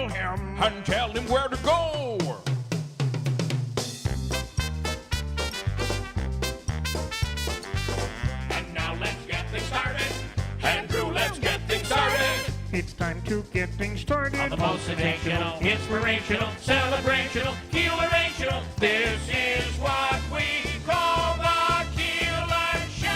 call him and tell him where to go. And now let's get things started. Andrew, let's get things started. It's time to get things started. On the most sensational, inspirational, celebrational, Keelerational. This is what we call the Keeler Show.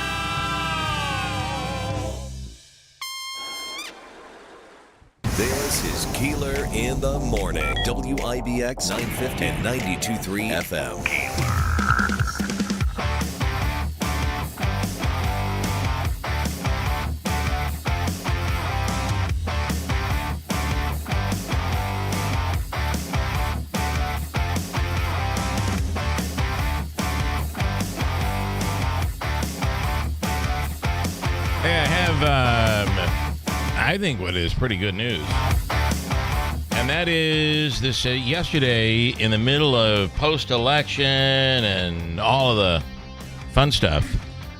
This is Keeler in the Morning. WIBX 950 and 92.3 FM. Hey, I have, I think what is pretty good news. And that is this yesterday in the middle of post-election and all of the fun stuff,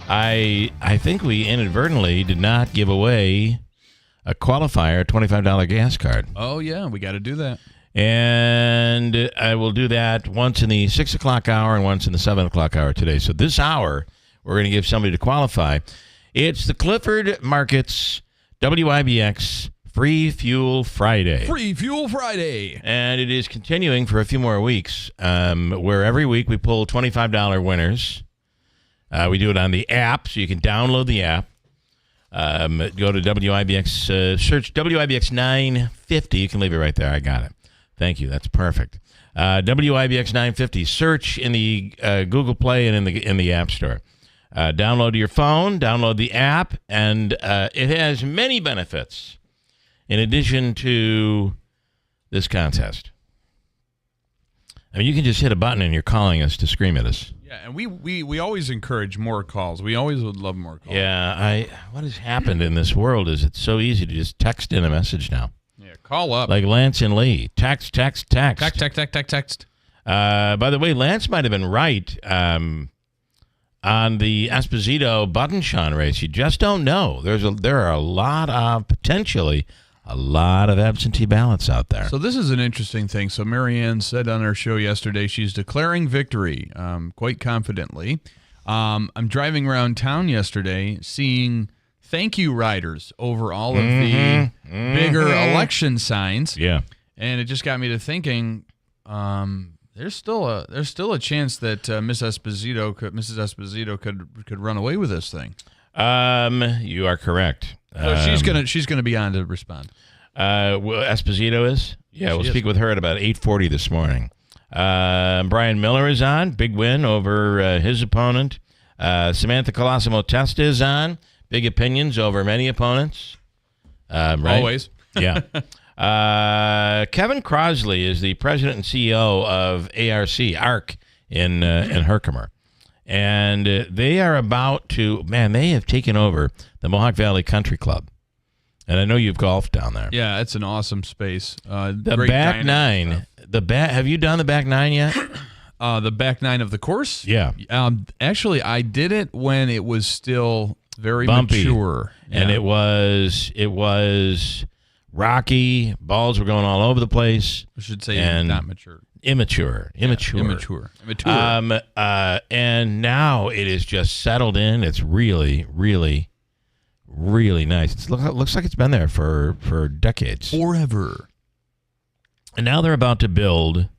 I think we inadvertently did not give away a qualifier $25 gas card. Oh, yeah, we got to do that. And I will do that once in the 6 o'clock hour and once in the 7 o'clock hour today. So this hour, we're going to give somebody to qualify. It's the Clifford Markets WIBX Free Fuel Friday. Free Fuel Friday. And it is continuing for a few more weeks, where every week we pull $25 winners. We do it on the app, so you can download the app. Go to WIBX, search WIBX 950. You can leave it right there. I got it. Thank you. That's perfect. WIBX 950. Search in the Google Play and in the App Store. Download to your phone, download the app, and it has many benefits in addition to this contest. I mean, you can just hit a button and you're calling us to scream at us. Yeah, and we always encourage more calls. We always would love more calls. Yeah, what has happened in this world is it's so easy to just text in a message now. Yeah, call up. Like Lance and Lee. Text. Text. By the way, Lance might have been right on the Esposito Button-Shawn race. You just don't know. There are potentially a lot of absentee ballots out there. So this is an interesting thing. So Marianne said on our show yesterday she's declaring victory quite confidently. I'm driving around town yesterday seeing thank you riders over all of the bigger election signs. Yeah. And it just got me to thinking there's still a chance that Mrs. Esposito could run away with this thing. You are correct. So she's gonna be on to respond. Esposito is? Yeah, we'll speak with her at about 8:40 this morning. Brian Miller is on. Big win over his opponent. Samantha Colosimo Testa is on. Big opinions over many opponents. Right? Always. Yeah. Kevin Crosley is the president and CEO of ARC in Herkimer. And they are about to, they have taken over the Mohawk Valley Country Club. And I know you've golfed down there. Yeah, it's an awesome space. The back nine. Have you done the back nine yet? The back nine of the course? Yeah. Actually, I did it when it was still very bumpy. Mature. And yeah. it was rocky. Balls were going all over the place. I should say not mature. Immature. Yeah, immature. And now it is just settled in. It's really, really, really nice. It looks like it's been there for decades. Forever. And now they're about to build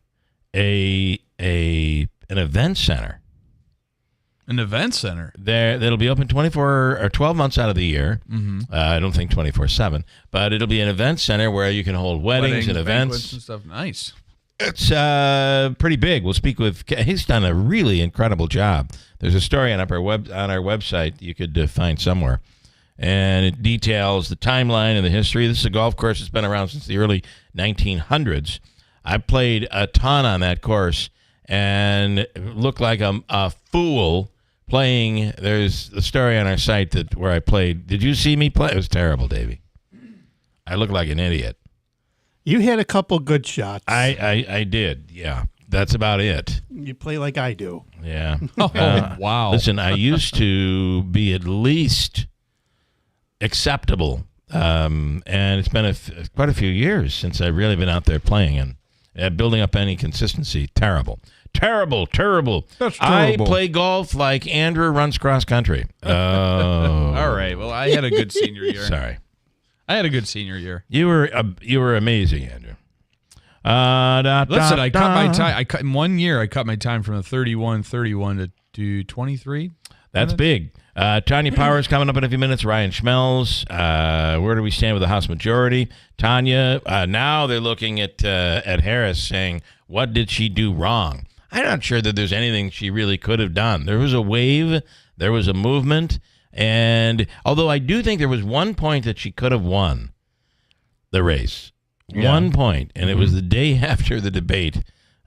an event center. An event center? That'll be open 24 or 12 months out of the year. Mm-hmm. I don't think 24/7, but it'll be an event center where you can hold weddings and events and stuff. Nice. It's pretty big. We'll speak with. He's done a really incredible job. There's a story on our website you could find somewhere, and it details the timeline and the history. This is a golf course that's been around since the early 1900s. I played a ton on that course and looked like a fool playing. There's a story on our site where I played. Did you see me play? It was terrible, Davey. I looked like an idiot. You had a couple good shots. I did, yeah. That's about it. You play like I do. Yeah. Wow. Listen, I used to be at least acceptable And it's been quite a few years since I've really been out there playing and building up any consistency. Terrible. Terrible. That's I terrible. play golf like Andrew runs cross country. Oh. All right. Well, I had a good senior year. Sorry. I had a good senior year. You were amazing, Andrew. Listen, I cut my time. In 1 year, I cut my time from 31 to 23. That's big. Tanya Powers coming up in a few minutes. Ryan Schmelz. Where do we stand with the House majority? Tanya. Now they're looking at Harris, saying, "What did she do wrong?" I'm not sure that there's anything she really could have done. There was a wave. There was a movement. And although I do think there was one point that she could have won the race. Yeah. 1 point. And it was the day after the debate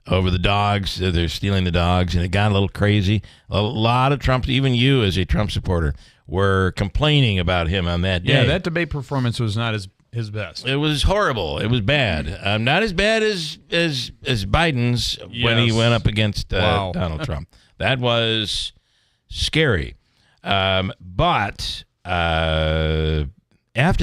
over the dogs. They're stealing the dogs, and it got a little crazy. A lot of Trump, even you as a Trump supporter, were complaining about him on that day. Yeah, that debate performance was not his best. It was horrible. It was bad. Not as bad as Biden's when he Yes. went up against Wow. Donald Trump. That was scary. But after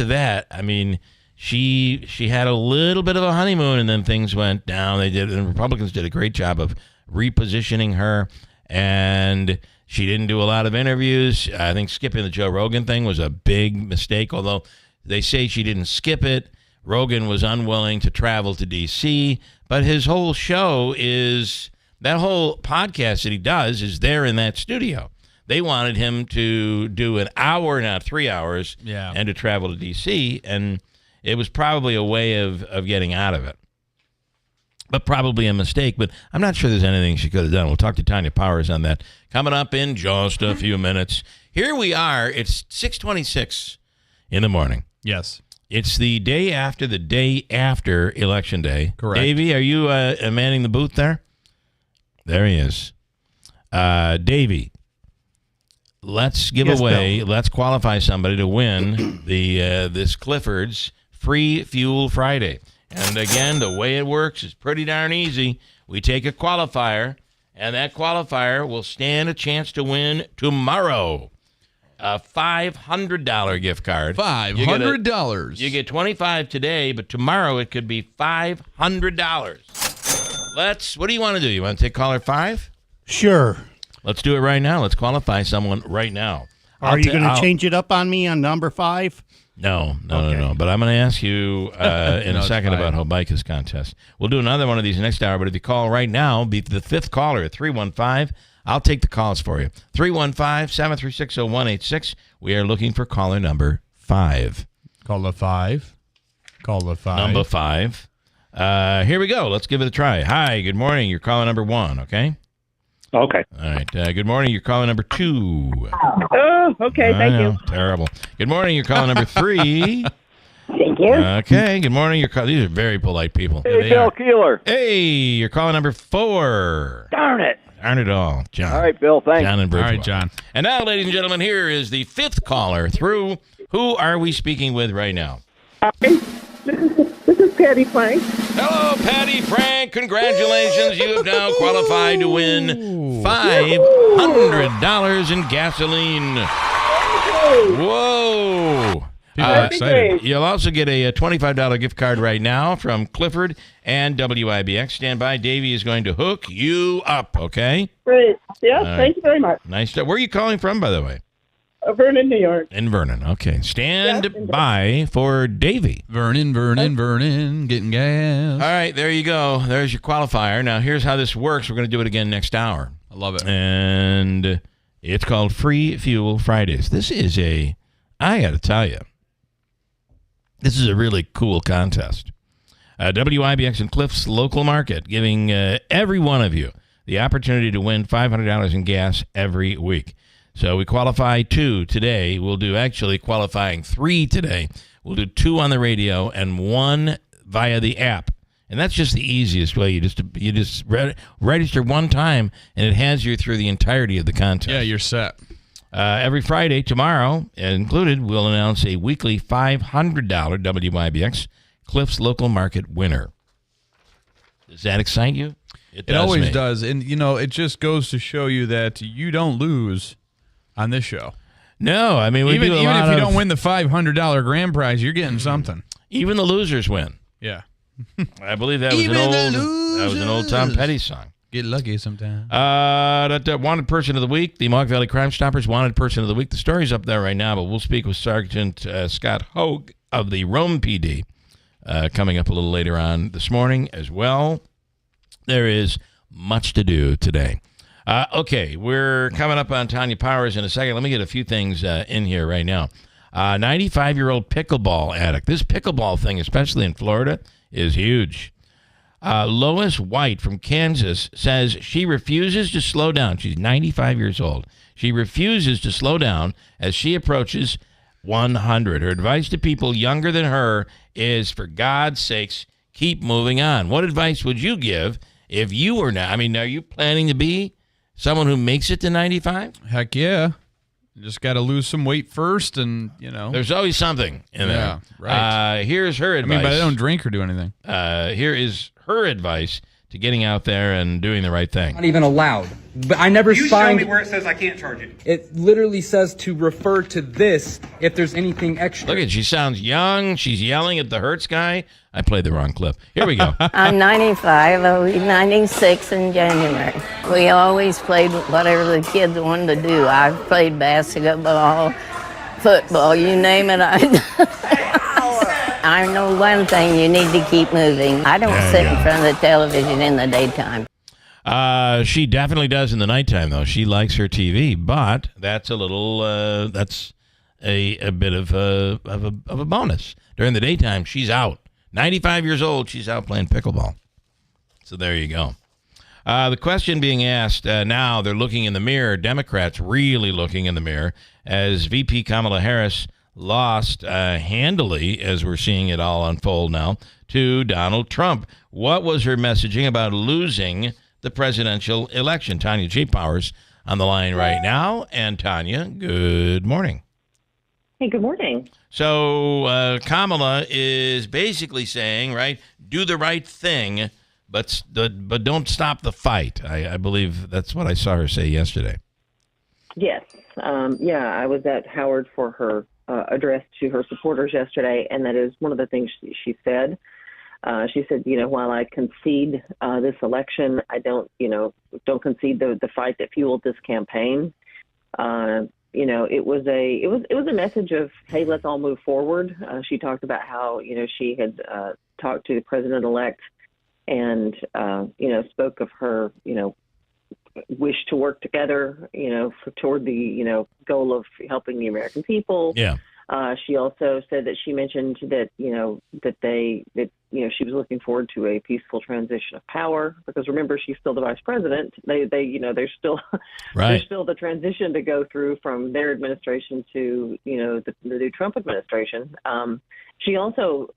that, I mean, she had a little bit of a honeymoon, and then things went down. The Republicans did a great job of repositioning her, and she didn't do a lot of interviews. I think skipping the Joe Rogan thing was a big mistake, although they say she didn't skip it. Rogan was unwilling to travel to D.C., but his whole show is, that whole podcast that he does is there in that studio. They wanted him to do an hour, not 3 hours, Yeah. and to travel to D.C., and it was probably a way of getting out of it. But probably a mistake, but I'm not sure there's anything she could have done. We'll talk to Tanya Powers on that coming up in just a few minutes. Here we are. It's 6:26 in the morning. Yes. It's the day after Election Day. Correct. Davey, are you manning the booth there? There he is. Davey, let's give Yes, away, Bill. let's qualify somebody to win this Clifford's Free Fuel Friday. And again, the way it works is pretty darn easy. We take a qualifier, and that qualifier will stand a chance to win tomorrow a $500 gift card. $500. You get 25 today, but tomorrow it could be $500. What do you want to do? You want to take caller 5? Sure. Let's do it right now. Let's qualify someone right now. Are you going to change it up on me on number 5? No. Okay. But I'm going to ask you in a it's second fine. about Hobikas contest. We'll do another one of these next hour, but if you call right now, be the 5th caller at 315. I'll take the calls for you. 315-736-0186. We are looking for caller number 5. Call the 5. Number 5. Here we go. Let's give it a try. Hi, good morning. You're calling number 1, okay? Okay. All right. Good morning. You're calling number 2. Oh, okay. Thank you. Terrible. Good morning. You're calling number 3. Thank you. Okay. Good morning. You're calling. These are very polite people. Hey, They Bill are. Keeler. Hey, you're calling number 4. Darn it. Aren't it all, John? All right, Bill. Thanks. John and All Bridgewater. right, John. And now, ladies and gentlemen, here is the 5th caller through. Who are we speaking with right now? This is Patty Frank. Hello, Patty Frank. Congratulations. You have now qualified to win $500 in gasoline. Whoa. People are excited. You'll also get a $25 gift card right now from Clifford and WIBX. Stand by. Davey is going to hook you up, okay? Great. Yes, right. thank you very much. Nice stuff. Where are you calling from, by the way? Vernon, New York. In Vernon. Okay. Stand Yes, in by for Davey. Vernon, getting gas. All right. There you go. There's your qualifier. Now, here's how this works. We're going to do it again next hour. I love it. And it's called Free Fuel Fridays. This is I got to tell you, this is a really cool contest. WIBX and Cliff's local market giving every one of you the opportunity to win $500 in gas every week. So we qualify 2 today. We'll do actually qualifying 3 today. We'll do 2 on the radio and 1 via the app. And that's just the easiest way. You just register one time, and it has you through the entirety of the contest. Yeah, you're set. Every Friday, tomorrow included, we'll announce a weekly $500 WIBX Cliff's Local Market winner. Does that excite you? It always me. does. And, it just goes to show you that you don't lose on this show. No, I mean, we even do a even lot if you of, don't win the $500 grand prize, you're getting something. even the losers win. Yeah. I believe that was Even an the old Tom losers. Petty song. Get lucky sometimes. That wanted person of the week, the Mohawk Valley Crime Stoppers wanted person of the week. The story's up there right now, but we'll speak with Sergeant Scott Hogue of the Rome PD coming up a little later on this morning as well. There is much to do today. Okay, we're coming up on Tanya Powers in a second. Let me get a few things in here right now. 95-year-old pickleball addict. This pickleball thing, especially in Florida, is huge. Lois White from Kansas says she refuses to slow down. She's 95 years old. She refuses to slow down as she approaches 100. Her advice to people younger than her is, for God's sakes, keep moving on. What advice would you give if you were now? I mean, are you planning to be someone who makes it to 95? Heck yeah. You just got to lose some weight first, and, There's always something in there. Yeah, right. Here's her advice. I mean, but I don't drink or do anything. Here is her advice to getting out there and doing the right thing. Not even allowed. But I never You signed. show me where it says I can't charge it. It literally says to refer to this if there's anything extra. Look at, she sounds young. She's yelling at the Hertz guy. I played the wrong clip. Here we go. I'm 95. I'll be 96 in January. We always played whatever the kids wanted to do. I've played basketball, football, you name it. I know one thing, you need to keep moving. I don't sit in front of the television in the daytime. She definitely does in the nighttime, though. She likes her TV, but that's a little, that's a bit of a bonus. During the daytime, she's out. 95 years old, she's out playing pickleball. So there you go. The question being asked now, they're looking in the mirror, Democrats really looking in the mirror, as VP Kamala Harris lost handily, as we're seeing it all unfold now, to Donald Trump. What was her messaging about losing the presidential election? Tanya Powers on the line right now. And Tanya, good morning. Hey, good morning. So Kamala is basically saying, right, do the right thing, but don't stop the fight. I believe that's what I saw her say yesterday. Yes. I was at Howard for her address to her supporters yesterday, and that is one of the things she said. She said, while I concede this election, I don't concede the fight that fueled this campaign. It was a message of, hey, let's all move forward. She talked about how, she had talked to the president-elect and, spoke of her, wish to work together, toward the, goal of helping the American people. Yeah. She also said that she mentioned that, she was looking forward to a peaceful transition of power, because remember, she's still the vice president. There's still right. There's still the transition to go through from their administration to, the new Trump administration. She also,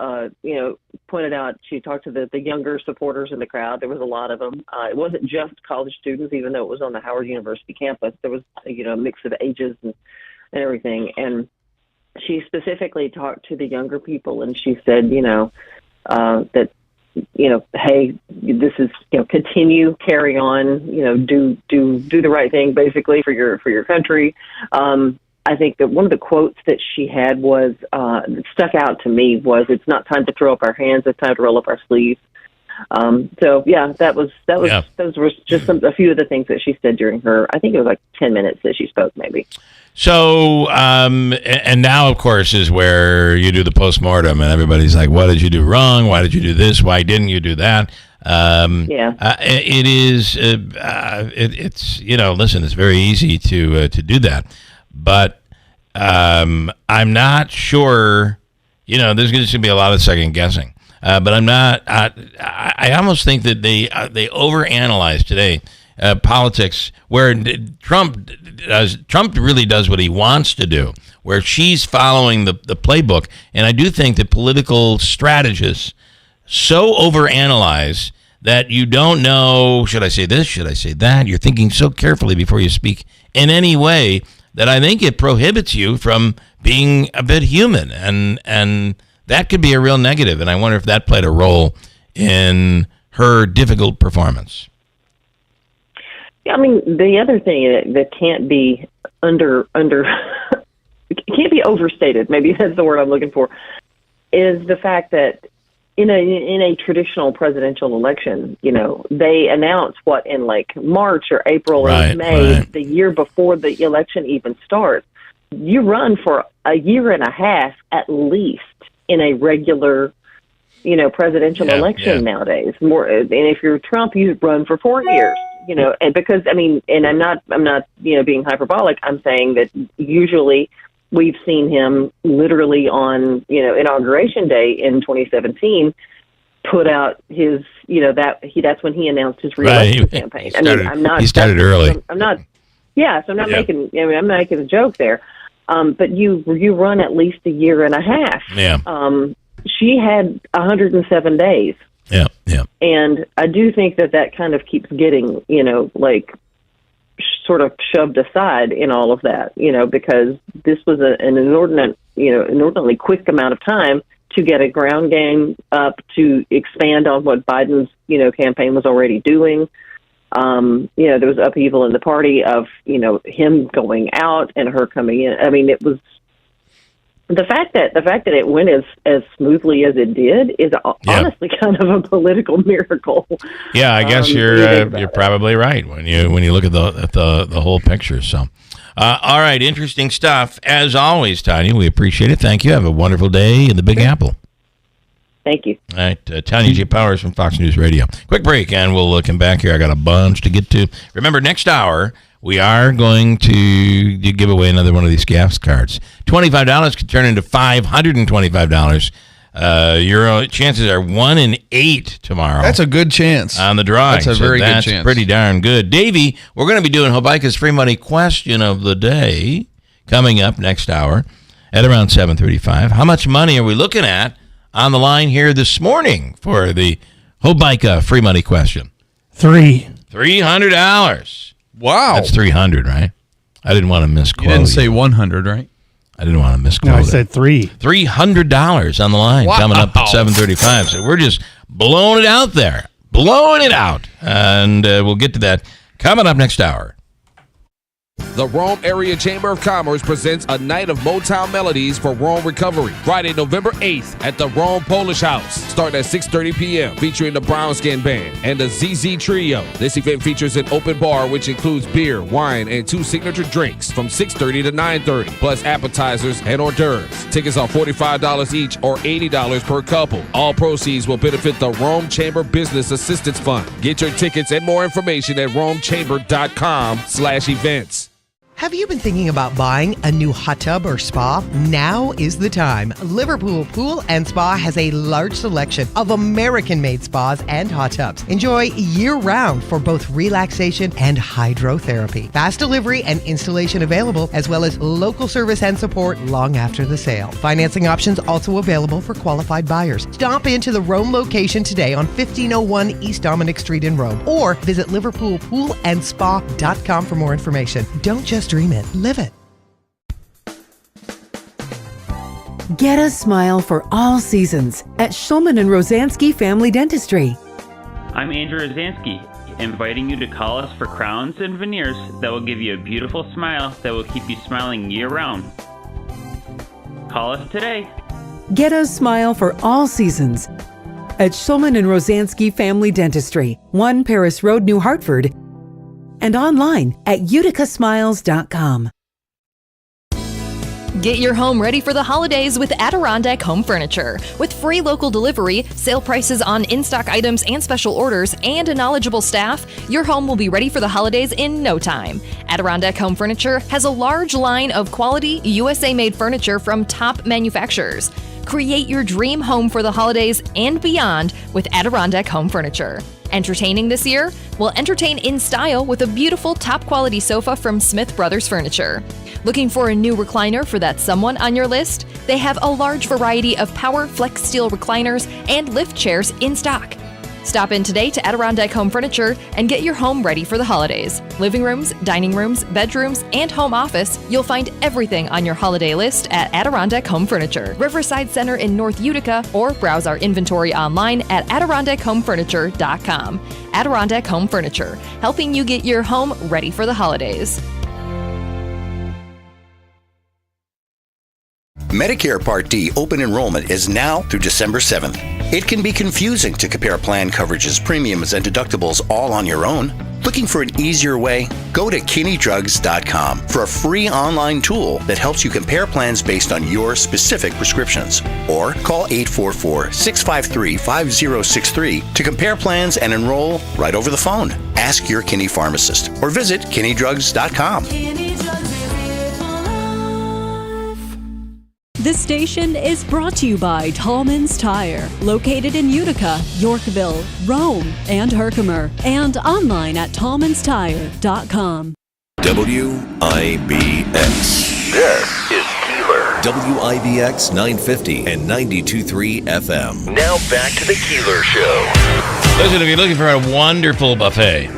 pointed out, she talked to the younger supporters in the crowd. There was a lot of them. It wasn't just college students, even though it was on the Howard University campus. There was, a mix of ages and everything. And she specifically talked to the younger people, and she said, that, hey, this is, continue, carry on, do the right thing, basically, for your country. I think that one of the quotes that she had was, that stuck out to me was, it's not time to throw up our hands, it's time to roll up our sleeves. Those were just a few of the things that she said during her, I think it was like 10 minutes that she spoke, maybe. So, and now, of course, is where you do the postmortem, and everybody's like, what did you do wrong? Why did you do this? Why didn't you do that? It is, it's, listen, it's very easy to do that. But I'm not sure, there's going to be a lot of second guessing. But I'm not, I almost think that they overanalyze today politics, where Trump really does what he wants to do, where she's following the playbook. And I do think that political strategists so overanalyze that you don't know, should I say this, should I say that? You're thinking so carefully before you speak in any way that I think it prohibits you from being a bit human. And that could be a real negative. And I wonder if that played a role in her difficult performance. Yeah, I mean, the other thing that can't be it can't be overstated. Maybe that's the word I'm looking for. Is the fact that in a traditional presidential election, they announce what in like March or April or May, the year before the election even starts. You run for a year and a half at least in a regular, presidential election nowadays. More, and if you're Trump, you run for 4 years. And because and I'm not being hyperbolic. I'm saying that usually we've seen him literally on, Inauguration Day in 2017 put out his, that's when he announced his re-election campaign. He started early. I'm not making, I'm making a joke there. But you run at least a year and a half. Yeah. She had 107 days. Yeah. Yeah. And I do think that kind of keeps getting, sort of shoved aside in all of that, because this was an inordinately quick amount of time to get a ground game up, to expand on what Biden's, campaign was already doing. There was upheaval in the party of, him going out and her coming in. I mean, it was the fact that it went as smoothly as it did is honestly kind of a political miracle. Yeah, I guess you're probably right when you look at the whole picture. So, all right, interesting stuff as always, Tanya. We appreciate it. Thank you. Have a wonderful day in the Big Apple. Thank you. All right, Tanya J. Powers from Fox News Radio. Quick break, and we'll come back here. I got a bunch to get to. Remember, next hour, we are going to give away another one of these gas cards. $25 could turn into $525. Your chances are 1 in 8 tomorrow. That's a good chance. On the drawing. That's a very good chance. That's pretty darn good. Davey, we're going to be doing Hobica's free money question of the day coming up next hour at around 7:35. How much money are we looking at on the line here this morning for the Hobica free money question? $300. Wow. That's 300, right? I didn't want to misquote. You didn't say 100, right? I didn't want to misquote. No, I said $300 on the line coming up at 7:35. So we're just blowing it out there. Blowing it out. And we'll get to that coming up next hour. The Rome Area Chamber of Commerce presents a night of Motown melodies for Rome recovery. Friday, November 8th at the Rome Polish House. Starting at 6:30 p.m. featuring the Brownskin Band and the ZZ Trio. This event features an open bar which includes beer, wine, and 2 signature drinks from 6:30 to 9:30, plus appetizers and hors d'oeuvres. Tickets are $45 each or $80 per couple. All proceeds will benefit the Rome Chamber Business Assistance Fund. Get your tickets and more information at romechamber.com/events. Have you been thinking about buying a new hot tub or spa? Now is the time. Liverpool Pool and Spa has a large selection of American-made spas and hot tubs. Enjoy year-round for both relaxation and hydrotherapy. Fast delivery and installation available, as well as local service and support long after the sale. Financing options also available for qualified buyers. Stop into the Rome location today on 1501 East Dominic Street in Rome, or visit liverpoolpoolandspa.com for more information. Don't just dream it, live it. Get a smile for all seasons at Schulman and Rosansky Family Dentistry. I'm Andrew Rosansky, inviting you to call us for crowns and veneers that will give you a beautiful smile that will keep you smiling year-round. Call us today. Get a smile for all seasons at Schulman and Rosansky Family Dentistry, 1 Paris Road, New Hartford, and online at uticasmiles.com. Get your home ready for the holidays with Adirondack Home Furniture. With free local delivery, sale prices on in-stock items and special orders, and a knowledgeable staff, your home will be ready for the holidays in no time. Adirondack Home Furniture has a large line of quality USA-made furniture from top manufacturers. Create your dream home for the holidays and beyond with Adirondack Home Furniture. Entertaining this year? Well, entertain in style with a beautiful top-quality sofa from Smith Brothers Furniture. Looking for a new recliner for that someone on your list? They have a large variety of power flex steel recliners and lift chairs in stock. Stop in today to Adirondack Home Furniture and get your home ready for the holidays. Living rooms, dining rooms, bedrooms, and home office, you'll find everything on your holiday list at Adirondack Home Furniture, Riverside Center in North Utica, or browse our inventory online at AdirondackHomeFurniture.com. Adirondack Home Furniture, helping you get your home ready for the holidays. Medicare Part D open enrollment is now through December 7th. It can be confusing to compare plan coverages, premiums, and deductibles all on your own. Looking for an easier way? Go to KinneyDrugs.com for a free online tool that helps you compare plans based on your specific prescriptions. Or call 844-653-5063 to compare plans and enroll right over the phone. Ask your Kinney pharmacist or visit KinneyDrugs.com. This station is brought to you by Tallman's Tire, located in Utica, Yorkville, Rome, and Herkimer, and online at tallmanstire.com. WIBX. This is Keeler. WIBX 950 and 92.3 FM. Now back to the Keeler Show. Listen, if you're looking for a wonderful buffet,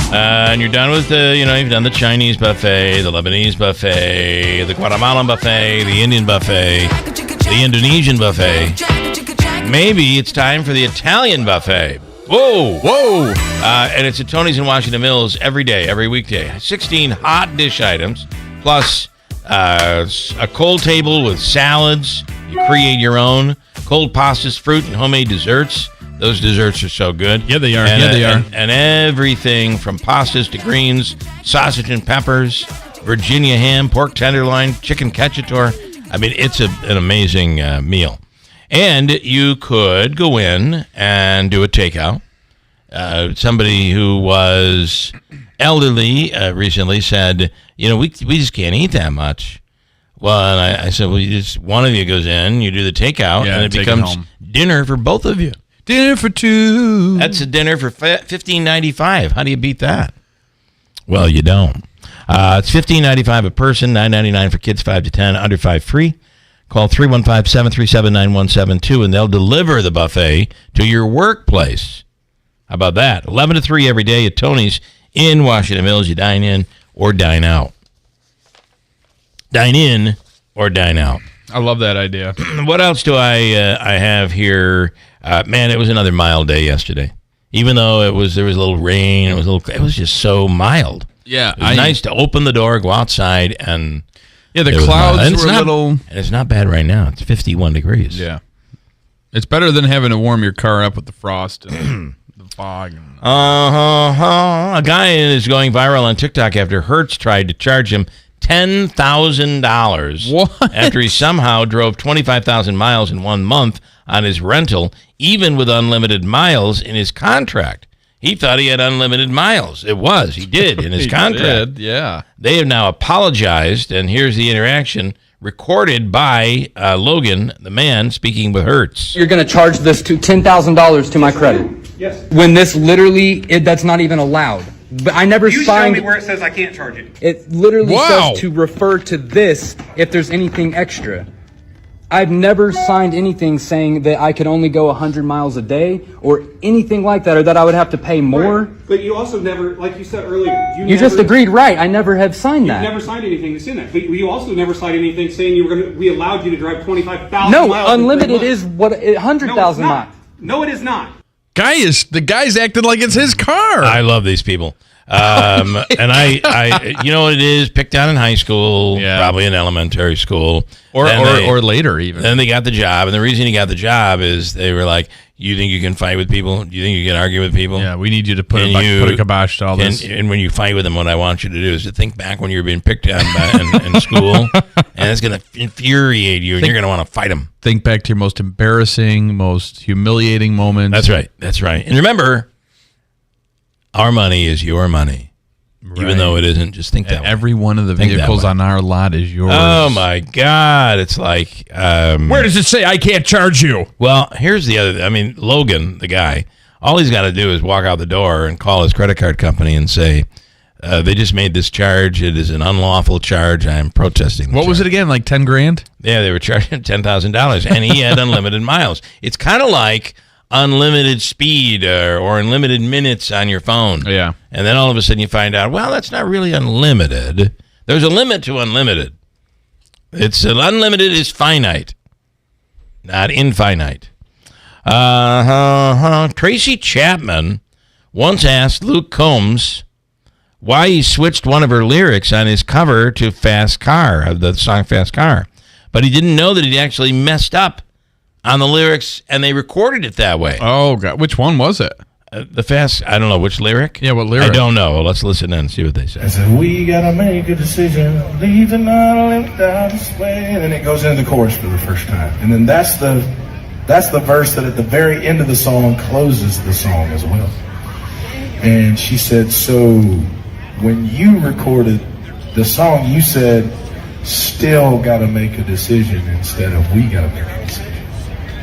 and you're done with you've done the Chinese buffet, the Lebanese buffet, the Guatemalan buffet, the Indian buffet, the Indonesian buffet. Maybe it's time for the Italian buffet. Whoa. And it's at Tony's in Washington Mills every day, every weekday. 16 hot dish items, plus a cold table with salads. You create your own cold pastas, fruit, and homemade desserts. Those desserts are so good. Yeah, they are. And everything from pastas to greens, sausage and peppers, Virginia ham, pork tenderloin, chicken cacciatore. I mean, it's an amazing meal. And you could go in and do a takeout. Somebody who was elderly recently said, we just can't eat that much. Well, and I said, well, one of you goes in, you do the takeout, and it becomes dinner for both of you. Dinner for two. That's a dinner for $15.95. How do you beat that? Well, you don't. It's $15.95 a person, $9.99 for kids 5 to 10, under 5 free. Call 315-737-9172, and they'll deliver the buffet to your workplace. How about that? 11 to 3 every day at Tony's in Washington Mills. You dine in or dine out. Dine in or dine out. I love that idea. What else do I have here? Man, it was another mild day yesterday. Even though there was a little rain, it was just so mild. Yeah, it was nice to open the door, go outside, and the clouds were a little. And it's not bad right now. It's 51 degrees. Yeah, it's better than having to warm your car up with the frost and the fog. A guy is going viral on TikTok after Hertz tried to charge him $10,000 after he somehow drove 25,000 miles in 1 month on his rental, even with unlimited miles in his contract. He thought he had unlimited miles. He did in his contract. Yeah. They have now apologized, and here's the interaction recorded by Logan, the man speaking with Hertz. You're going to charge this to $10,000 to my credit. Yes. When this literally, that's not even allowed. But I never You signed. show me where it says I can't charge it. It literally says to refer to this if there's anything extra. I've never signed anything saying that I could only go 100 miles a day or anything like that, or that I would have to pay more. Right. But you also never, like you said earlier, You just agreed, right? I never have signed that. You never signed anything that's in that. But you also never signed anything saying we allowed you to drive 25,000 No, miles. unlimited is 100,000 miles. No, it is not. The guy's acting like it's his car. I love these people. And I you know what it is? Picked on in high school, probably in elementary school, or later even. Then they got the job, and the reason he got the job is they were like, "You think you can fight with people? Do you think you can argue with people? Yeah, we need you to put a kibosh to all this." And when you fight with them, what I want you to do is to think back when you were being picked on in school, and it's going to infuriate you, and you're going to want to fight them. Think back to your most embarrassing, most humiliating moments. That's right. And remember, our money is your money. Right. Even though it isn't, just think that way. Every one of the vehicles on our lot is yours. Oh, my God. It's like... where does it say I can't charge you? Well, here's the other... Logan, the guy, all he's got to do is walk out the door and call his credit card company and say, they just made this charge. It is an unlawful charge. I am protesting. What was it again? Like $10,000? Yeah, they were charging $10,000, and he had unlimited miles. It's kind of like unlimited speed or unlimited minutes on your phone. Yeah. And then all of a sudden you find out, well, that's not really unlimited. There's a limit to unlimited. Unlimited is finite, not infinite. Tracy Chapman once asked Luke Combs why he switched one of her lyrics on his cover to Fast Car, of the song Fast Car. but he didn't know that he'd actually messed up on the lyrics, and they recorded it that way. Oh, God. Which one was it? I don't know which lyric. Yeah, what lyric? I don't know. Well, let's listen in and see what they say. I said, we gotta make a decision, leave the night live down this way. And then it goes into the chorus for the first time. And then that's the verse that at the very end of the song closes the song as well. And she said, so when you recorded the song, you said, still gotta make a decision instead of we gotta make a decision.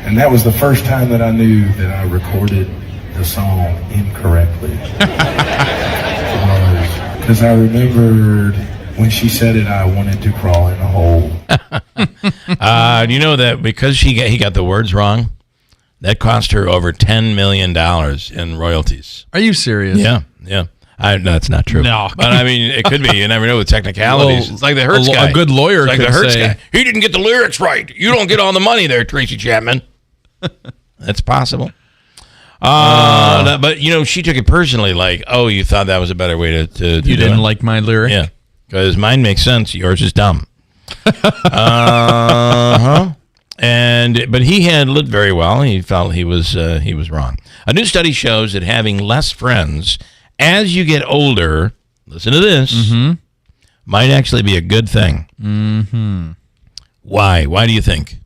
And that was the first time that I knew that I recorded the song incorrectly. Because I remembered when she said it, I wanted to crawl in a hole. Do you know that because he got the words wrong, that cost her over $10 million in royalties? Are you serious? Yeah. No, that's not true. No. But I mean, it could be. You never know with technicalities. It's like the Hertz guy. A good lawyer it's like could the Hertz say, guy. He didn't get the lyrics right. You don't get all the money there, Tracy Chapman. That's possible. But, she took it personally, like, oh, you thought that was a better way to you didn't like my lyric? Yeah, because mine makes sense. Yours is dumb. But he handled it very well. He felt he was wrong. A new study shows that having less friends as you get older, listen to this, might actually be a good thing. Mm-hmm. Why? Why do you think?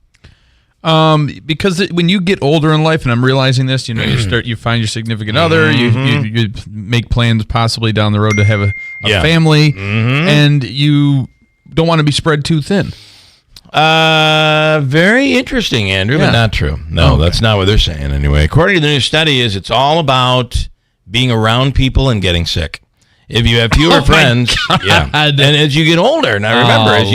Because when you get older in life, and I'm realizing this, you find your significant other, you make plans possibly down the road to have a family, and you don't want to be spread too thin. Very interesting, Andrew, but not true. No, That's not what they're saying anyway. According to the new study, it's all about being around people and getting sick. If you have fewer friends, and as you get older, now remember, as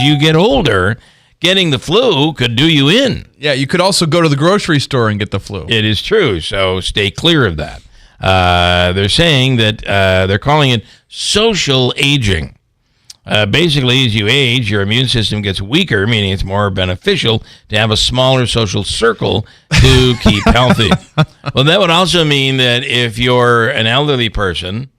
you get older, getting the flu could do you in. Yeah, you could also go to the grocery store and get the flu. It is true, so stay clear of that. They're saying that they're calling it social aging. Basically, as you age, your immune system gets weaker, meaning it's more beneficial to have a smaller social circle to keep healthy. Well, that would also mean that if you're an elderly person,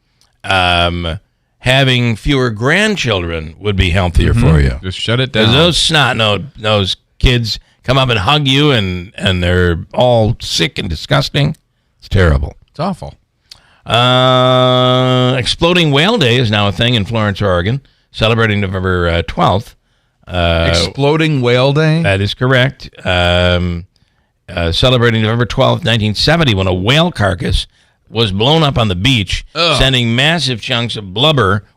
having fewer grandchildren would be healthier for you. Just shut it down. Because those snot-nosed kids come up and hug you, and they're all sick and disgusting. It's terrible. It's awful. Exploding Whale Day is now a thing in Florence, Oregon, celebrating November 12th. Exploding Whale Day? That is correct. Celebrating November 12th, 1970, when a whale carcass was blown up on the beach, sending massive chunks of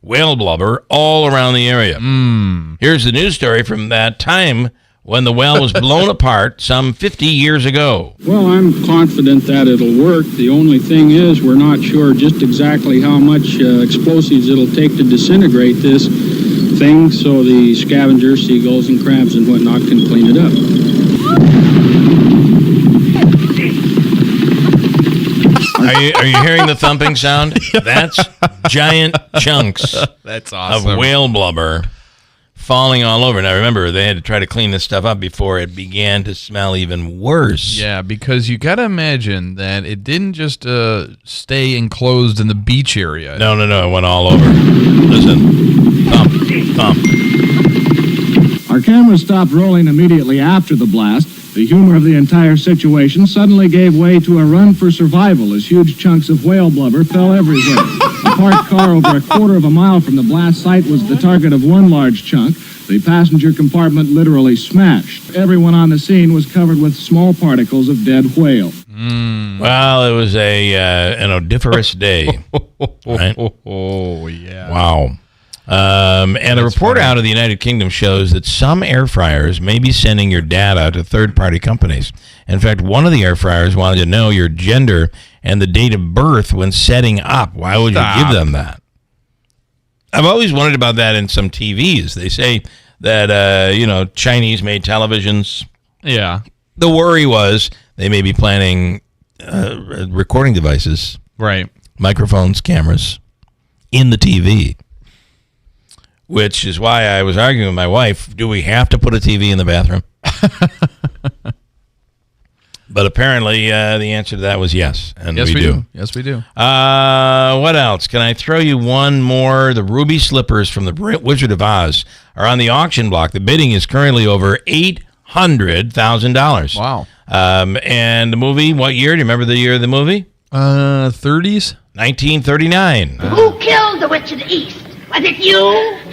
whale blubber, all around the area. Here's the news story from that time when the whale was blown apart some 50 years ago. Well, I'm confident that it'll work. The only thing is we're not sure just exactly how much explosives it'll take to disintegrate this thing so the scavengers, seagulls, and crabs and whatnot can clean it up. Are you hearing the thumping sound? That's giant chunks That's awesome. of whale blubber falling all over. Now, remember, they had to try to clean this stuff up before it began to smell even worse. Yeah, because you got to imagine that it didn't just stay enclosed in the beach area. No, it went all over. Listen. Thump. Our camera stopped rolling immediately after the blast. The humor of the entire situation suddenly gave way to a run for survival as huge chunks of whale blubber fell everywhere. A parked car over a quarter of a mile from the blast site was the target of one large chunk. The passenger compartment literally smashed. Everyone on the scene was covered with small particles of dead whale. Well, it was an odoriferous day. Right? Oh, yeah. Wow. And a report out of the United Kingdom shows that some air fryers may be sending your data to third-party companies. In fact, one of the air fryers wanted to know your gender and the date of birth when setting up. Why would you give them that? I've always wondered about that in some TVs. They say that, Chinese-made televisions. Yeah. The worry was they may be planning recording devices. Right. Microphones, cameras in the TV. Which is why I was arguing with my wife, do we have to put a TV in the bathroom? But apparently, the answer to that was yes, and Yes, we do. Yes, we do. What else? Can I throw you one more? The ruby slippers from the Wizard of Oz are on the auction block. The bidding is currently over $800,000. Wow. And the movie, what year? Do you remember the year of the movie? 30s? 1939. Who killed the Witch of the East? Was it you?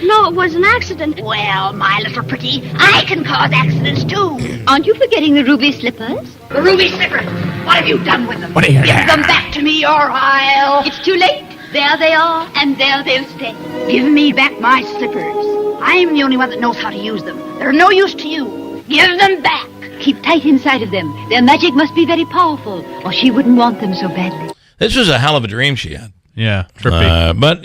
No, it was an accident. Well, my little pretty, I can cause accidents too. Aren't you forgetting the ruby slippers? The ruby slippers? What have you done with them? Give them back to me or I'll... It's too late. There they are, and there they'll stay. Give me back my slippers. I'm the only one that knows how to use them. They're no use to you. Give them back. Keep tight inside of them. Their magic must be very powerful, or she wouldn't want them so badly. This was a hell of a dream she had. Yeah, trippy. But,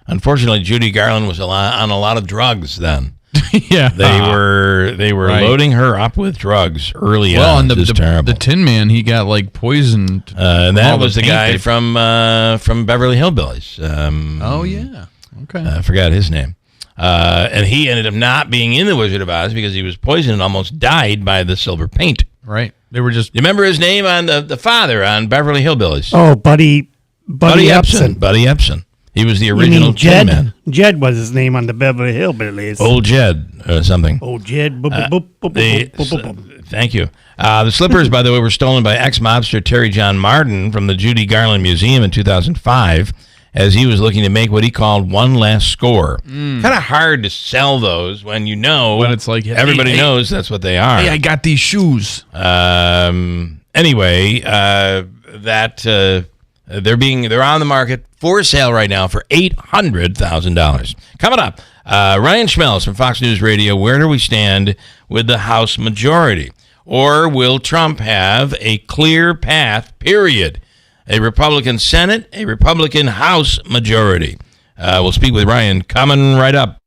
unfortunately, Judy Garland was on a lot of drugs then. Yeah. They were Right. loading her up with drugs early Well, on. and This is terrible. the Tin Man, he got like poisoned. And that all was the paint guy they- from Beverly Hillbillies. Oh, yeah. Okay. I forgot his name. And he ended up not being in the Wizard of Oz because he was poisoned and almost died by the silver paint. Right. They were just... You remember his name on the father on Beverly Hillbillies? Oh, Buddy Epson. Buddy Epson. He was the You original mean Tin Jed? Man. Jed was his name on the Beverly Hillbillies. Old Jed or something. Old Jed. Boop, boop, boop, boop, boop, boop, boop. Thank you. The slippers, by the way, were stolen by ex-mobster Terry John Martin from the Judy Garland Museum in 2005 as he was looking to make what he called one last score. Kind of hard to sell those when you know When it's like, everybody hey, knows that's what they are. Hey, I got these shoes. Anyway, they're on the market for sale right now for $800,000. Coming up, Ryan Schmelz from Fox News Radio. Where do we stand with the House majority? Or will Trump have a clear path, period? A Republican Senate, a Republican House majority. We'll speak with Ryan coming right up.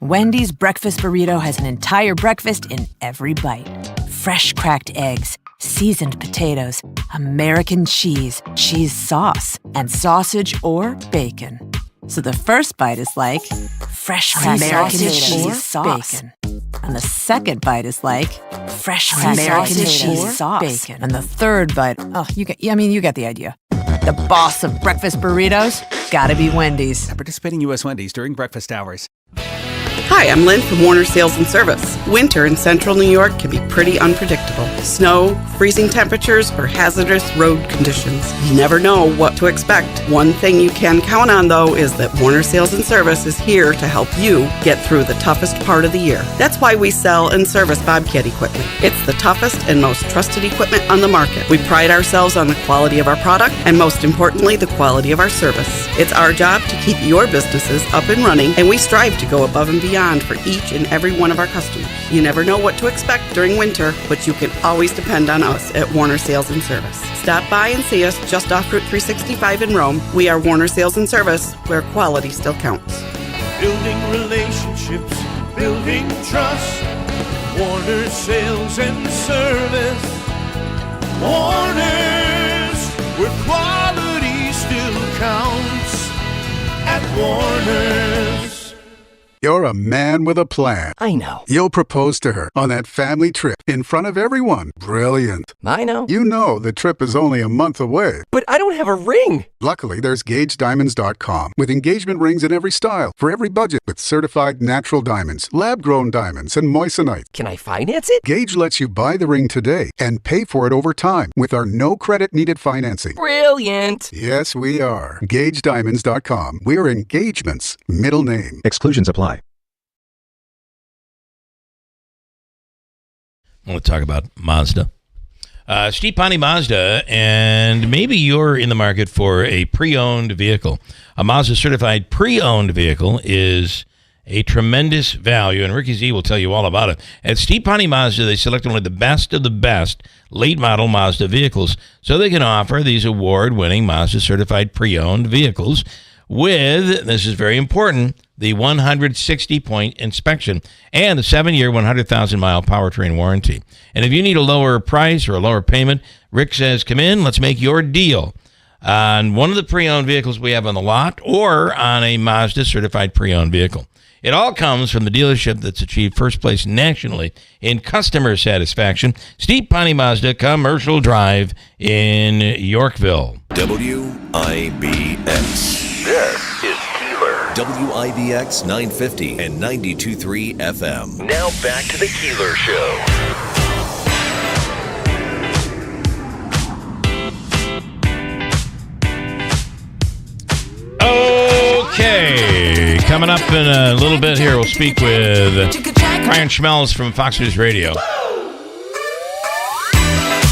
Wendy's breakfast burrito has an entire breakfast in every bite. Fresh cracked eggs, seasoned potatoes, American cheese, cheese sauce, and sausage or bacon. So the first bite is like fresh cracked American cheese sauce. Bacon. And the second bite is like fresh American cheese sauce. Bacon. And the third bite, you get the idea. The boss of breakfast burritos, gotta be Wendy's. At participating U.S. Wendy's during breakfast hours. Hi, I'm Lynn from Warner Sales and Service. Winter in central New York can be pretty unpredictable. Snow, freezing temperatures, or hazardous road conditions. You never know what to expect. One thing you can count on, though, is that Warner Sales and Service is here to help you get through the toughest part of the year. That's why we sell and service Bobcat equipment. It's the toughest and most trusted equipment on the market. We pride ourselves on the quality of our product and, most importantly, the quality of our service. It's our job to keep your businesses up and running, and we strive to go above and beyond for each and every one of our customers. You never know what to expect during winter, but you can always depend on us at Warner Sales and Service. Stop by and see us just off Route 365 in Rome. We are Warner Sales and Service, where quality still counts. Building relationships, building trust. Warner Sales and Service. Warner's, where quality still counts. At Warner's. You're a man with a plan. I know. You'll propose to her on that family trip in front of everyone. Brilliant. I know. You know the trip is only a month away. But I don't have a ring. Luckily, there's GageDiamonds.com with engagement rings in every style for every budget with certified natural diamonds, lab-grown diamonds, and moissanite. Can I finance it? Gage lets you buy the ring today and pay for it over time with our no credit needed financing. Brilliant. Yes, we are. GageDiamonds.com. We're engagements. Middle name. Exclusions apply. I want to talk about Mazda. Steve Ponte Mazda, and maybe you're in the market for a pre-owned vehicle. A Mazda certified pre-owned vehicle is a tremendous value, and Ricky Z will tell you all about it. At Steve Ponte Mazda, they select only the best of the best late-model Mazda vehicles, so they can offer these award-winning Mazda certified pre-owned vehicles with, this is very important, the 160-point inspection and the 7-year, 100,000-mile powertrain warranty. And if you need a lower price or a lower payment, Rick says, come in, let's make your deal on one of the pre-owned vehicles we have on the lot or on a Mazda certified pre-owned vehicle. It all comes from the dealership that's achieved first place nationally in customer satisfaction. Steep Pawnee Mazda, Commercial Drive in Yorkville. WIBX. This is Keeler. WIBX 950 and 92.3 FM. Now back to the Keeler Show. Okay, coming up in a little bit here, we'll speak with Brian Schmelz from Fox News Radio.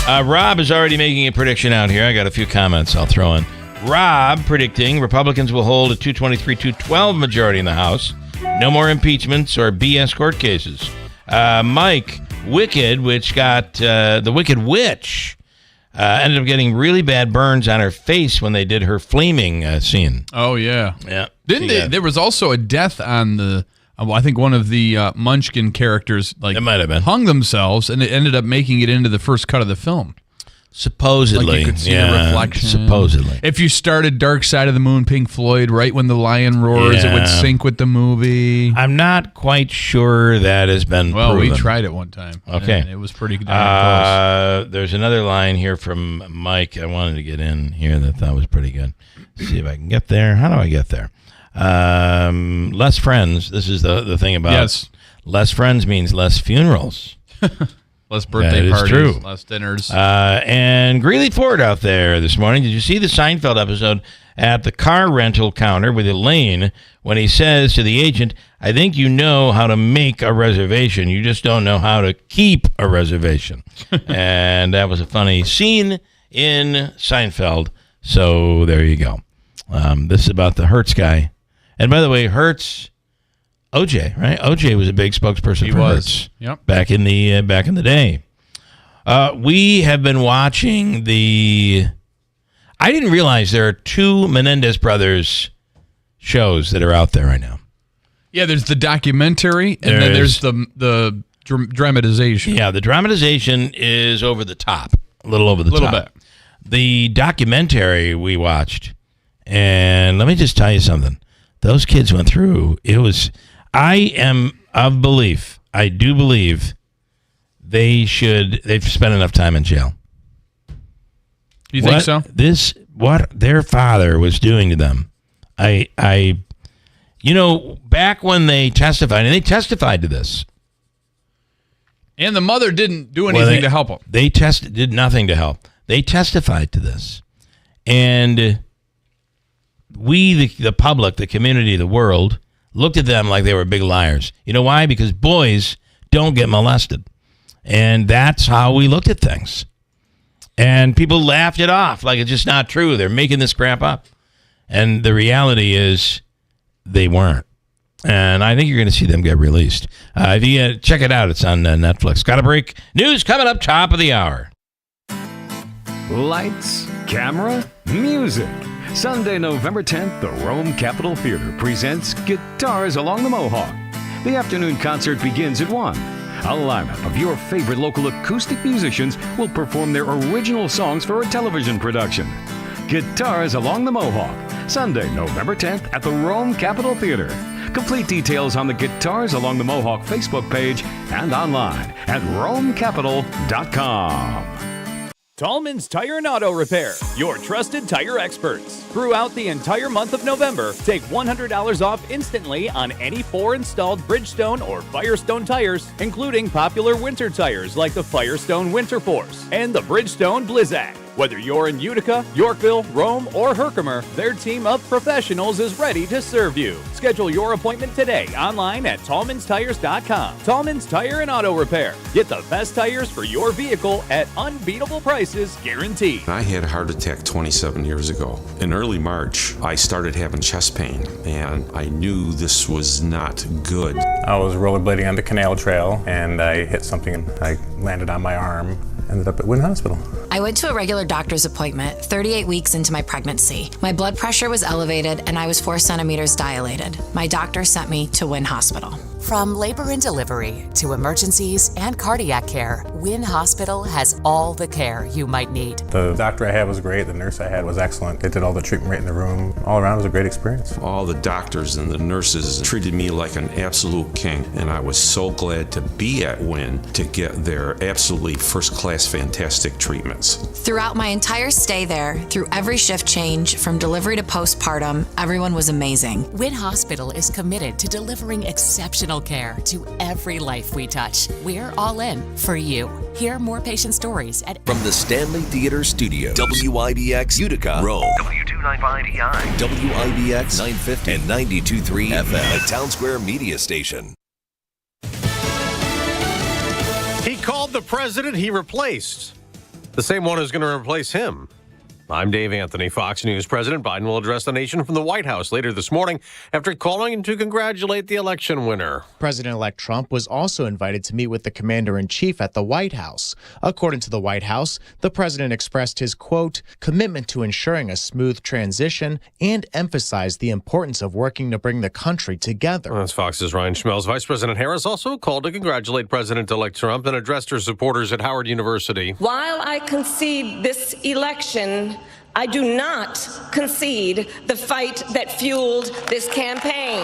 Rob is already making a prediction out here. I got a few comments I'll throw in. Rob predicting Republicans will hold a 223-212 majority in the House. No more impeachments or BS court cases. Mike, Wicked, which got the Wicked Witch, ended up getting really bad burns on her face when they did her flaming scene. Oh, yeah. Yeah. Didn't they? There was also a death on the, I think one of the Munchkin characters it might have been. hung themselves, and it ended up making it into the first cut of the film. Supposedly. Like you could see the reflection. Supposedly. If you started Dark Side of the Moon, Pink Floyd, right when the lion roars, it would sync with the movie. I'm not quite sure that has been proven. We tried it one time. Okay. And it was pretty close. There's another line here from Mike I wanted to get in here that I thought was pretty good. Let's see if I can get there. How do I get there? Less friends. This is the thing about less friends means less funerals. Less birthday parties, true. less dinners. And Greeley Ford out there this morning. Did you see the Seinfeld episode at the car rental counter with Elaine when he says to the agent, I think you know how to make a reservation. You just don't know how to keep a reservation. And that was a funny scene in Seinfeld. So there you go. This is about the Hertz guy. And by the way, Hertz... OJ, right? OJ was a big spokesperson for Hertz. Yep. Back in the day. We have been watching the... I didn't realize there are two Menendez brothers shows that are out there right now. Yeah, there's the documentary, and then there's the dramatization. Yeah, the dramatization is over the top. A little over the top. A little bit. The documentary we watched, and let me just tell you something. Those kids went through... It was... I am of belief, I do believe they've spent enough time in jail. You think so? What their father was doing to them. Back when they testified, and they testified to this. And the mother didn't do anything to help them. They did nothing to help. They testified to this. And we, the public, the community, the world, looked at them like they were big liars. You know why? Because boys don't get molested. And that's how we looked at things. And people laughed it off like it's just not true. They're making this crap up. And the reality is they weren't. And I think you're going to see them get released. If you check it out, it's on Netflix. Got a break. News coming up top of the hour. Lights, camera, music. Sunday, November 10th, the Rome Capitol Theater presents Guitars Along the Mohawk. The afternoon concert begins at 1. A lineup of your favorite local acoustic musicians will perform their original songs for a television production. Guitars Along the Mohawk, Sunday, November 10th at the Rome Capitol Theater. Complete details on the Guitars Along the Mohawk Facebook page and online at RomeCapital.com. Tallman's Tire and Auto Repair, your trusted tire experts. Throughout the entire month of November, take $100 off instantly on any 4 installed Bridgestone or Firestone tires, including popular winter tires like the Firestone Winter Force and the Bridgestone Blizzak. Whether you're in Utica, Yorkville, Rome, or Herkimer, their team of professionals is ready to serve you. Schedule your appointment today online at TallmansTires.com. Tallman's Tire and Auto Repair. Get the best tires for your vehicle at unbeatable prices guaranteed. I had a heart attack 27 years ago. In early March, I started having chest pain, and I knew this was not good. I was rollerblading on the canal trail, and I hit something, and I landed on my arm. Ended up at Wynn Hospital. I went to a regular doctor's appointment 38 weeks into my pregnancy. My blood pressure was elevated and I was 4 centimeters dilated. My doctor sent me to Wynn Hospital. From labor and delivery to emergencies and cardiac care, Wynn Hospital has all the care you might need. The doctor I had was great. The nurse I had was excellent. They did all the treatment right in the room. All around, it was a great experience. All the doctors and the nurses treated me like an absolute king, and I was so glad to be at Wynn to get their absolutely first-class, fantastic treatments. Throughout my entire stay there, through every shift change, from delivery to postpartum, everyone was amazing. Wynn Hospital is committed to delivering exceptional care to every life we touch. We're all in for you. Hear more patient stories at From the Stanley Theater Studio, WIBX Utica, Rome. W295EI. WIBX 950 and 92.3 FM, a Town Square media station. He called the president he replaced, the same one who's going to replace him. I'm Dave Anthony, Fox News. President Biden will address the nation from the White House later this morning after calling to congratulate the election winner. President-elect Trump was also invited to meet with the commander-in-chief at the White House. According to the White House, the president expressed his, quote, commitment to ensuring a smooth transition and emphasized the importance of working to bring the country together. That's Fox's Ryan Schmelz. Vice President Harris also called to congratulate President-elect Trump and addressed her supporters at Howard University. While I concede this election, I do not concede the fight that fueled this campaign.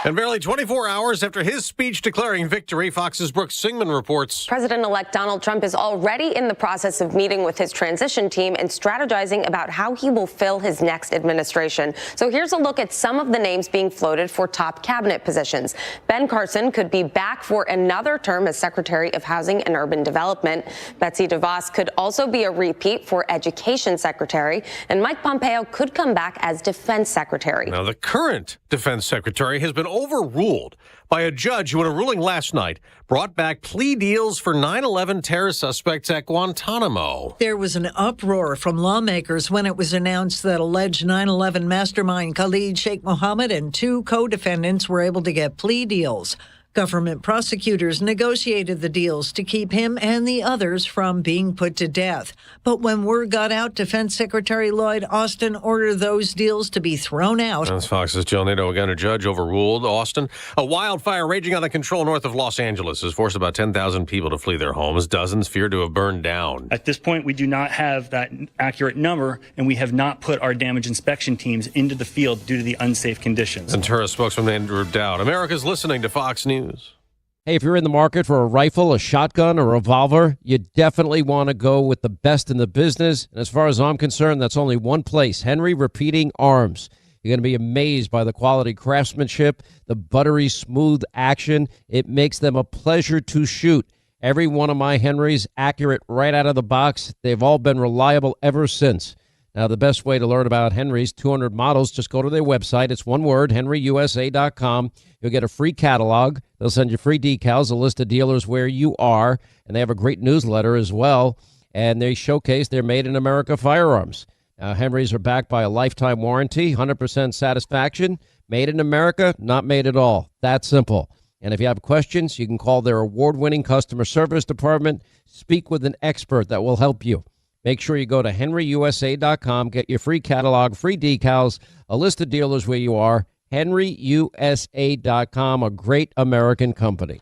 And barely 24 hours after his speech declaring victory, Fox's Brooke Singman reports. President-elect Donald Trump is already in the process of meeting with his transition team and strategizing about how he will fill his next administration. So here's a look at some of the names being floated for top cabinet positions. Ben Carson could be back for another term as Secretary of Housing and Urban Development. Betsy DeVos could also be a repeat for Education Secretary. And Mike Pompeo could come back as Defense Secretary. Now, the current Defense Secretary has been overruled by a judge who, in a ruling last night, brought back plea deals for 9/11 terror suspects at Guantanamo. There was an uproar from lawmakers when it was announced that alleged 9/11 mastermind Khalid Sheikh Mohammed and two co-defendants were able to get plea deals. Government prosecutors negotiated the deals to keep him and the others from being put to death. But when word got out, Defense Secretary Lloyd Austin ordered those deals to be thrown out. That's Fox's Jill Nato again. A judge overruled Austin. A wildfire raging out of control north of Los Angeles has forced about 10,000 people to flee their homes. Dozens feared to have burned down. At this point, we do not have that accurate number, and we have not put our damage inspection teams into the field due to the unsafe conditions. Ventura spokesman Andrew Dowd. America's listening to Fox News. Hey, if you're in the market for a rifle, a shotgun, or a revolver, you definitely want to go with the best in the business. And as far as I'm concerned, that's only one place, Henry Repeating Arms. You're going to be amazed by the quality craftsmanship, the buttery smooth action. It makes them a pleasure to shoot. Every one of my Henrys accurate right out of the box. They've all been reliable ever since. Now, the best way to learn about Henry's 200 models, just go to their website. It's one word, henryusa.com. You'll get a free catalog. They'll send you free decals, a list of dealers where you are, and they have a great newsletter as well, and they showcase their made-in-America firearms. Now, Henry's are backed by a lifetime warranty, 100% satisfaction. Made in America, not made at all. That simple. And if you have questions, you can call their award-winning customer service department. Speak with an expert that will help you. Make sure you go to henryusa.com, get your free catalog, free decals, a list of dealers where you are, henryusa.com, a great American company.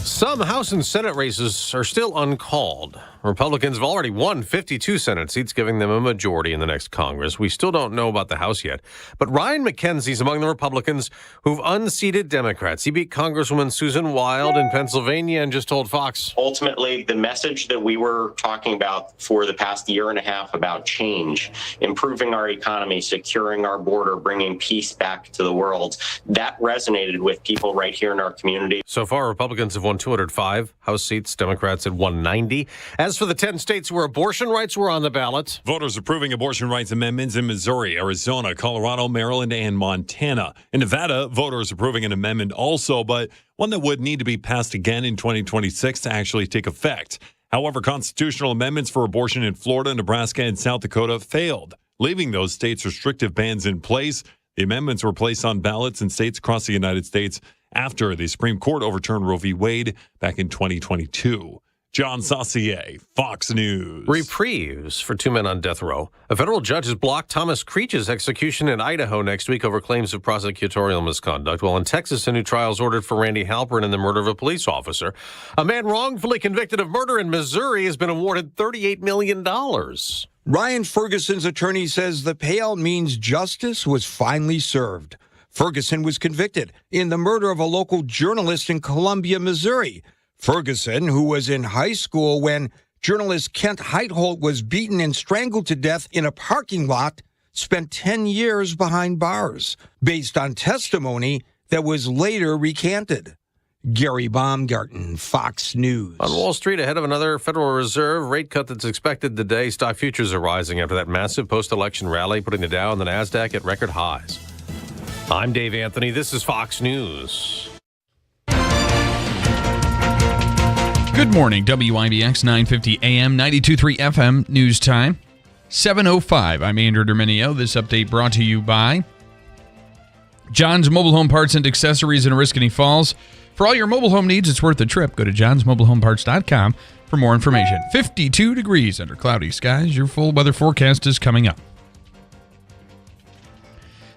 Some House and Senate races are still uncalled. Republicans have already won 52 Senate seats, giving them a majority in the next Congress. We still don't know about the House yet. But Ryan McKenzie's among the Republicans who've unseated Democrats. He beat Congresswoman Susan Wild in Pennsylvania and just told Fox. Ultimately, the message that we were talking about for the past year and a half about change, improving our economy, securing our border, bringing peace back to the world, that resonated with people right here in our community. So far, Republicans have won 205 House seats. Democrats had 190. As for the 10 states where abortion rights were on the ballot, voters approving abortion rights amendments in Missouri, Arizona, Colorado, Maryland, and Montana. In Nevada, voters approving an amendment also, but one that would need to be passed again in 2026 to actually take effect. However, constitutional amendments for abortion in Florida, Nebraska, and South Dakota failed, leaving those states' restrictive bans in place. The amendments were placed on ballots in states across the United States after the Supreme Court overturned Roe v. Wade back in 2022. John Saucier, Fox News. Reprieves for 2 men on death row. A federal judge has blocked Thomas Creech's execution in Idaho next week over claims of prosecutorial misconduct, while in Texas, a new trial is ordered for Randy Halpern in the murder of a police officer. A man wrongfully convicted of murder in Missouri has been awarded $38 million. Ryan Ferguson's attorney says the payout means justice was finally served. Ferguson was convicted in the murder of a local journalist in Columbia, Missouri. Ferguson, who was in high school when journalist Kent Heitholt was beaten and strangled to death in a parking lot, spent 10 years behind bars, based on testimony that was later recanted. Gary Baumgarten, Fox News. On Wall Street, ahead of another Federal Reserve rate cut that's expected today, stock futures are rising after that massive post-election rally, putting the Dow and the NASDAQ at record highs. I'm Dave Anthony. This is Fox News. Good morning, WIBX 950 AM, 92.3 FM, news time, 7:05. I'm Andrew Dominio. This update brought to you by John's Mobile Home Parts and Accessories in Oriskany Falls. For all your mobile home needs, it's worth the trip. Go to johnsmobilehomeparts.com for more information. 52 degrees under cloudy skies. Your full weather forecast is coming up.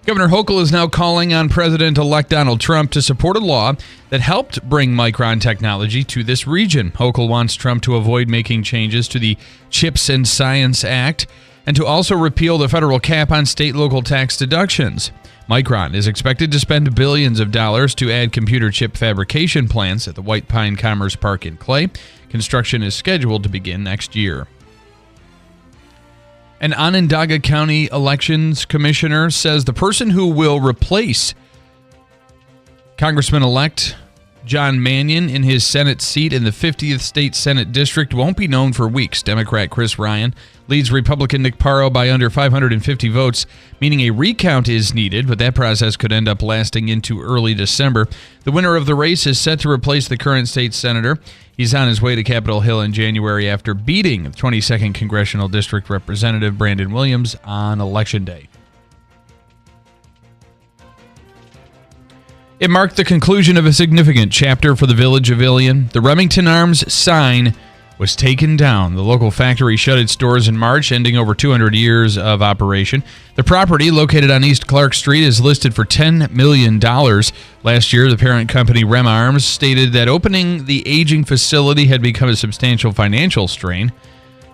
Governor Hochul is now calling on President-elect Donald Trump to support a law that helped bring Micron technology to this region. Hochul wants Trump to avoid making changes to the CHIPS and Science Act and to also repeal the federal cap on state-local tax deductions. Micron is expected to spend billions of dollars to add computer chip fabrication plants at the White Pine Commerce Park in Clay. Construction is scheduled to begin next year. An Onondaga County Elections Commissioner says the person who will replace Congressman-elect John Mannion in his Senate seat in the 50th State Senate District won't be known for weeks. Democrat Chris Ryan leads Republican Nick Parro by under 550 votes, meaning a recount is needed, but that process could end up lasting into early December. The winner of the race is set to replace the current state senator. He's on his way to Capitol Hill in January after beating 22nd Congressional District Representative Brandon Williams on Election Day. It marked the conclusion of a significant chapter for the village of Ilion. The Remington Arms sign was taken down. The local factory shut its doors in March, ending over 200 years of operation. The property, located on East Clark Street, is listed for $10 million. Last year, the parent company, Rem Arms, stated that opening the aging facility had become a substantial financial strain,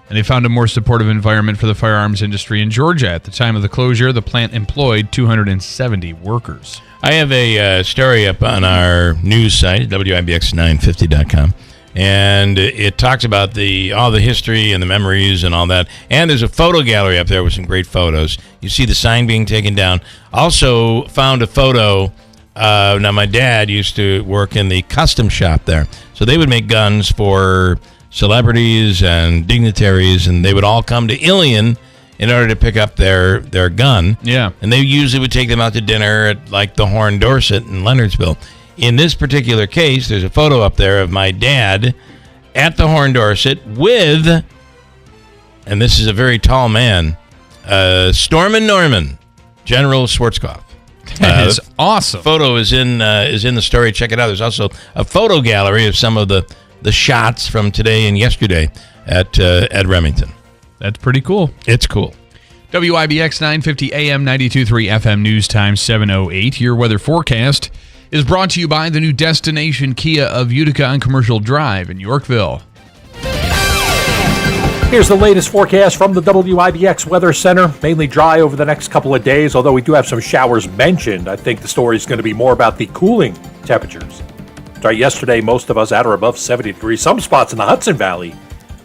and they found a more supportive environment for the firearms industry in Georgia. At the time of the closure, the plant employed 270 workers. I have a story up on our news site, WIBX950.com. And it talks about all the history and the memories and all that. And there's a photo gallery up there with some great photos. You see the sign being taken down. Also found a photo. Now, my dad used to work in the custom shop there. So they would make guns for celebrities and dignitaries, and they would all come to Ilion in order to pick up their gun. Yeah. And they usually would take them out to dinner at, like, the Horn Dorset in Leonardsville. In this particular case, there's a photo up there of my dad at the Horn Dorset with, and this is a very tall man, Stormin' Norman, General Schwarzkopf. That is awesome. Photo is in the story. Check it out. There's also a photo gallery of some of the shots from today and yesterday at Remington. That's pretty cool. It's cool. WIBX 950 AM 92.3 FM News Time 7:08. Your weather forecast is brought to you by the new Destination Kia of Utica on Commercial Drive in Yorkville. Here's the latest forecast from the WIBX Weather Center. Mainly dry over the next couple of days, although we do have some showers mentioned. I think the story is going to be more about the cooling temperatures. Sorry, yesterday, most of us at or above 70 degrees. Some spots in the Hudson Valley,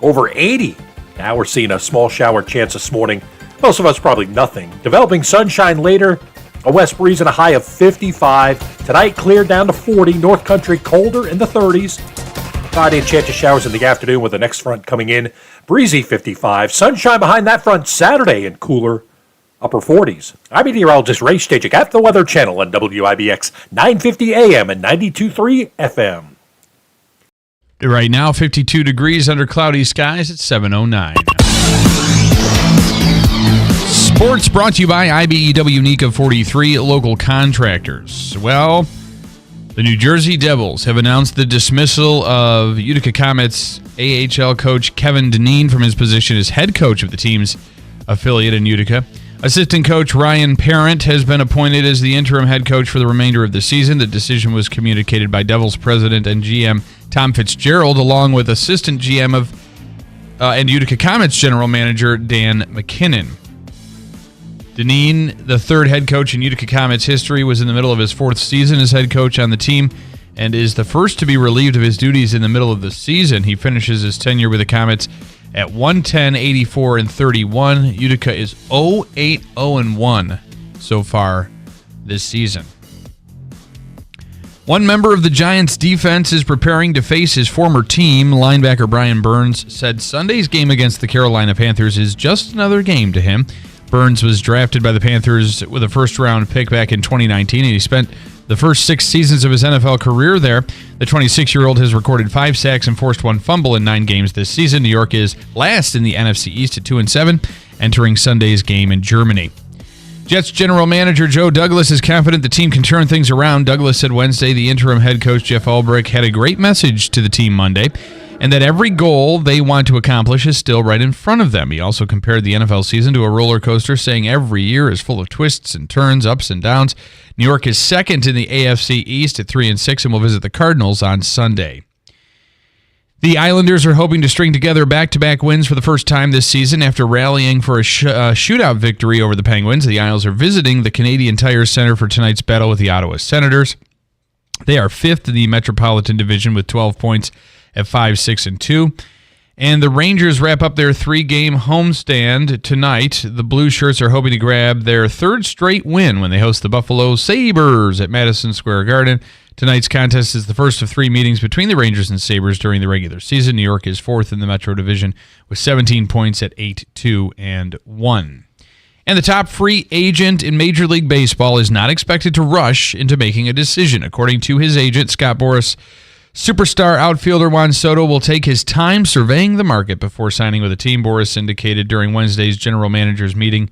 over 80. Now we're seeing a small shower chance this morning. Most of us probably nothing. Developing sunshine later. A west breeze and a high of 55. Tonight, clear down to 40. North Country colder in the 30s. Friday, a chance of showers in the afternoon with the next front coming in. Breezy 55. Sunshine behind that front Saturday and cooler upper 40s. I'm meteorologist Ray Stachik at the Weather Channel on WIBX 950 AM and 92.3 FM. Right now, 52 degrees under cloudy skies at 7:09. Sports brought to you by IBEW NECA 43 local contractors. Well, the New Jersey Devils have announced the dismissal of Utica Comets AHL coach Kevin Dineen from his position as head coach of the team's affiliate in Utica. Assistant coach Ryan Parent has been appointed as the interim head coach for the remainder of the season. The decision was communicated by Devils president and GM Tom Fitzgerald, along with assistant GM and Utica Comets general manager Dan McKinnon. Dineen, the third head coach in Utica Comets history, was in the middle of his fourth season as head coach on the team and is the first to be relieved of his duties in the middle of the season. He finishes his tenure with the Comets at 110, 84, and 31. Utica is 0-8-0-1 so far this season. One member of the Giants' defense is preparing to face his former team. Linebacker Brian Burns said Sunday's game against the Carolina Panthers is just another game to him. Burns was drafted by the Panthers with a first-round pick back in 2019, and he spent the first 6 seasons of his NFL career there. The 26-year-old has recorded 5 sacks and forced 1 fumble in 9 games this season. New York is last in the NFC East at 2-7, entering Sunday's game in Germany. Jets general manager Joe Douglas is confident the team can turn things around. Douglas said Wednesday the interim head coach Jeff Ulbrich had a great message to the team Monday, and that every goal they want to accomplish is still right in front of them. He also compared the NFL season to a roller coaster, saying every year is full of twists and turns, ups and downs. New York is second in the AFC East at 3-6 and will visit the Cardinals on Sunday. The Islanders are hoping to string together back-to-back wins for the first time this season after rallying for a shootout victory over the Penguins. The Isles are visiting the Canadian Tire Center for tonight's battle with the Ottawa Senators. They are 5th in the Metropolitan Division with 12 points at 5-6-2. And the Rangers wrap up their 3-game homestand tonight. The Blue Shirts are hoping to grab their 3rd straight win when they host the Buffalo Sabres at Madison Square Garden. Tonight's contest is the first of 3 meetings between the Rangers and Sabres during the regular season. New York is 4th in the Metro Division with 17 points at 8-2-1. And the top free agent in Major League Baseball is not expected to rush into making a decision. According to his agent, Scott Boras, superstar outfielder Juan Soto will take his time surveying the market before signing with a team. Boras indicated during Wednesday's general managers meeting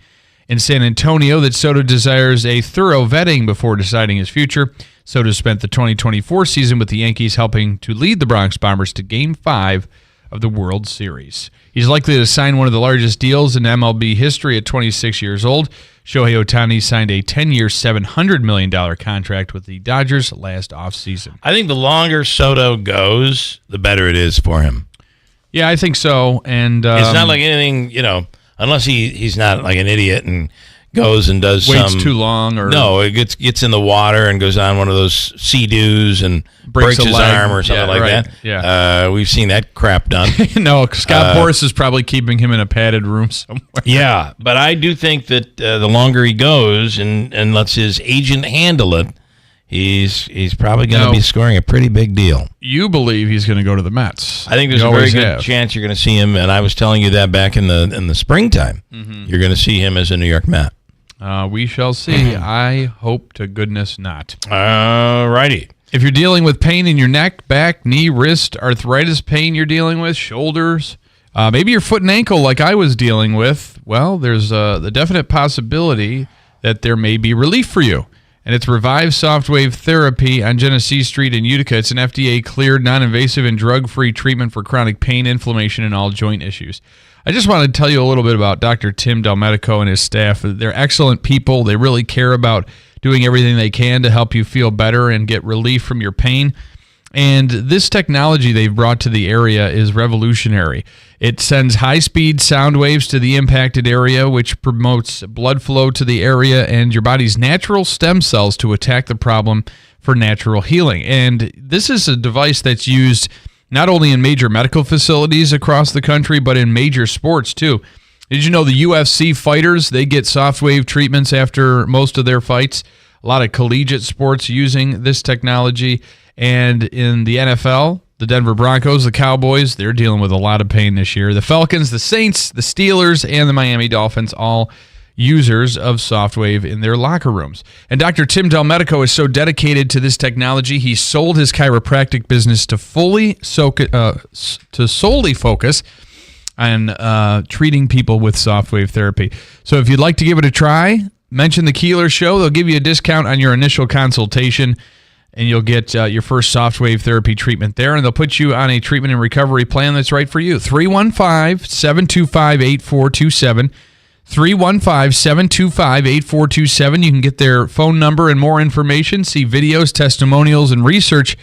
in San Antonio that Soto desires a thorough vetting before deciding his future. Soto spent the 2024 season with the Yankees, helping to lead the Bronx Bombers to Game 5 of the World Series. He's likely to sign one of the largest deals in MLB history at 26 years old. Shohei Ohtani signed a 10-year, $700 million contract with the Dodgers last offseason. I think the longer Soto goes, the better it is for him. Yeah, I think so. And it's not like anything, unless he's not like an idiot and goes and does waits too long, or no, it gets in the water and goes on one of those sea-doos and breaks his arm or something like that. Yeah, we've seen that crap done. No, Scott Boras is probably keeping him in a padded room somewhere. Yeah, but I do think that the longer he goes and lets his agent handle it, he's probably going to be scoring a pretty big deal. You believe he's going to go to the Mets? I think there's a very good chance you're going to see him, and I was telling you that back in the springtime. Mm-hmm. You're going to see him as a New York Met. We shall see. I hope to goodness not. All righty. If you're dealing with pain in your neck, back, knee, wrist, arthritis pain you're dealing with, shoulders, maybe your foot and ankle like I was dealing with, well, there's the definite possibility that there may be relief for you. And it's Revive Softwave Therapy on Genesee Street in Utica. It's an FDA-cleared, non-invasive, and drug-free treatment for chronic pain, inflammation, and all joint issues. I just wanted to tell you a little bit about Dr. Tim Delmedico and his staff. They're excellent people. They really care about doing everything they can to help you feel better and get relief from your pain. And this technology they've brought to the area is revolutionary. It sends high-speed sound waves to the impacted area, which promotes blood flow to the area and your body's natural stem cells to attack the problem for natural healing. And this is a device that's used not only in major medical facilities across the country, but in major sports too. Did you know the UFC fighters, they get soft wave treatments after most of their fights? A lot of collegiate sports using this technology. And in the NFL, the Denver Broncos, the Cowboys, they're dealing with a lot of pain this year. The Falcons, the Saints, the Steelers, and the Miami Dolphins, all users of Softwave in their locker rooms. And Dr. Tim Delmedico is so dedicated to this technology, he sold his chiropractic business to solely focus on treating people with Softwave therapy. So if you'd like to give it a try, mention the Keeler Show. They'll give you a discount on your initial consultation. and you'll get your first soft wave therapy treatment there, and they'll put you on a treatment and recovery plan that's right for you. 315-725-8427. 315-725-8427. You can get their phone number and more information, see videos, testimonials, and research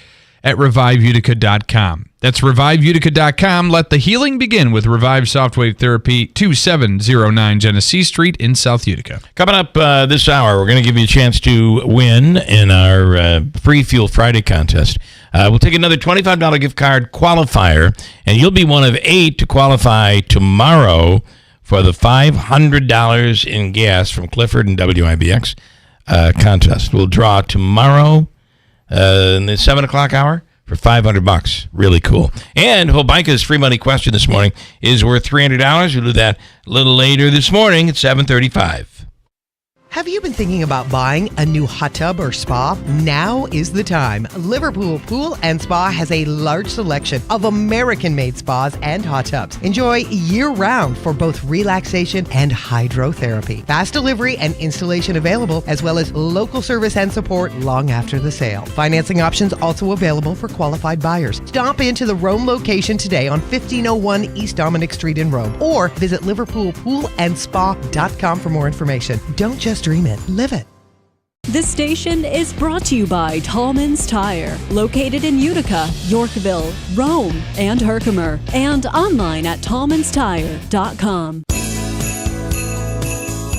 at reviveutica.com. That's reviveutica.com. Let the healing begin with Revive Softwave Therapy, 2709 Genesee Street in South Utica. Coming up this hour, we're going to give you a chance to win in our Free Fuel Friday contest. We'll take another $25 gift card qualifier, and you'll be one of 8 to qualify tomorrow for the $500 in gas from Clifford and WIBX contest. We'll draw tomorrow in the 7 o'clock hour for $500. Really cool. And Hobica's free money question this morning is worth $300. We'll do that a little later this morning at 7:35. Have you been thinking about buying a new hot tub or spa? Now is the time. Liverpool Pool and Spa has a large selection of American-made spas and hot tubs. Enjoy year-round for both relaxation and hydrotherapy. Fast delivery and installation available, as well as local service and support long after the sale. Financing options also available for qualified buyers. Stop into the Rome location today on 1501 East Dominic Street in Rome, or visit liverpoolpoolandspa.com for more information. Don't just dream it, live it. This station is brought to you by Tallman's Tire, located in Utica, Yorkville, Rome, and Herkimer, and online at tallmanstire.com.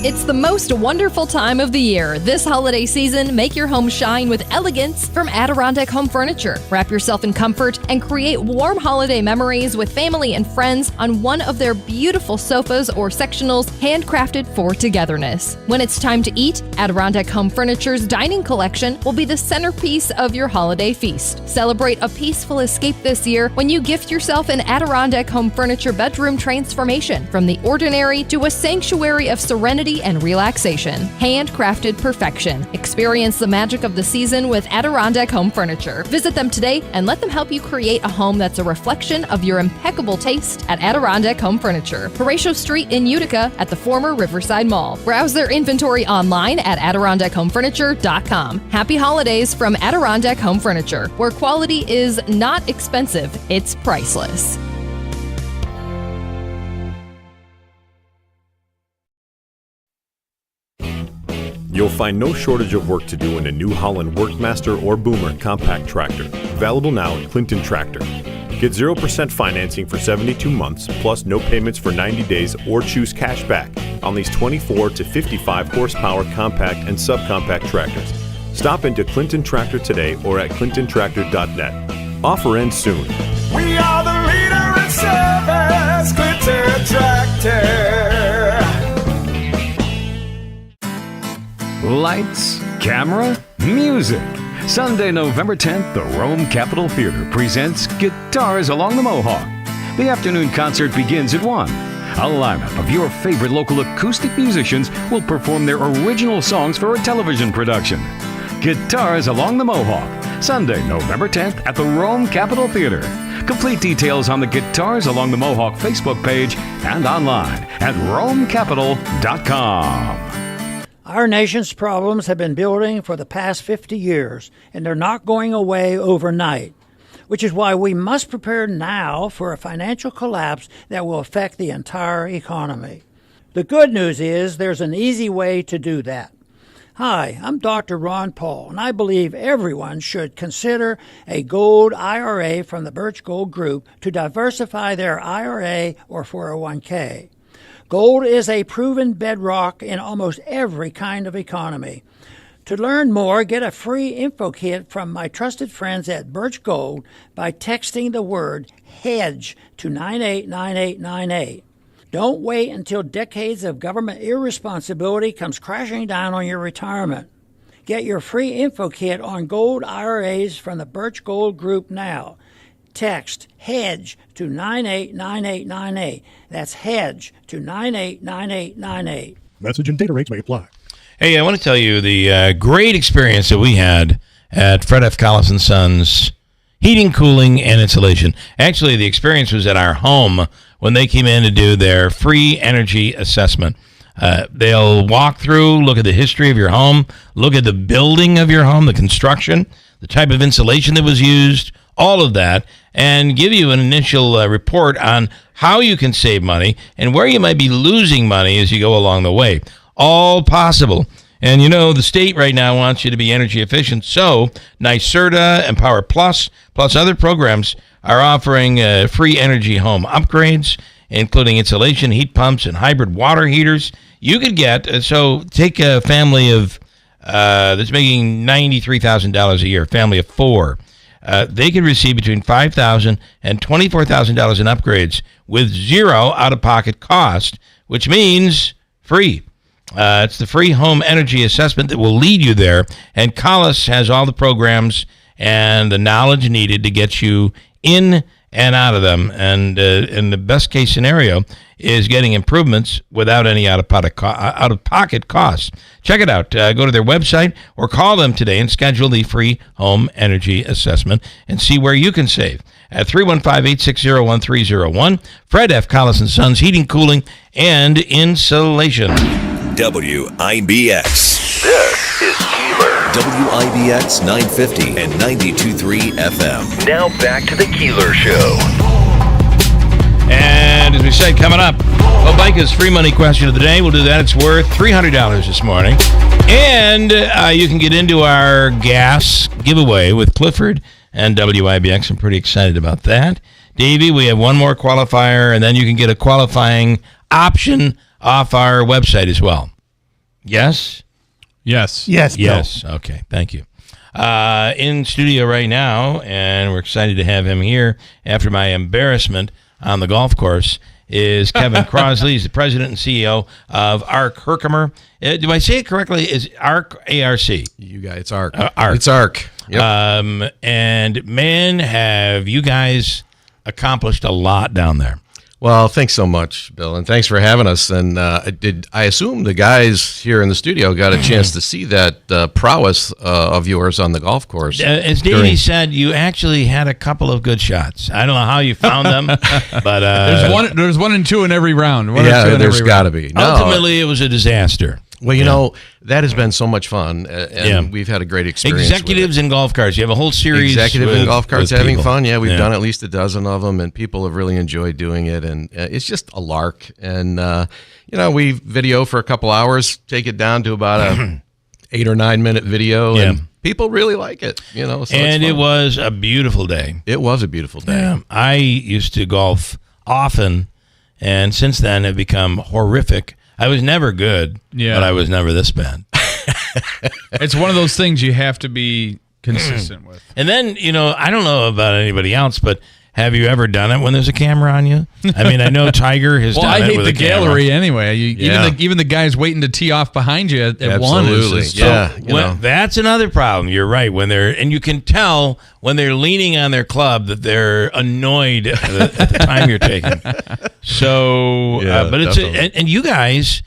It's the most wonderful time of the year. This holiday season, make your home shine with elegance from Adirondack Home Furniture. Wrap yourself in comfort and create warm holiday memories with family and friends on one of their beautiful sofas or sectionals handcrafted for togetherness. When it's time to eat, Adirondack Home Furniture's dining collection will be the centerpiece of your holiday feast. Celebrate a peaceful escape this year when you gift yourself an Adirondack Home Furniture bedroom transformation from the ordinary to a sanctuary of serenity and relaxation. Handcrafted perfection. Experience the magic of the season with Adirondack Home Furniture. Visit them today and let them help you create a home that's a reflection of your impeccable taste at Adirondack Home Furniture. Horatio Street in Utica at the former Riverside Mall. Browse their inventory online at AdirondackHomeFurniture.com. Happy holidays from Adirondack Home Furniture, where quality is not expensive, it's priceless. You'll find no shortage of work to do in a New Holland Workmaster or Boomer compact tractor. Available now at Clinton Tractor. Get 0% financing for 72 months, plus no payments for 90 days, or choose cash back on these 24 to 55 horsepower compact and subcompact tractors. Stop into Clinton Tractor today or at clintontractor.net. Offer ends soon. We are the leader in service, Clinton Tractor. Lights, camera, music. Sunday, November 10th, the Rome Capitol Theater presents Guitars Along the Mohawk. The afternoon concert begins at 1. A lineup of your favorite local acoustic musicians will perform their original songs for a television production. Guitars Along the Mohawk, Sunday, November 10th at the Rome Capitol Theater. Complete details on the Guitars Along the Mohawk Facebook page and online at romecapital.com. Our nation's problems have been building for the past 50 years, and they're not going away overnight, which is why we must prepare now for a financial collapse that will affect the entire economy. The good news is there's an easy way to do that. Hi, I'm Dr. Ron Paul, and I believe everyone should consider a gold IRA from the Birch Gold Group to diversify their IRA or 401k. Gold is a proven bedrock in almost every kind of economy. To learn more, get a free info kit from my trusted friends at Birch Gold by texting the word HEDGE to 989898. Don't wait until decades of government irresponsibility comes crashing down on your retirement. Get your free info kit on gold IRAs from the Birch Gold Group now. Text HEDGE to 989898. That's HEDGE to 989898. Message and data rates may apply. Hey, I want to tell you the great experience that we had at Fred F. Collis & Sons Heating, Cooling, and Insulation. Actually, the experience was at our home when they came in to do their free energy assessment. They'll walk through, look at the history of your home, look at the building of your home, the construction. the type of insulation that was used, all of that, and give you an initial report on how you can save money and where you might be losing money as you go along the way. All possible. And the state right now wants you to be energy efficient, so NYSERDA and Power Plus other programs are offering free energy home upgrades, including insulation, heat pumps, and hybrid water heaters. You could get, so take a family of that's making $93,000 a year, family of 4. They could receive between $5,000 and $24,000 in upgrades with zero out-of-pocket cost, which means free. It's the free home energy assessment that will lead you there, and Collis has all the programs and the knowledge needed to get you in and out of them. And in the best case scenario is getting improvements without any out-of-pocket costs. Check it out. Go to their website or call them today and schedule the free home energy assessment and see where you can save. At 315-860-1301, Fred F. Collis & Sons, Heating, Cooling, and Insulation. WIBX. This is Keeler. WIBX 950 and 92.3 FM. Now back to the Keeler Show. And as we said, coming up, Micah's free money question of the day. We'll do that. It's worth $300 this morning. And you can get into our gas giveaway with Clifford and WIBX. I'm pretty excited about that. Davey, we have one more qualifier, and then you can get a qualifying option off our website as well. Yes? Yes. Yes, Bill. Yes. Okay. Thank you. In studio right now, and we're excited to have him here after my embarrassment on the golf course, is Kevin Crosley. He's the president and CEO of ARC Herkimer. Do I say it correctly? Is ARC A-R-C? You guys, it's ARC. ARC. It's ARC. Yep. And man, have you guys accomplished a lot down there. Well, thanks so much, Bill, and thanks for having us. And I assume the guys here in the studio got a chance to see that prowess of yours on the golf course. As Davey said, you actually had a couple of good shots. I don't know how you found them, but there's 1 and 2 in every round. There's got to be. No. Ultimately, it was a disaster. Well, you know, that has been so much fun, and we've had a great experience. Executives in golf carts. You have a whole series. Executive in golf carts having fun. Yeah, we've done at least a dozen of them, and people have really enjoyed doing it. And it's just a lark. And, we video for a couple hours, take it down to about a 8 or 9 minute video, and people really like it. So and it was a beautiful day. It was a beautiful day. Yeah. I used to golf often, and since then have become horrific. I was never good, but I was never this bad. It's one of those things you have to be consistent with. And then, I don't know about anybody else, but have you ever done it when there's a camera on you? I mean, I know Tiger has done it with a camera. Well, I hate the gallery anyway. Even the guys waiting to tee off behind you at one is that's another problem. You're right. And you can tell when they're leaning on their club that they're annoyed at the time you're taking. So, but it's and you guys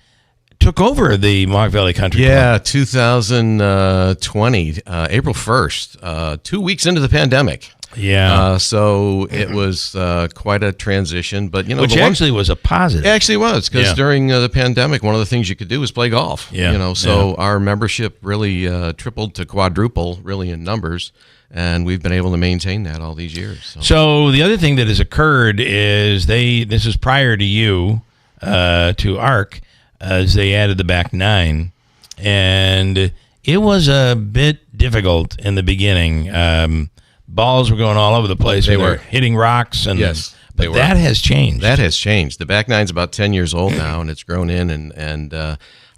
took over the Mohawk Valley Country Club. 2020, April 1st, 2 weeks into the pandemic. Yeah. So it was quite a transition, but which actually was a positive. It actually was, because during the pandemic, one of the things you could do was play golf. So our membership really tripled to quadruple, really in numbers, and we've been able to maintain that all these years. So the other thing that has occurred is this is prior to you, to ARC, as they added the back 9, and it was a bit difficult in the beginning. Balls were going all over the place. They were hitting rocks, and but that has changed. That has changed. The back 9's about 10 years old now, and it's grown in, and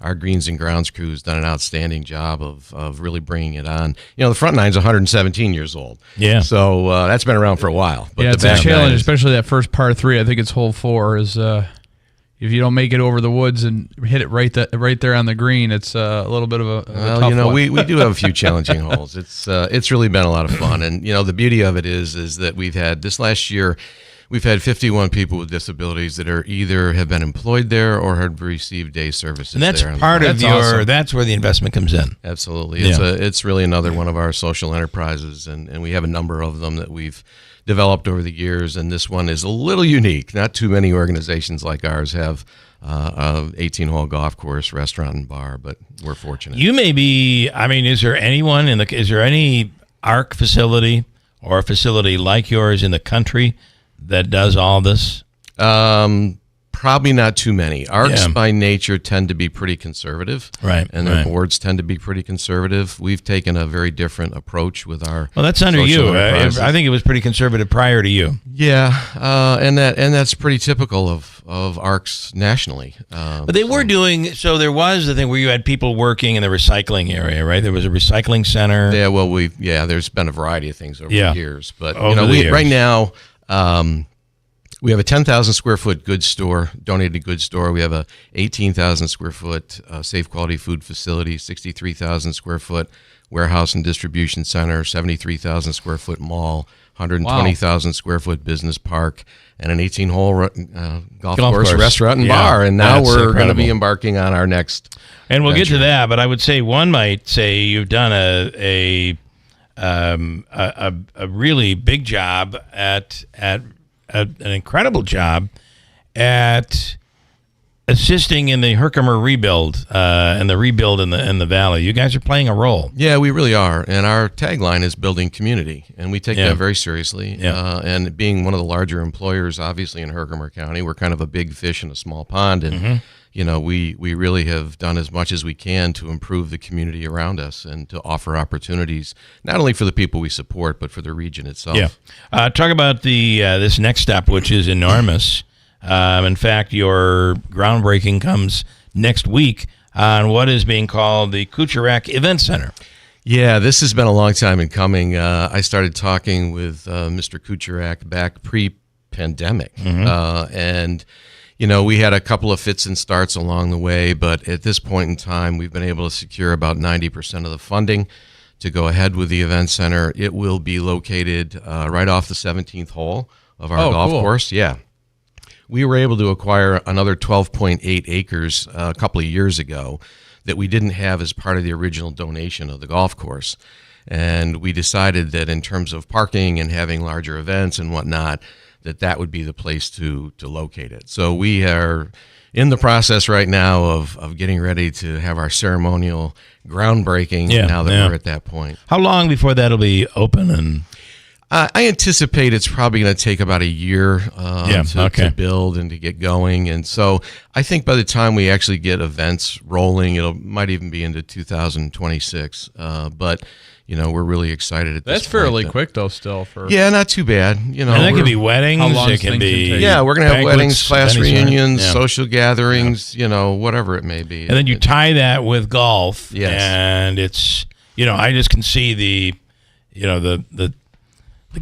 our greens and grounds crew has done an outstanding job of really bringing it on. The front 9's 117 years old. Yeah. So that's been around for a while. But it's a challenge, especially that first par 3. I think it's hole 4 is. If you don't make it over the woods and hit it right there on the green, it's a little bit of a tough one. we do have a few challenging holes. It's really been a lot of fun, and the beauty of it is that we've had this last year. We've had 51 people with disabilities that are either have been employed there or have received day services. And that's there. part of awesome. That's where the investment comes in. Absolutely, it's really another one of our social enterprises, and we have a number of them that we've developed over the years, and this one is a little unique. Not too many organizations like ours have a 18-hole golf course, restaurant, and bar, but we're fortunate. You may be. I mean, is there any ARC facility or a facility like yours in the country that does all this? Probably not too many. ARCs by nature tend to be pretty conservative, right? And their boards tend to be pretty conservative. We've taken a very different approach with our. Well, that's under you. I think it was pretty conservative prior to you. Yeah, and that's pretty typical of ARCs nationally. But they were doing so. There was the thing where you had people working in the recycling area, right? There was a recycling center. Yeah, well, there's been a variety of things over the years, but right now. We have a 10,000 square foot goods store, donated goods store. We have a 18,000 square foot safe quality food facility, 63,000 square foot warehouse and distribution center, 73,000 square foot mall, 120,000 square foot business park, and an 18-hole golf course, restaurant, and bar. And now we're going to be embarking on our next. And we'll venture. get to that, but I would say one might say you've done a really big job at an incredible job at assisting in the Herkimer rebuild and the rebuild in the valley. You guys are playing a role. Yeah, we really are. And our tagline is building community, and we take that very seriously. And being one of the larger employers, obviously, in Herkimer County, we're kind of a big fish in a small pond. And, we really have done as much as we can to improve the community around us and to offer opportunities, not only for the people we support, but for the region itself. Yeah. Talk about this next step, which is enormous. In fact, your groundbreaking comes next week on what is being called the Kucharak Event Center. Yeah, this has been a long time in coming. I started talking with Mr. Kucharak back pre-pandemic, and we had a couple of fits and starts along the way, but at this point in time, we've been able to secure about 90% of the funding to go ahead with the event center. It will be located right off the 17th hole of our golf course. Yeah. We were able to acquire another 12.8 acres a couple of years ago that we didn't have as part of the original donation of the golf course. And we decided that in terms of parking and having larger events and whatnot, that would be the place to locate it. So we are in the process right now of getting ready to have our ceremonial groundbreaking now that we're at that point. How long before that'll be open? And I anticipate it's probably going to take about a year to build and to get going. And so I think by the time we actually get events rolling, might even be into 2026. But we're really excited at this point. That's fairly quick, though, still. Not too bad. And that can be weddings. It can be we're going to have weddings, class reunions, social gatherings, whatever it may be. And then you tie that with golf. Yes. And it's, I just can see the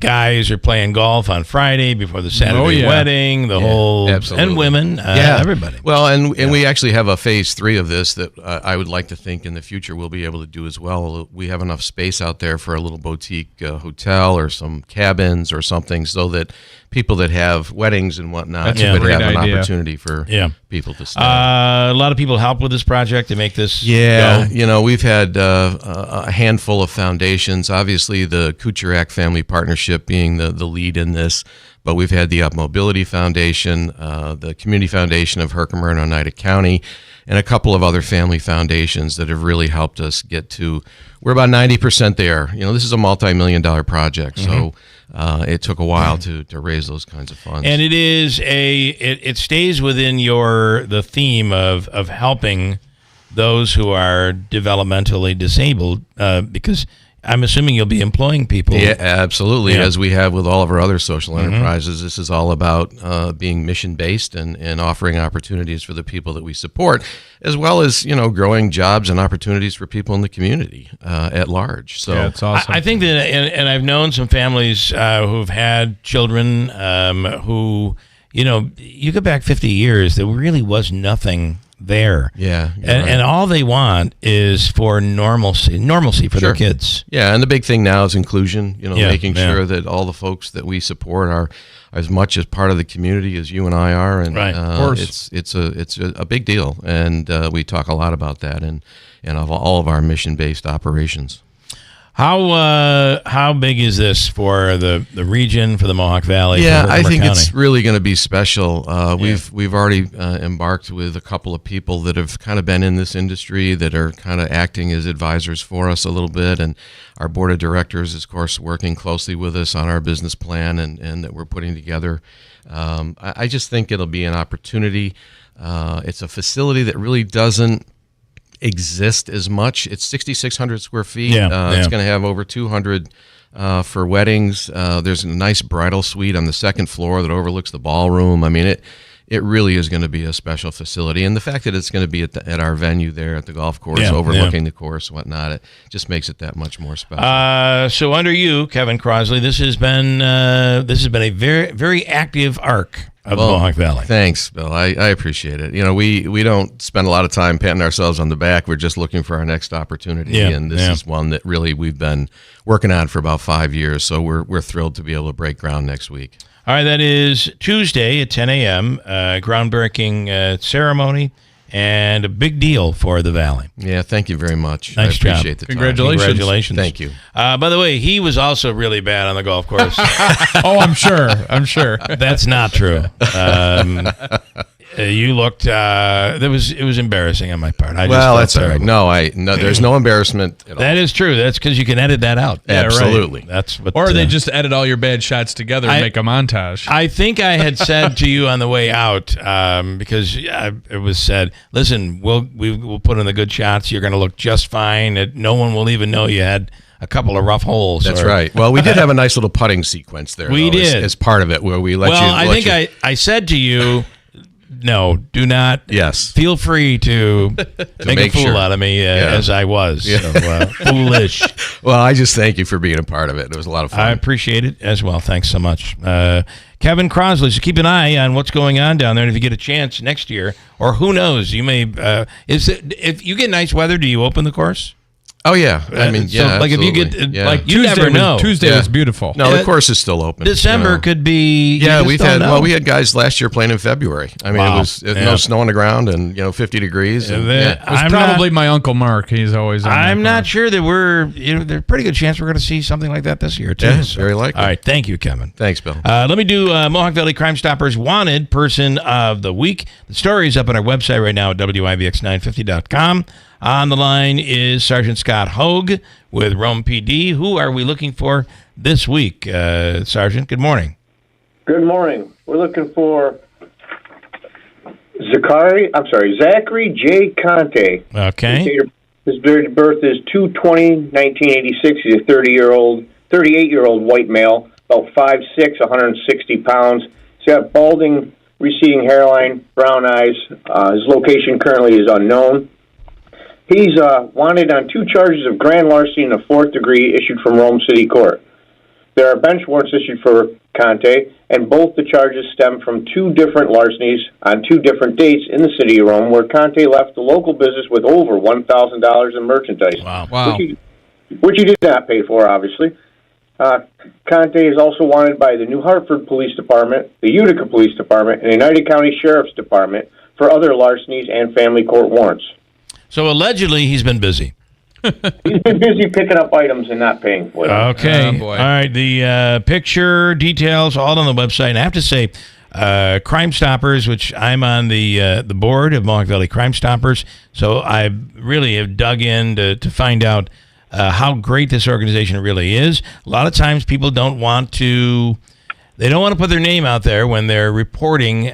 guys are playing golf on Friday before the Saturday wedding, the whole, absolutely. And women, everybody. Well, and we actually have a phase 3 of this that I would like to think in the future we'll be able to do as well. We have enough space out there for a little boutique hotel or some cabins or something so that people that have weddings and whatnot would have an opportunity for people to stay. A lot of people help with this project to make this go. We've had a handful of foundations, obviously the Kucharak Family Partnership being the lead in this, but we've had the Up Mobility Foundation, the Community Foundation of Herkimer and Oneida County, and a couple of other family foundations that have really helped us get to, we're about 90% there. This is a multi-million-dollar project, so it took a while to raise those kinds of funds. And it is it stays within the theme of helping those who are developmentally disabled, because I'm assuming you'll be employing people. Yeah, absolutely. Yeah. As we have with all of our other social enterprises, this is all about being mission-based and offering opportunities for the people that we support, as well as, growing jobs and opportunities for people in the community at large. So it's awesome. I think that, and I've known some families who've had children who, you go back 50 years, there really was nothing there. Yeah. And all they want is for normalcy for their kids. Yeah, and the big thing now is inclusion, making sure that all the folks that we support are as much as part of the community as you and I are, and of course. it's a big deal, and we talk a lot about that and of all of our mission-based operations. How big is this for the region, for the Mohawk Valley? Yeah, for I think County? it's really going to be special. We've already embarked with a couple of people that have kind of been in this industry that are kind of acting as advisors for us a little bit, and our board of directors is, of course, working closely with us on our business plan and that we're putting together. I just think it'll be an opportunity. It's a facility that really doesn't exist as much. It's 6,600 square feet. It's going to have over 200 for weddings. There's a nice bridal suite on the second floor that overlooks the ballroom. I mean, it really is going to be a special facility. And the fact that it's going to be at our venue there at the golf course, overlooking the course and whatnot, it just makes it that much more special. So under you, Kevin Crosley, this has been a very, very active arc of the Mohawk Valley. Thanks, Bill. I appreciate it. You know, we don't spend a lot of time patting ourselves on the back. We're just looking for our next opportunity, and this is one that really we've been working on for about 5 years. So we're thrilled to be able to break ground next week. All right, that is Tuesday at 10 a.m., groundbreaking ceremony, and a big deal for the Valley. Yeah, thank you very much. Nice I appreciate job. the time. Congratulations. Thank you. By the way, he was also really bad on the golf course. Oh, I'm sure. That's not true. You looked. It was embarrassing on my part. That's all right. No, there's no embarrassment at all. That is true. That's because you can edit that out. Absolutely. Right. That's what. Or they just edit all your bad shots together and make a montage. I think I had said to you on the way out because it was said, "Listen, we'll put in the good shots. You're going to look just fine. No one will even know you had a couple of rough holes." That's right. Well, we did have a nice little putting sequence there. We did as part of it, where we let you. Well, I think I said to you. No, do not. Yes. Feel free to make a fool out of me as I was. So, foolish. Well, I just thank you for being a part of it. It was a lot of fun. I appreciate it as well. Thanks so much. Kevin Crosley, so keep an eye on what's going on down there. And if you get a chance next year, or who knows, you may. If you get nice weather, do you open the course? Oh, yeah. I mean, like if you get, like you Tuesday never know. Tuesday was beautiful. No, the course is still open. December could be. Yeah, we had guys last year playing in February. I mean, it was no snow on the ground and 50 degrees. And, it was probably my Uncle Mark. He's always. I'm not sure that there's a pretty good chance we're going to see something like that this year too. Yeah, very likely. All right, thank you, Kevin. Thanks, Bill. Let me do Mohawk Valley Crime Stoppers Wanted Person of the Week. The story is up on our website right now at WIBX950.com. On the line is Sergeant Scott Hogue with Rome PD. Who are we looking for this week, Sergeant? Good morning. Good morning. We're looking for Zachary J. Conte. Okay. His date of birth is 2/20/1986. He's a 38-year-old white male, about 5'6", 160 pounds. He's got balding, receding hairline, brown eyes. His location currently is unknown. He's wanted on 2 charges of grand larceny in the 4th degree issued from Rome City Court. There are bench warrants issued for Conte, and both the charges stem from 2 different larcenies on 2 different dates in the city of Rome, where Conte left the local business with over $1,000 in merchandise. Wow. Which he did not pay for, obviously. Conte is also wanted by the New Hartford Police Department, the Utica Police Department, and the United County Sheriff's Department for other larcenies and family court warrants. So allegedly, he's been busy. He's been busy picking up items and not paying for them. Okay. Oh, boy. All right. The picture details all on the website. And I have to say, Crime Stoppers, which I'm on the board of Mohawk Valley Crime Stoppers, so I really have dug in to find out how great this organization really is. A lot of times, people don't want to. They don't want to put their name out there when they're reporting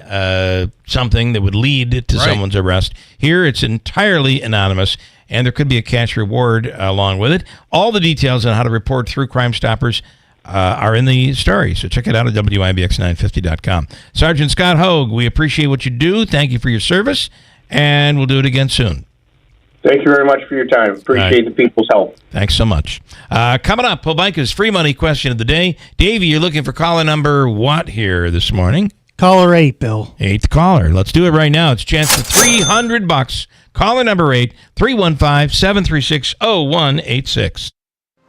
something that would lead to someone's arrest. Here, it's entirely anonymous, and there could be a cash reward along with it. All the details on how to report through Crime Stoppers are in the story, so check it out at WIBX950.com. Sergeant Scott Hogue, we appreciate what you do. Thank you for your service, and we'll do it again soon. Thank you very much for your time. Appreciate the people's help. Thanks so much. Coming up, Pobica's free money question of the day. Davey, you're looking for caller number what here this morning? Caller 8, Bill. 8th caller. Let's do it right now. It's a chance for $300. Caller number 8, 315-736-0186.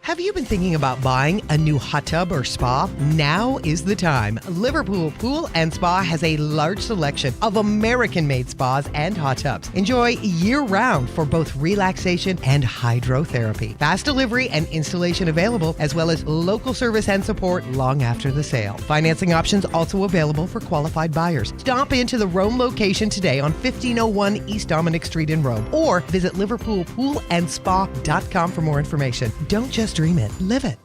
Have you been thinking about buying a new hot tub or spa? Now is the time. Liverpool Pool and Spa has a large selection of American-made spas and hot tubs. Enjoy year-round for both relaxation and hydrotherapy. Fast delivery and installation available, as well as local service and support long after the sale. Financing options also available for qualified buyers. Stop into the Rome location today on 1501 East Dominic Street in Rome, or visit liverpoolpoolandspa.com for more information. Don't just dream it, live it.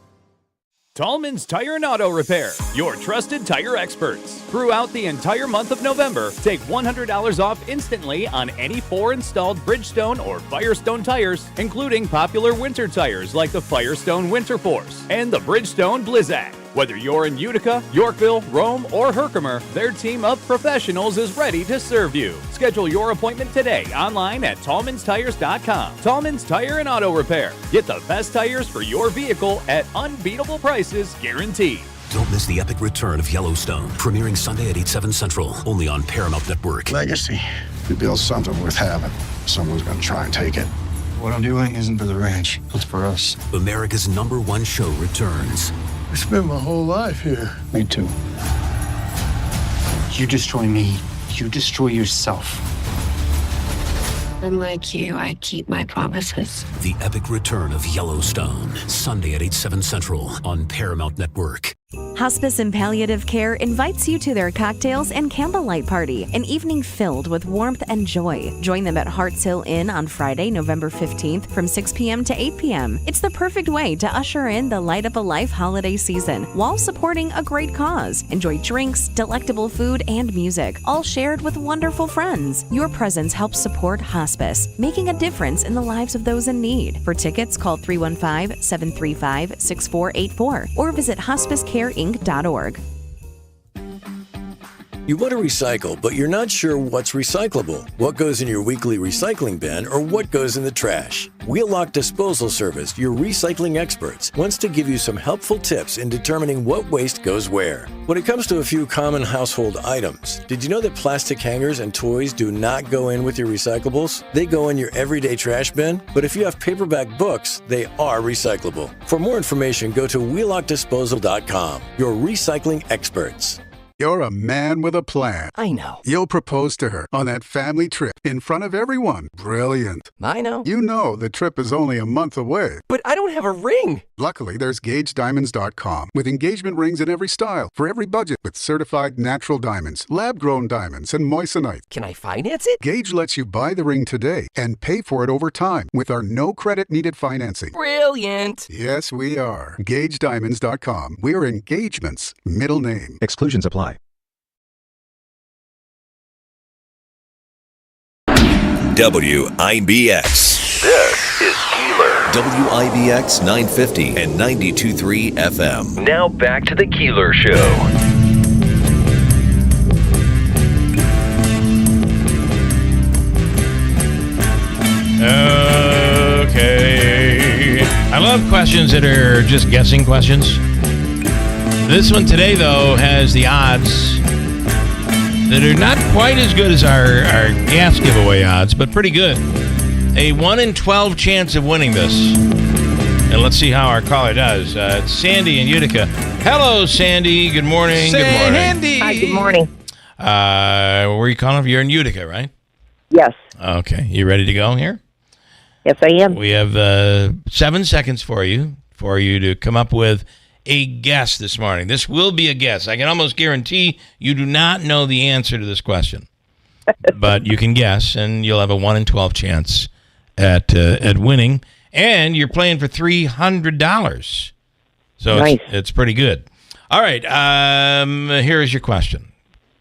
Tallman's Tire and Auto Repair, your trusted tire experts. Throughout the entire month of November, take $100 off instantly on any 4 installed Bridgestone or Firestone tires, including popular winter tires like the Firestone Winter Force and the Bridgestone Blizzak. Whether you're in Utica, Yorkville, Rome, or Herkimer, their team of professionals is ready to serve you. Schedule your appointment today online at TallmansTires.com. Tallman's Tire and Auto Repair. Get the best tires for your vehicle at unbeatable prices guaranteed. Don't miss the epic return of Yellowstone, premiering Sunday at 8/7 Central, only on Paramount Network. Legacy. We build something worth having. Someone's going to try and take it. What I'm doing isn't for the ranch. It's for us. America's #1 show returns. I spent my whole life here. Me too. You destroy me, you destroy yourself. Unlike you, I keep my promises. The epic return of Yellowstone, Sunday at 8/7 Central on Paramount Network. Hospice and Palliative Care invites you to their cocktails and candlelight party, an evening filled with warmth and joy. Join them at Harts Hill Inn on Friday, November 15th from 6 p.m. to 8 p.m. It's the perfect way to usher in the Light Up a Life holiday season while supporting a great cause. Enjoy drinks, delectable food, and music, all shared with wonderful friends. Your presence helps support hospice, making a difference in the lives of those in need. For tickets, call 315-735-6484 or visit hospicecareinc.org. You want to recycle, but you're not sure what's recyclable, what goes in your weekly recycling bin, or what goes in the trash. Wheelock Disposal Service, your recycling experts, wants to give you some helpful tips in determining what waste goes where. When it comes to a few common household items, did you know that plastic hangers and toys do not go in with your recyclables? They go in your everyday trash bin, but if you have paperback books, they are recyclable. For more information, go to wheelockdisposal.com, your recycling experts. You're a man with a plan. I know. You'll propose to her on that family trip in front of everyone. Brilliant. I know. You know the trip is only a month away. But I don't have a ring. Luckily, there's GageDiamonds.com with engagement rings in every style for every budget with certified natural diamonds, lab-grown diamonds, and moissanite. Can I finance it? Gage lets you buy the ring today and pay for it over time with our no credit needed financing. Brilliant. Yes, we are. GageDiamonds.com. We're engagements. Middle name. Exclusions apply. WIBX. This is Keeler. WIBX 950 and 92.3 FM. Now back to the Keeler Show. Okay. I love questions that are just guessing questions. This one today, though, has the odds that are not quite as good as our gas giveaway odds, but pretty good. A 1 in 12 chance of winning this. And let's see how our caller does. It's Sandy in Utica. Hello, Sandy. Good morning. Sandy. Hi, good morning. Where are you calling from? You're in Utica, right? Yes. Okay. You ready to go here? Yes, I am. We have 7 seconds for you to come up with a guess this morning. This will be a guess. I can almost guarantee you do not know the answer to this question. But you can guess, and you'll have a 1 in 12 chance at winning. And you're playing for $300. So nice. It's pretty good. All right. Here is your question.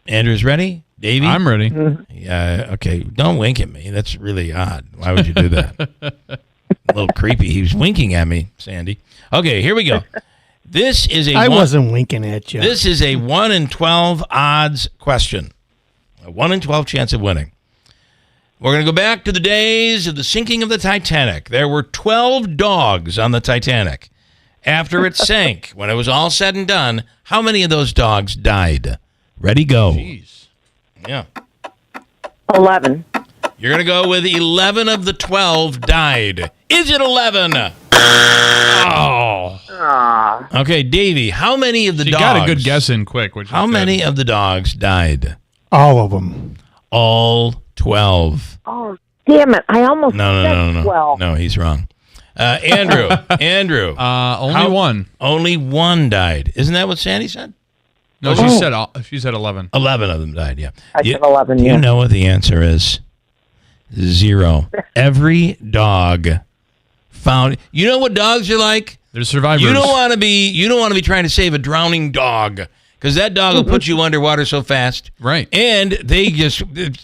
Andrew's ready? Davey? I'm ready. Yeah. Okay. Don't wink at me. That's really odd. Why would you do that? A little creepy. He was winking at me, Sandy. Okay, here we go. This is I wasn't winking at you. This is a 1 in 12 odds question. A 1 in 12 chance of winning. We're going to go back to the days of the sinking of the Titanic. There were 12 dogs on the Titanic. After it sank, when it was all said and done, how many of those dogs died? Ready, go. Jeez. Yeah. 11. You're going to go with 11 of the 12 died. Is it 11? Oh. Okay, Davey, how many of the dogs? You got a good guess in quick. How many of the dogs died? All of them. All 12. Oh, damn it. I almost said 12. No, he's wrong. Andrew. Only one. Only one died. Isn't that what Sandy said? No, she said 11. 11 of them died, yeah. I said 11, You know what the answer is? 0. Every dog found. You know what dogs are like? They're survivors. You don't want to be trying to save a drowning dog, because that dog will put you underwater so fast. Right. And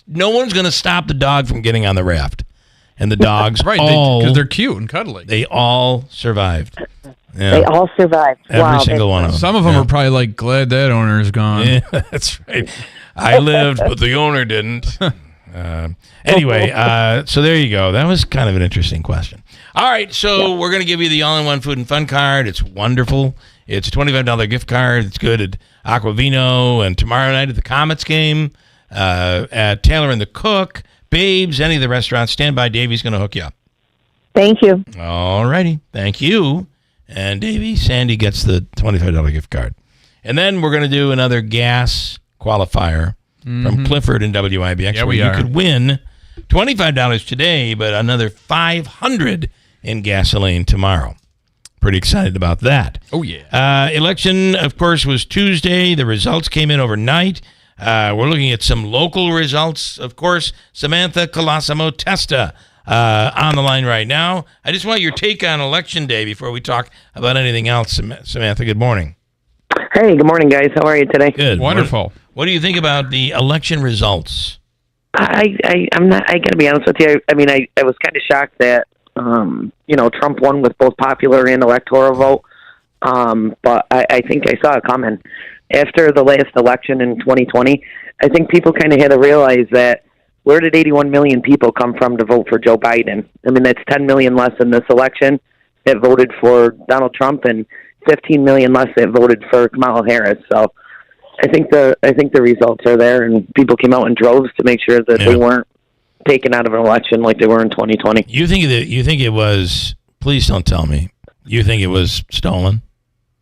no one's going to stop the dog from getting on the raft. And the dogs because they're cute and cuddly. They all survived. Yeah. They all survived. Every single one of them. Some of them are probably like, glad that owner's gone. Yeah, that's right. I lived, but the owner didn't. Anyway, so there you go. That was kind of an interesting question. All right, so we're going to give you the all-in-one food and fun card. It's wonderful. It's a $25 gift card. It's good at Aquavino and tomorrow night at the Comets game, at Taylor and the Cook, Babes, any of the restaurants. Stand by. Davey's going to hook you up. Thank you. All righty. Thank you. And Davey, Sandy gets the $25 gift card. And then we're going to do another gas qualifier from Clifford and WIBX. Yeah, where you could win $25 today, but another $500 in gasoline tomorrow. Pretty excited about that. Oh, yeah. Election, of course, was Tuesday. The results came in overnight. We're looking at some local results. Of course, Samantha Colosimo Testa on the line right now. I just want your take on Election Day before we talk about anything else. Samantha, good morning. Hey, good morning, guys. How are you today? Good. Wonderful. What do you think about the election results? I gotta be honest with you. I mean, I was kind of shocked that Trump won with both popular and electoral vote. But I think I saw it coming. After the last election in 2020, I think people kind of had to realize that where did 81 million people come from to vote for Joe Biden? I mean, that's 10 million less in this election that voted for Donald Trump and 15 million less that voted for Kamala Harris. So I think the results are there, and people came out in droves to make sure that they weren't taken out of an election like they were in 2020. You think it was? Please don't tell me. You think it was stolen?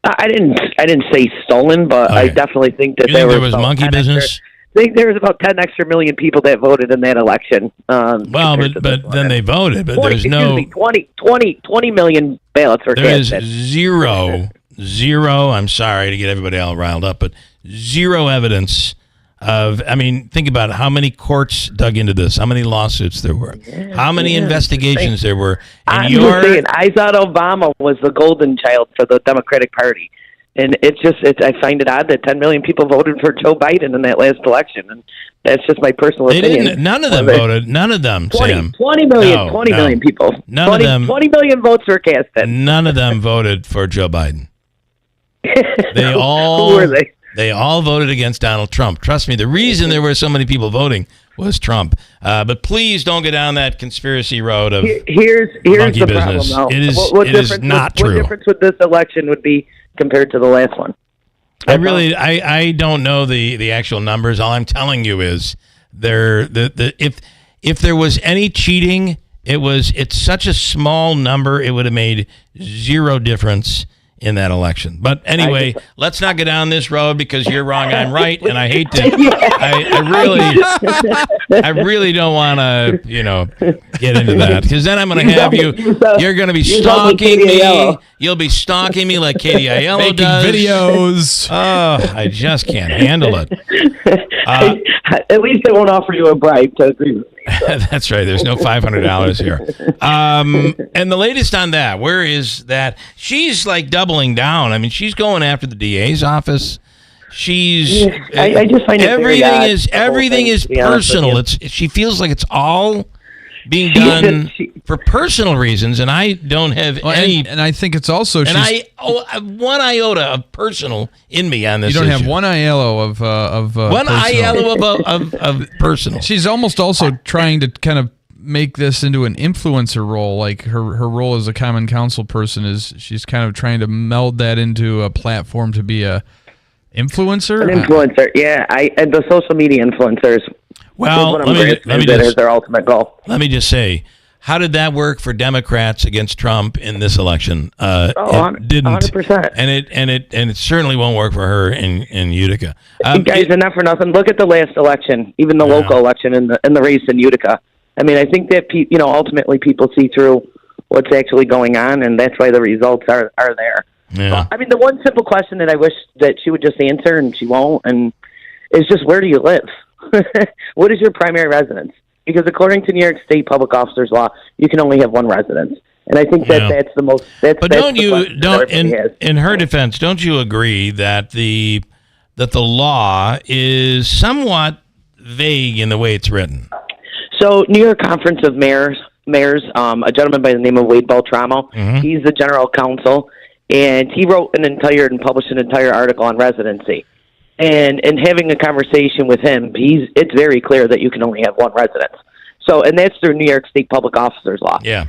I didn't say stolen, but I definitely think that there was monkey business. I think there was about 10 extra million people that voted in that election. Well, but then they voted, but 20 million ballots were there cast. There is zero, I'm sorry to get everybody all riled up, but zero evidence of, I mean, think about it, how many courts dug into this, how many lawsuits there were, how many investigations there were. And I thought Obama was the golden child for the Democratic Party. And I find it odd that 10 million people voted for Joe Biden in that last election. And that's just my personal opinion. None of them voted. None of them, 20 Sam. 20 million, no, 20 no. million people. 20 million votes were cast. None of them voted for Joe Biden. They all, who were they? They all voted against Donald Trump. Trust me, the reason there were so many people voting was Trump. But please don't go down that conspiracy road of here's monkey the business. problem, though. It is not true. What difference with this election would be compared to the last one? I don't know the actual numbers. All I'm telling you is if there was any cheating, it's such a small number, it would have made zero difference in that election. But anyway, let's not go down this road because you're wrong, I'm right, and I hate to. I really don't want to, get into that because then I'm going to have you. You're going to be stalking me. You'll be stalking me like Katie Aiello does. Videos. Oh, I just can't handle it. At least they won't offer you a bribe to agree with me. So. That's right. There's no $500 here. And the latest on that, where is that? She's like doubling down. I mean, she's going after the DA's office. She's. I just find everything is personal. She feels like it's all being done for personal reasons, and I don't have any. And I think it's also. One iota of personal in me on this. You don't issue. have one iota of one iota of personal. She's almost also trying to kind of make this into an influencer role. Like her role as a common council person is she's kind of trying to meld that into a platform to be a influencer. An influencer, yeah. And the social media influencers. Well, let me is their ultimate goal. Let me just say, How did that work for Democrats against Trump in this election? It didn't, 100%. and it certainly won't work for her in Utica. Guys, and not for nothing. Look at the last election, even the local election in the race in Utica. I mean, I think that ultimately people see through what's actually going on, and that's why the results are there. Yeah. I mean, the one simple question that I wish that she would just answer, and she won't, and is just, where do you live? What is your primary residence? Because according to New York State public officers law, you can only have one residence, and I think that's the most. But in her defense, don't you agree that the law is somewhat vague in the way it's written? So, New York Conference of Mayors, a gentleman by the name of Wade Beltramo, he's the general counsel, and he wrote and published an entire article on residency. And having a conversation with him, it's very clear that you can only have one residence. So, and that's through New York State public officers law. Yeah.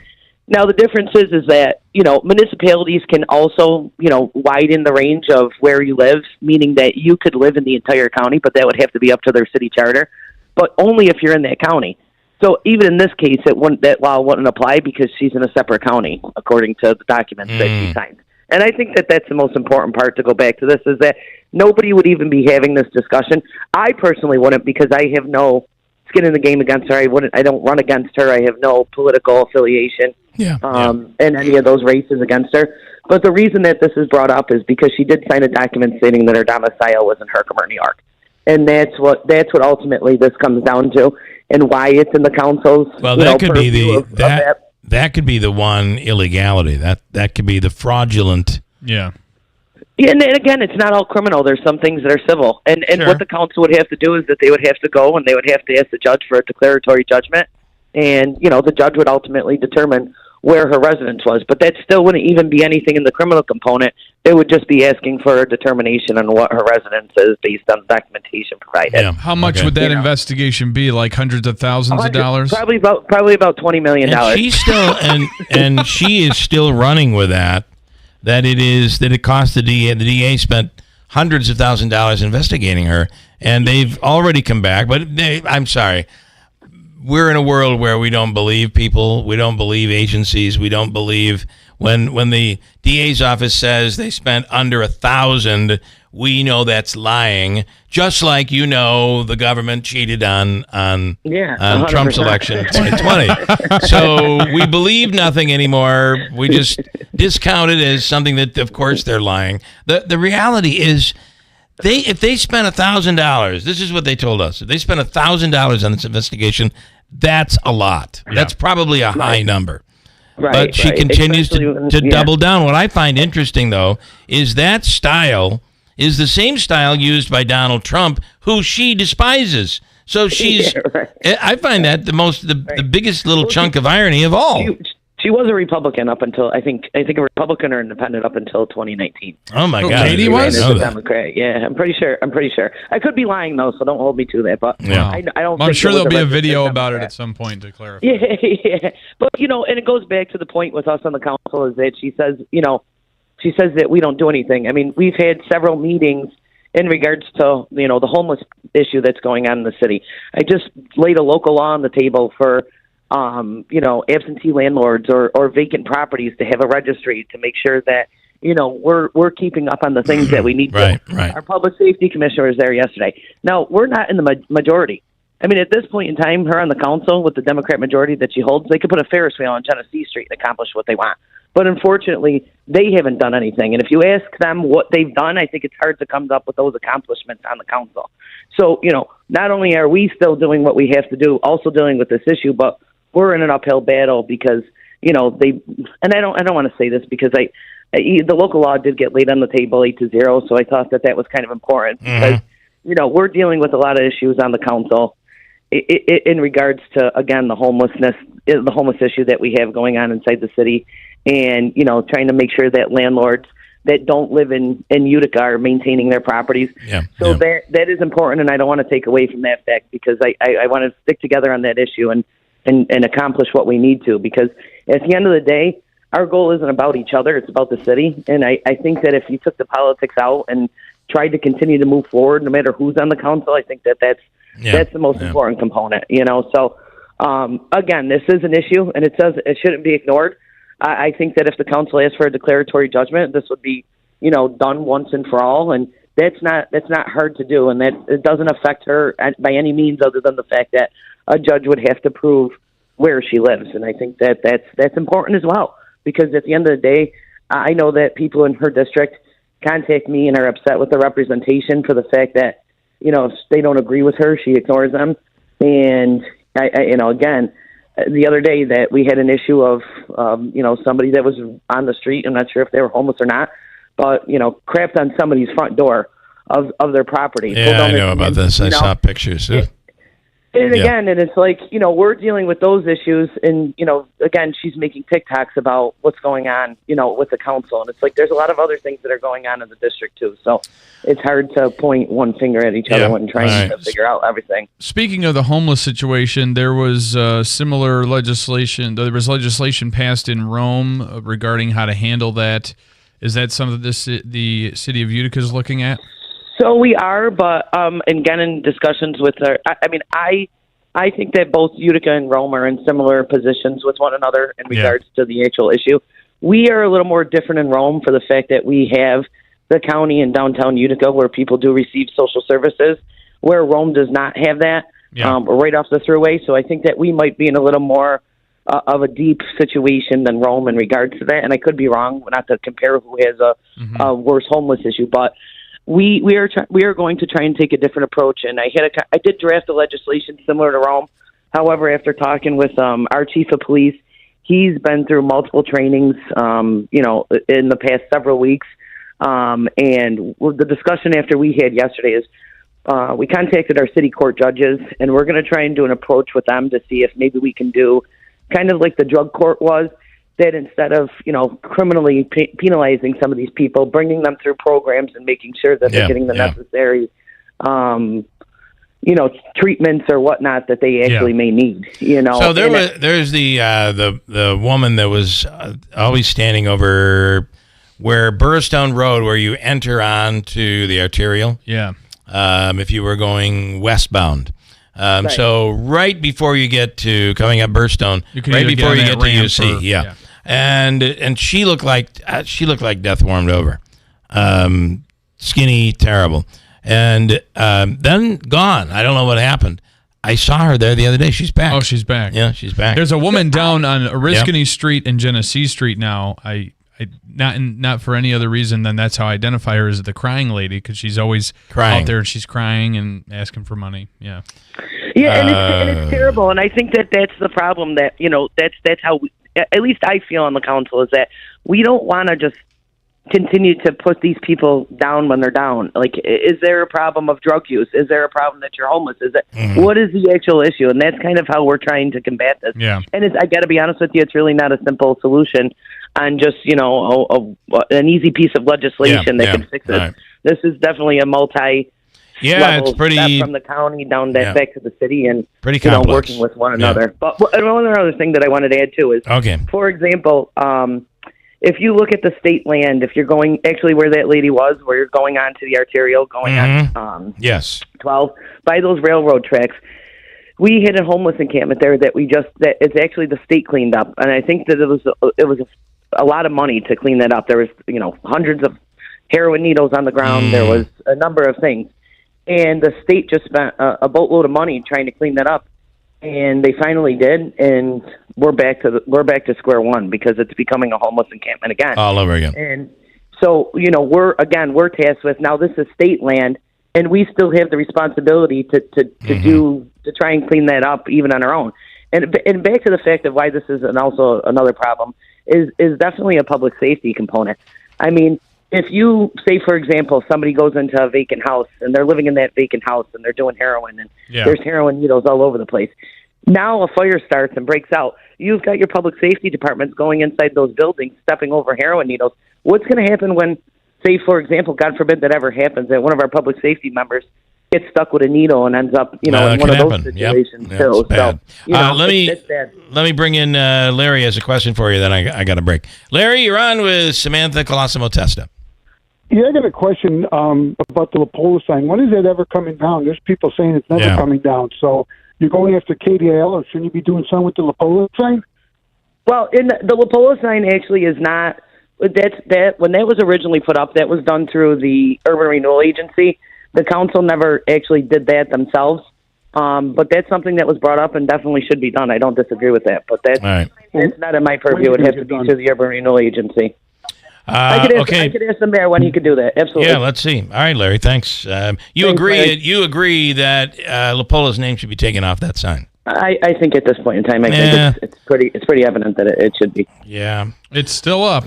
Now, the difference is that, municipalities can also, widen the range of where you live, meaning that you could live in the entire county, but that would have to be up to their city charter, but only if you're in that county. So even in this case, that law wouldn't apply because she's in a separate county, according to the documents that she signed. And I think that that's the most important part to go back to this, is that nobody would even be having this discussion. I personally wouldn't, because I have no skin in the game against her. I don't run against her. I have no political affiliation in any of those races against her. But the reason that this is brought up is because she did sign a document stating that her domicile was in Herkimer, New York. And that's what ultimately this comes down to, and why it's in the council's. Well, that could be that could be the one illegality. That could be the fraudulent. Yeah. Yeah, and again, it's not all criminal. There's some things that are civil. And what the council would have to do is that they would have to go and they would have to ask the judge for a declaratory judgment. And, the judge would ultimately determine where her residence was. But that still wouldn't even be anything in the criminal component. It would just be asking for a determination on what her residence is based on the documentation provided. Yeah. How much would that investigation be? Like hundreds of thousands of dollars? Probably about $20 million. And she's still and she is still running with that it cost the DA. The DA spent hundreds of thousands of dollars investigating her, and they've already come back. But I'm sorry. We're in a world where we don't believe people, we don't believe agencies, we don't believe when the DA's office says they spent under $1,000, we know that's lying. Just like the government cheated on Trump's election in 2020. So we believe nothing anymore. We just discount it as something that, of course, they're lying. The reality is, if they spent $1,000, this is what they told us. If they spent $1,000 on this investigation, that's a lot. Yeah. That's probably a high number. Right, but she continues to double down. What I find interesting, though, is that style is the same style used by Donald Trump, who she despises. So she's. I find that the biggest little chunk of irony of all. She was a Republican up until I think a Republican or independent up until 2019. Oh my God, Katie was a Democrat. Yeah, I'm pretty sure. I could be lying though, so don't hold me to that. But I don't. I'm sure there'll be a video about it at some point to clarify. Yeah. But and it goes back to the point with us on the council is that she says that we don't do anything. I mean, we've had several meetings in regards to the homeless issue that's going on in the city. I just laid a local law on the table for. Absentee landlords or vacant properties to have a registry to make sure that, we're keeping up on the things that we need right, to. Right. Our public safety commissioner was there yesterday. Now, we're not in the majority. I mean, at this point in time, her on the council with the Democrat majority that she holds, they could put a Ferris wheel on Genesee Street and accomplish what they want. But unfortunately, they haven't done anything. And if you ask them what they've done, I think it's hard to come up with those accomplishments on the council. So, not only are we still doing what we have to do, also dealing with this issue, but we're in an uphill battle because, they, and I don't want to say this because the local law did get laid on the table 8-0. So I thought that was kind of important because, we're dealing with a lot of issues on the council in regards to, again, the homeless issue that we have going on inside the city and, trying to make sure that landlords that don't live in Utica are maintaining their properties. That is important. And I don't want to take away from that fact because I want to stick together on that issue and accomplish what we need to, because at the end of the day, our goal isn't about each other, it's about the city. And I think that if you took the politics out and tried to continue to move forward, no matter who's on the council, I think that's the most important component, So Again, this is an issue, and it shouldn't be ignored. I think that if the council asks for a declaratory judgment, this would be, done once and for all, and that's not hard to do, and that it doesn't affect her by any means other than the fact that a judge would have to prove where she lives, and I think that's important as well, because at the end of the day, I know that people in her district contact me and are upset with the representation for the fact that, if they don't agree with her, she ignores them, and again, the other day that we had an issue of, somebody that was on the street. I'm not sure if they were homeless or not, but, crapped on somebody's front door of their property. Yeah, I know about this. I saw pictures. And again, and it's like, we're dealing with those issues, and, again, she's making TikToks about what's going on, with the council. And it's like there's a lot of other things that are going on in the district, too. So it's hard to point one finger at each other when trying to figure out everything. Speaking of the homeless situation, there was similar legislation. There was legislation passed in Rome regarding how to handle that. Is that something the city of Utica is looking at? So we are, but again, in discussions with her, I think that both Utica and Rome are in similar positions with one another in regards to the actual issue. We are a little more different in Rome for the fact that we have the county in downtown Utica where people do receive social services, where Rome does not have that right off the thruway. So I think that we might be in a little more of a deep situation than Rome in regards to that. And I could be wrong, not to compare who has a worse homeless issue, but we are going to try and take a different approach. And I did draft a legislation similar to Rome. However, after talking with our chief of police, he's been through multiple trainings, in the past several weeks. And the discussion after we had yesterday is we contacted our city court judges, and we're going to try and do an approach with them to see if maybe we can do kind of like the drug court was, that instead of, criminally penalizing some of these people, bringing them through programs and making sure that they're getting the necessary, treatments or whatnot that they actually may need, So there's the woman that was always standing over where Burrstone Road, where you enter onto the arterial. Yeah. If you were going westbound. So right before you get to coming up Burrstone, right before you get to UC, and she looked like death warmed over, skinny, terrible, and then gone. I don't know what happened. I saw her there the other day. She's back. Oh, she's back. Yeah, she's back. There's a woman down on Oriskany Street and Genesee Street now. I not for any other reason than that's how I identify her as the crying lady, because she's always out there and she's crying and asking for money. Yeah, and it's terrible. And I think that that's the problem. That that's how at least I feel on the council, is that we don't want to just continue to put these people down when they're down. Like, is there a problem of drug use? Is there a problem that you're homeless? Is it what is the actual issue? And that's kind of how we're trying to combat this. Yeah, and I got to be honest with you, it's really not a simple solution on just an easy piece of legislation that can fix it. Right. This is definitely a it's pretty step from the county down back to the city, and pretty complex. Working with one another. But one other thing that I wanted to add too is, for example, if you look at the state land, if you're going actually where that lady was, where you're going on to the arterial, going on 12 by those railroad tracks. We had a homeless encampment there that it's actually the state cleaned up, and I think that it was a lot of money to clean that up. There was hundreds of heroin needles on the ground. There was a number of things, and the state just spent a boatload of money trying to clean that up, and they finally did, and we're back to square one because it's becoming a homeless encampment again, all over again. And so we're tasked with, now this is state land, and we still have the responsibility to try and clean that up even on our own. And back to the fact of why this is also another problem is definitely a public safety component. I mean, if you say, for example, somebody goes into a vacant house and they're living in that vacant house and they're doing heroin and there's heroin needles all over the place. Now a fire starts and breaks out. You've got your public safety departments going inside those buildings, stepping over heroin needles. What's going to happen when, say, for example, God forbid that ever happens, that one of our public safety members gets stuck with a needle and ends up, in one of those situations too. So, let me bring in Larry as a question for you. Then I got a break. Larry, you're on with Samantha Colosimo Testa. Yeah, I got a question about the La Pola sign. When is it ever coming down? There's people saying it's never coming down. So you're going after KDL, or shouldn't you be doing something with the Lapola sign? Well, the Lapola sign actually is not. That when that was originally put up, that was done through the Urban Renewal Agency. The council never actually did that themselves. But that's something that was brought up and definitely should be done. I don't disagree with that, but that's not in my purview. It would have to be to the Urban Renewal Agency. I could ask the mayor when he could do that. Absolutely. Yeah, let's see. All right, Larry, thanks. You agree that Lapola's name should be taken off that sign? I think at this point in time, I think it's pretty evident that it should be. Yeah, it's still up.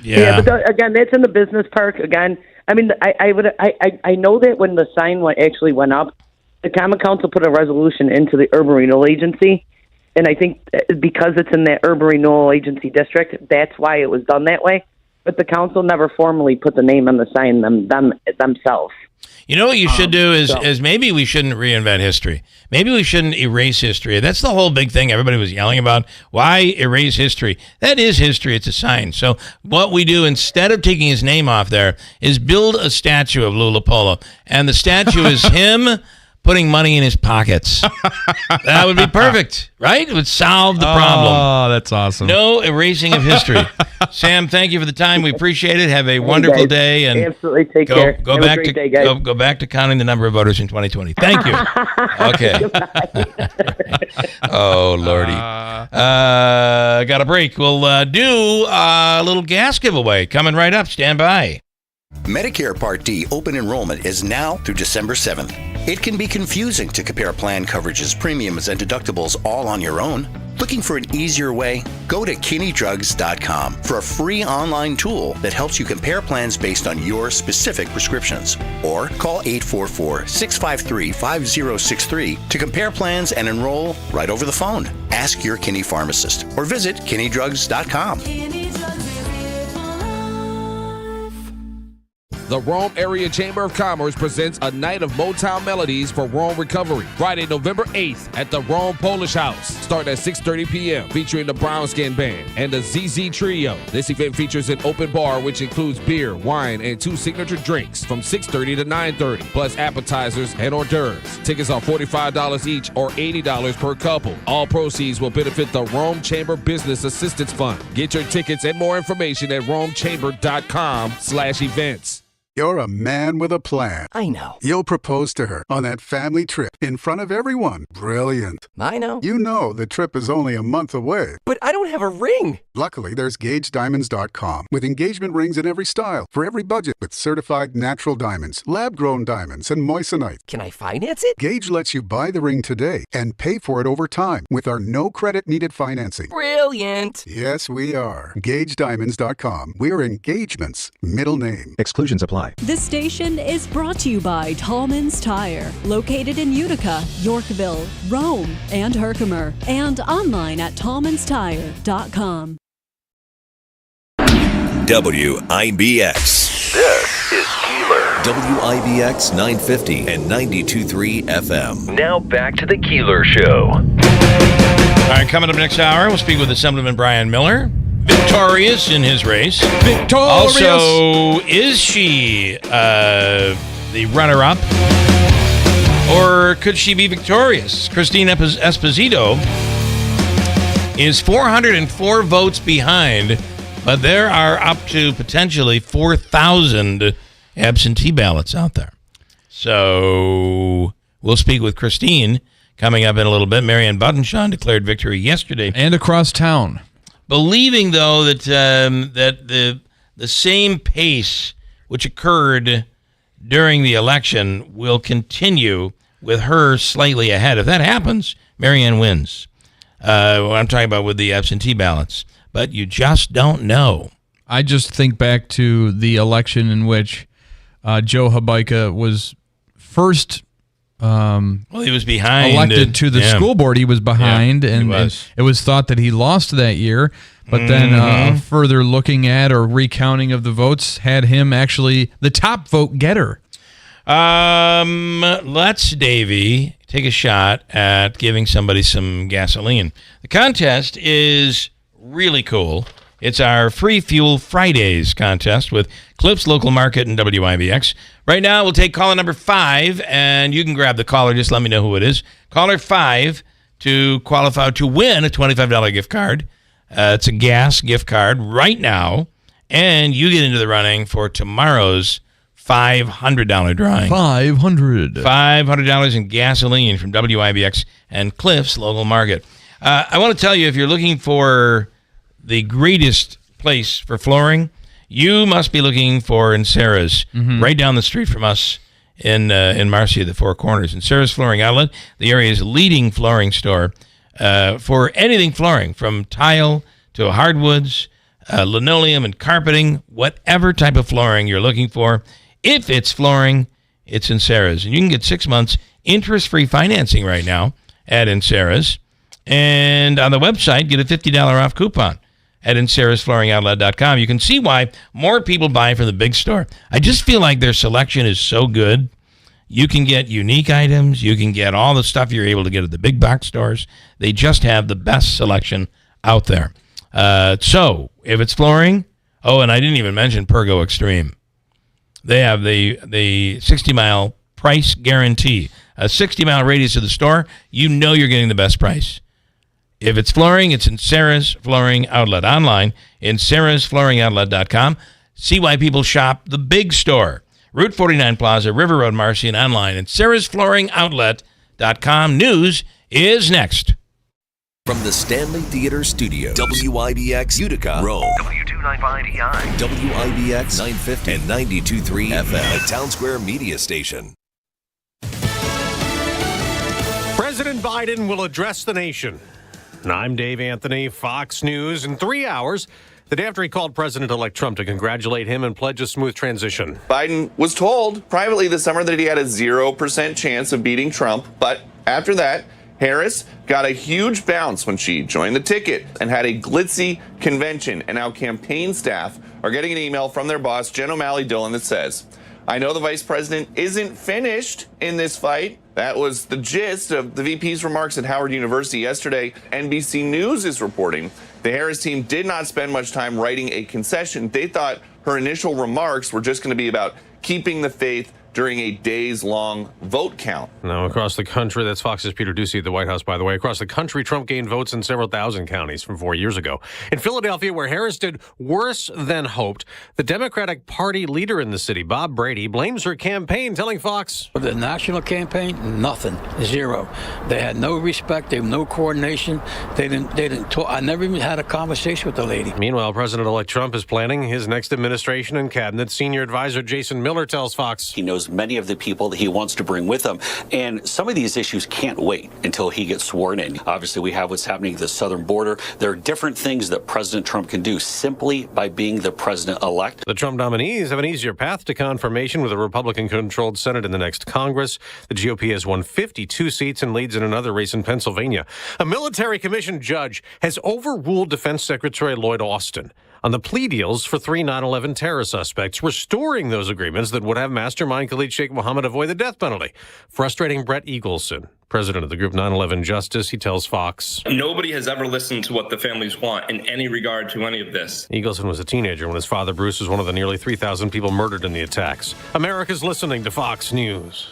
Yeah, but again, that's in the business park. Again, I mean, I know that when the sign actually went up, the Common Council put a resolution into the Urban Renewal Agency, and I think because it's in the Urban Renewal Agency district, that's why it was done that way. But the council never formally put the name on the sign themselves. You know what you should do is maybe we shouldn't reinvent history. Maybe we shouldn't erase history. That's the whole big thing everybody was yelling about. Why erase history? That is history. It's a sign. So what we do instead of taking his name off there is build a statue of Lou Lapolo. And the statue is him putting money in his pockets. That would be perfect, right? It would solve the problem. Oh, that's awesome. No erasing of history. Sam, thank you for the time. We appreciate it. Have a wonderful day. And absolutely. Take care. Go back to day, go back to counting the number of voters in 2020. Thank you. Okay. Oh, Lordy. Got a break. We'll do a little gas giveaway coming right up. Stand by. Medicare Part D open enrollment is now through December 7th. It can be confusing to compare plan coverages, premiums, and deductibles all on your own. Looking for an easier way? Go to KinneyDrugs.com for a free online tool that helps you compare plans based on your specific prescriptions. Or call 844-653-5063 to compare plans and enroll right over the phone. Ask your Kinney pharmacist or visit KinneyDrugs.com. The Rome Area Chamber of Commerce presents a night of Motown melodies for Rome recovery. Friday, November 8th at the Rome Polish House. Starting at 6:30 p.m. featuring the Brown Skin Band and the ZZ Trio. This event features an open bar which includes beer, wine, and 2 signature drinks from 6:30 to 9:30, plus appetizers and hors d'oeuvres. Tickets are $45 each or $80 per couple. All proceeds will benefit the Rome Chamber Business Assistance Fund. Get your tickets and more information at romechamber.com/events. You're a man with a plan. I know. You'll propose to her on that family trip in front of everyone. Brilliant. I know. You know the trip is only a month away. But I don't have a ring. Luckily, there's GageDiamonds.com with engagement rings in every style for every budget with certified natural diamonds, lab-grown diamonds, and moissanite. Can I finance it? Gage lets you buy the ring today and pay for it over time with our no credit needed financing. Brilliant. Yes, we are. GageDiamonds.com. We're engagements. Middle name. Exclusions apply. This station is brought to you by Tallman's Tire, located in Utica, Yorkville, Rome, and Herkimer, and online at tallmanstire.com. WIBX. This is Keeler. WIBX 950 and 92.3 FM. Now back to the Keeler Show. All right, coming up next hour, we'll speak with Assemblyman Brian Miller. Victorious in his race. Victorious! Also, is she the runner-up? Or could she be victorious? Christine Esposito is 404 votes behind, but there are up to potentially 4,000 absentee ballots out there. So we'll speak with Christine coming up in a little bit. Marianne Buttonshaw declared victory yesterday. And across town. Believing, though, that the same pace which occurred during the election will continue with her slightly ahead. If that happens, Marianne wins. What I'm talking about with the absentee ballots. But you just don't know. I just think back to the election in which Joe Habaika was first he was behind. Elected to the school board. He was behind, and it was thought that he lost that year. But then further looking at or recounting of the votes had him actually the top vote getter. Let's, Davey, take a shot at giving somebody some gasoline. The contest is really cool. It's our Free Fuel Fridays contest with Cliff's Local Market and WIBX. Right now, we'll take caller number 5, and you can grab the caller. Just let me know who it is. Caller 5 to qualify to win a $25 gift card. It's a gas gift card right now, and you get into the running for tomorrow's $500 drawing. $500 in gasoline from WIBX and Cliff's Local Market. I want to tell you, if you're looking for the greatest place for flooring, you must be looking for Sarah's, right down the street from us in Marcia, the Four Corners. Sarah's Flooring Outlet, the area's leading flooring store for anything flooring, from tile to hardwoods, linoleum and carpeting, whatever type of flooring you're looking for. If it's flooring, it's Sarah's. And you can get 6 months interest-free financing right now at Sarah's. And on the website, get a $50 off coupon at InSarah'sFlooringOutlet.com. You can see why more people buy from the big store. I just feel like their selection is so good. You can get unique items. You can get all the stuff you're able to get at the big box stores. They just have the best selection out there. So if it's flooring, and I didn't even mention Pergo Extreme. They have the 60-mile price guarantee. A 60-mile radius of the store, you know you're getting the best price. If it's flooring, it's in Sarah's Flooring Outlet. Online, in sarahsflooringoutlet.com. See why people shop the big store. Route 49 Plaza, River Road, Marcy, and online at sarahsflooringoutlet.com. News is next. From the Stanley Theater Studio, WIBX Utica, Rome, W295EI, WIBX 950 and 92.3 FM, a Town Square media station. President Biden will address the nation. I'm Dave Anthony, Fox News. In 3 hours, the day after he called President-elect Trump to congratulate him and pledge a smooth transition. Biden was told privately this summer that he had a 0% chance of beating Trump, but after that, Harris got a huge bounce when she joined the ticket and had a glitzy convention. And now campaign staff are getting an email from their boss, Jen O'Malley-Dillon, that says, I know the vice president isn't finished in this fight. That was the gist of the VP's remarks at Howard University yesterday. NBC News is reporting the Harris team did not spend much time writing a concession. They thought her initial remarks were just going to be about keeping the faith during a days-long vote count. Now, across the country, that's Fox's Peter Ducey at the White House, by the way. Across the country, Trump gained votes in several thousand counties from 4 years ago. In Philadelphia, where Harris did worse than hoped, the Democratic Party leader in the city, Bob Brady, blames her campaign, telling Fox, the national campaign, nothing, zero. They had no respect, they had no coordination. They didn't talk. I never even had a conversation with the lady. Meanwhile, President-elect Trump is planning his next administration and cabinet. Senior advisor Jason Miller tells Fox he knows many of the people that he wants to bring with him. And some of these issues can't wait until he gets sworn in. Obviously, we have what's happening at the southern border. There are different things that President Trump can do simply by being the president-elect. The Trump nominees have an easier path to confirmation with a Republican-controlled Senate in the next Congress. The GOP has won 52 seats and leads in another race in Pennsylvania. A military commission judge has overruled Defense Secretary Lloyd Austin on the plea deals for 3 9/11 terror suspects, restoring those agreements that would have mastermind Khalid Sheikh Mohammed avoid the death penalty. Frustrating Brett Eagleson, president of the group 9/11 Justice, he tells Fox, nobody has ever listened to what the families want in any regard to any of this. Eagleson was a teenager when his father, Bruce, was one of the nearly 3,000 people murdered in the attacks. America's listening to Fox News.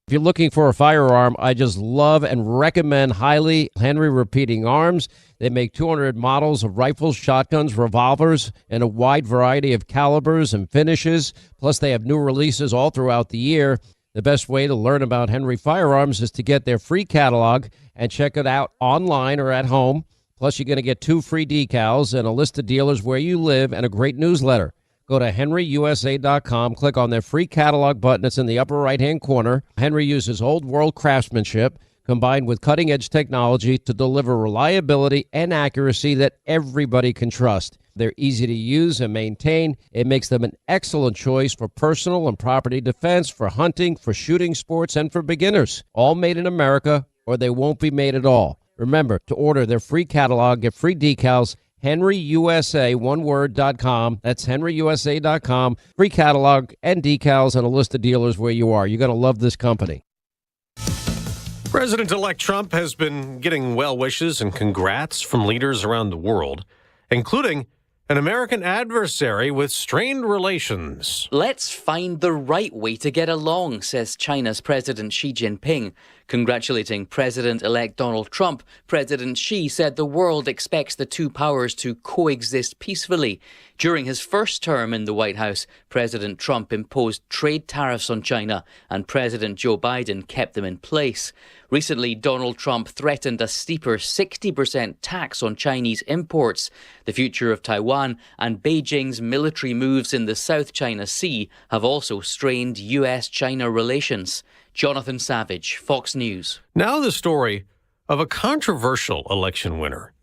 If you're looking for a firearm, I just love and recommend highly Henry Repeating Arms. They make 200 models of rifles, shotguns, revolvers, and a wide variety of calibers and finishes. Plus, they have new releases all throughout the year. The best way to learn about Henry Firearms is to get their free catalog and check it out online or at home. Plus, you're going to get 2 free decals and a list of dealers where you live and a great newsletter. Go to henryusa.com, click on their free catalog button. It's in the upper right-hand corner. Henry uses old-world craftsmanship combined with cutting-edge technology to deliver reliability and accuracy that everybody can trust. They're easy to use and maintain. It makes them an excellent choice for personal and property defense, for hunting, for shooting sports, and for beginners. All made in America, or they won't be made at all. Remember, to order their free catalog, get free decals, henryusa.com. That's henryusa.com. Free catalog and decals and a list of dealers where you are. You're going to love this company. President-elect Trump has been getting well wishes and congrats from leaders around the world, including an American adversary with strained relations. Let's find the right way to get along, says China's President Xi Jinping. Congratulating President-elect Donald Trump, President Xi said the world expects the two powers to coexist peacefully. During his first term in the White House, President Trump imposed trade tariffs on China, and President Joe Biden kept them in place. Recently, Donald Trump threatened a steeper 60% tax on Chinese imports. The future of Taiwan and Beijing's military moves in the South China Sea have also strained U.S.-China relations. Jonathan Savage, Fox News. Now the story of a controversial election winner.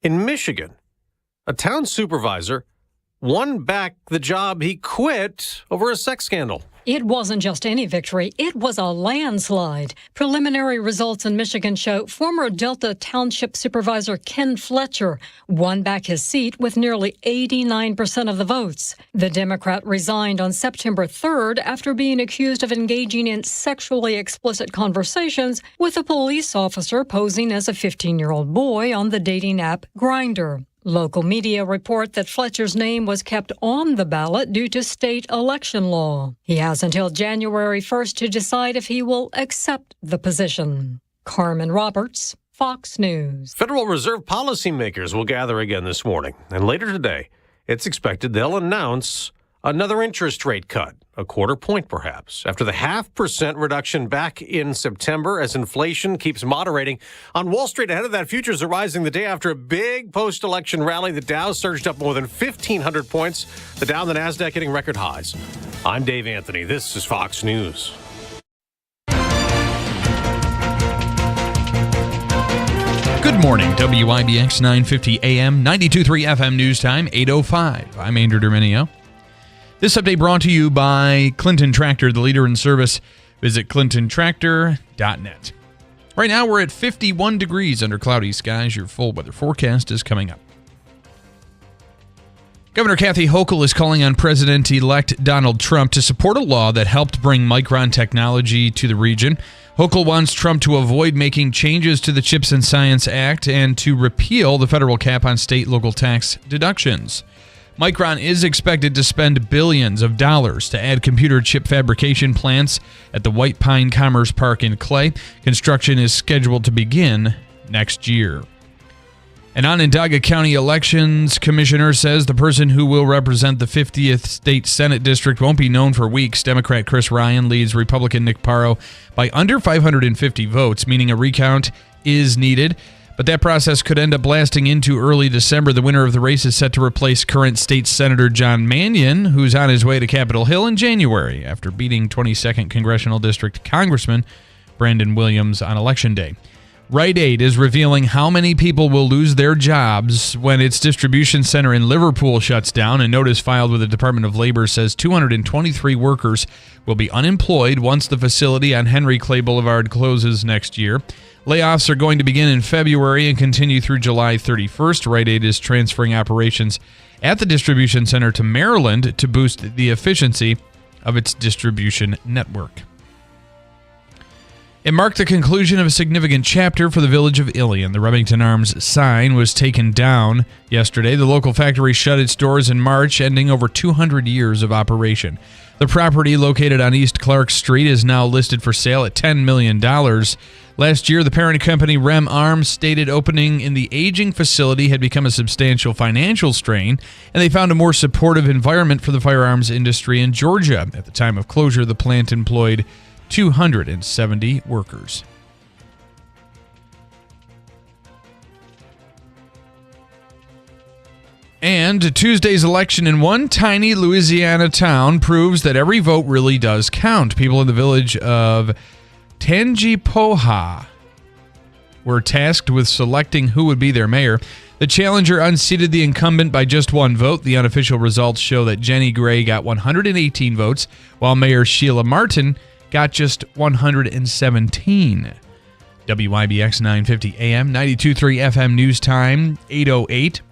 In Michigan, a town supervisor won back the job he quit over a sex scandal. It wasn't just any victory, it was a landslide. Preliminary results in Michigan show former Delta Township Supervisor Ken Fletcher won back his seat with nearly 89% of the votes. The Democrat resigned on September 3rd after being accused of engaging in sexually explicit conversations with a police officer posing as a 15-year-old boy on the dating app Grindr. Local media report that Fletcher's name was kept on the ballot due to state election law. He has until January 1st to decide if he will accept the position. Carmen Roberts, Fox News. Federal Reserve policymakers will gather again this morning, and later today, it's expected they'll announce another interest rate cut, a quarter point perhaps, after the 0.5% reduction back in September as inflation keeps moderating. On Wall Street, ahead of that, futures are rising the day after a big post-election rally. The Dow surged up more than 1,500 points. The Dow and the NASDAQ hitting record highs. I'm Dave Anthony. This is Fox News. Good morning, WIBX 950 AM, 92.3 FM News Time, 8:05. I'm Andrew Derminio. This update brought to you by Clinton Tractor, the leader in service. Visit clintontractor.net. Right now, we're at 51 degrees under cloudy skies. Your full weather forecast is coming up. Governor Kathy Hochul is calling on President-elect Donald Trump to support a law that helped bring Micron technology to the region. Hochul wants Trump to avoid making changes to the Chips and Science Act and to repeal the federal cap on state-local tax deductions. Micron is expected to spend billions of dollars to add computer chip fabrication plants at the White Pine Commerce Park in Clay. Construction is scheduled to begin next year. An Onondaga County Elections Commissioner says the person who will represent the 50th State Senate District won't be known for weeks. Democrat Chris Ryan leads Republican Nick Parro by under 550 votes, meaning a recount is needed. But that process could end up lasting into early December. The winner of the race is set to replace current State Senator John Mannion, who's on his way to Capitol Hill in January after beating 22nd Congressional District Congressman Brandon Williams on Election Day. Rite Aid is revealing how many people will lose their jobs when its distribution center in Liverpool shuts down. A notice filed with the Department of Labor says 223 workers will be unemployed once the facility on Henry Clay Boulevard closes next year. Layoffs are going to begin in February and continue through July 31st. Rite Aid is transferring operations at the distribution center to Maryland to boost the efficiency of its distribution network. It marked the conclusion of a significant chapter for the village of Ilion. The Remington Arms sign was taken down yesterday. The local factory shut its doors in March, ending over 200 years of operation. The property, located on East Clark Street, is now listed for sale at $10 million. Last year, the parent company Rem Arms stated opening in the aging facility had become a substantial financial strain, and they found a more supportive environment for the firearms industry in Georgia. At the time of closure, the plant employed 270 workers. And Tuesday's election in one tiny Louisiana town proves that every vote really does count. People in the village of Tangipoha were tasked with selecting who would be their mayor. The challenger unseated the incumbent by just one vote. The unofficial results show that Jenny Gray got 118 votes, while Mayor Sheila Martin got just 117. WIBX 950 AM, 92.3 FM News Time, 8:08.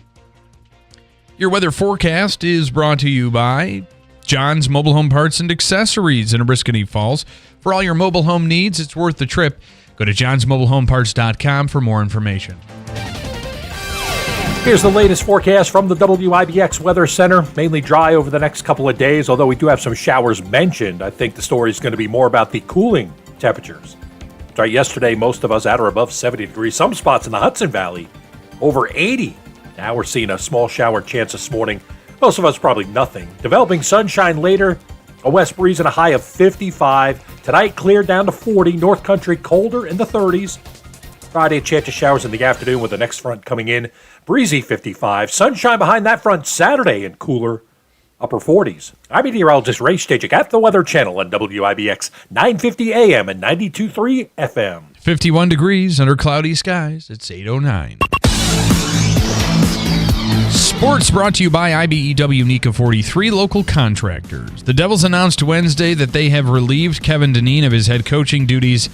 Your weather forecast is brought to you by John's Mobile Home Parts and Accessories in Abruscany Falls. For all your mobile home needs, it's worth the trip. Go to johnsmobilehomeparts.com for more information. Here's the latest forecast from the WIBX Weather Center. Mainly dry over the next couple of days, although we do have some showers mentioned. I think the story is going to be more about the cooling temperatures. Right, yesterday, most of us at or above 70 degrees. Some spots in the Hudson Valley, over 80. Now we're seeing a small shower chance this morning. Most of us probably nothing. Developing sunshine later. A west breeze and a high of 55. Tonight, clear down to 40. North Country colder in the 30s. Friday, a chance of showers in the afternoon with the next front coming in. Breezy 55. Sunshine behind that front Saturday and cooler upper 40s. I'm meteorologist Ray Stajik at the Weather Channel on WIBX 950 AM and 92.3 FM. 51 degrees under cloudy skies. It's 8:09. Sports brought to you by IBEW NECA 43 local contractors. The Devils announced Wednesday that they have relieved Kevin Dineen of his head coaching duties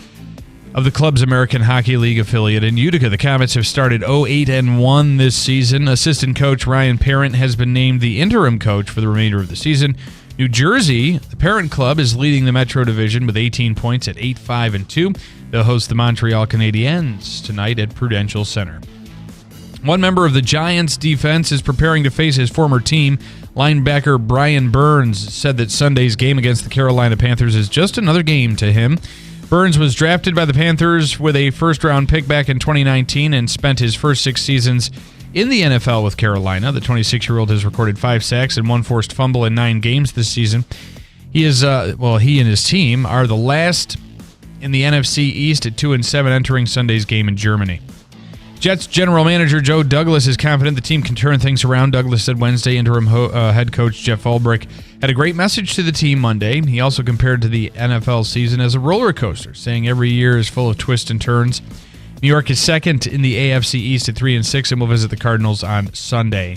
of the club's American Hockey League affiliate in Utica. The Comets have started 0-8-1 this season. Assistant coach Ryan Parent has been named the interim coach for the remainder of the season. New Jersey, the parent club, is leading the Metro Division with 18 points at 8-5-2. They'll host the Montreal Canadiens tonight at Prudential Center. One member of the Giants' defense is preparing to face his former team. Linebacker Brian Burns said that Sunday's game against the Carolina Panthers is just another game to him. Burns was drafted by the Panthers with a first-round pick back in 2019 and spent his first 6 seasons in the NFL with Carolina. The 26-year-old has recorded 5 sacks and 1 forced fumble in 9 games this season. He and his team are the last in the NFC East at 2-7 entering Sunday's game in Germany. Jets general manager Joe Douglas is confident the team can turn things around. Douglas said Wednesday interim head coach Jeff Ulbrich had a great message to the team Monday. He also compared to the NFL season as a roller coaster, saying every year is full of twists and turns. New York is second in the AFC East at 3-6 and will visit the Cardinals on Sunday.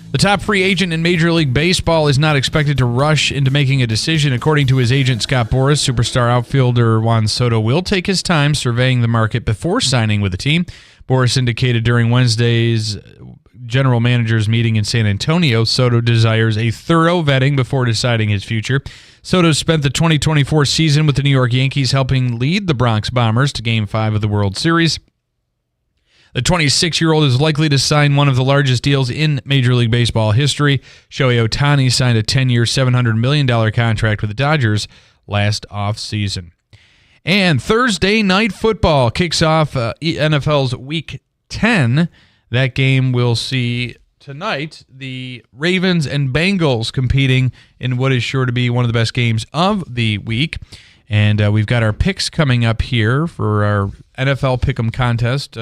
The top free agent in Major League Baseball is not expected to rush into making a decision. According to his agent Scott Boras, superstar outfielder Juan Soto will take his time surveying the market before signing with the team. Boras indicated during Wednesday's general managers meeting in San Antonio, Soto desires a thorough vetting before deciding his future. Soto spent the 2024 season with the New York Yankees, helping lead the Bronx Bombers to Game 5 of the World Series. The 26-year-old is likely to sign one of the largest deals in Major League Baseball history. Shohei Ohtani signed a 10-year, $700 million contract with the Dodgers last offseason. And Thursday Night Football kicks off NFL's Week 10. That game will see tonight the Ravens and Bengals competing in what is sure to be one of the best games of the week. And we've got our picks coming up here for our NFL Pick'em contest.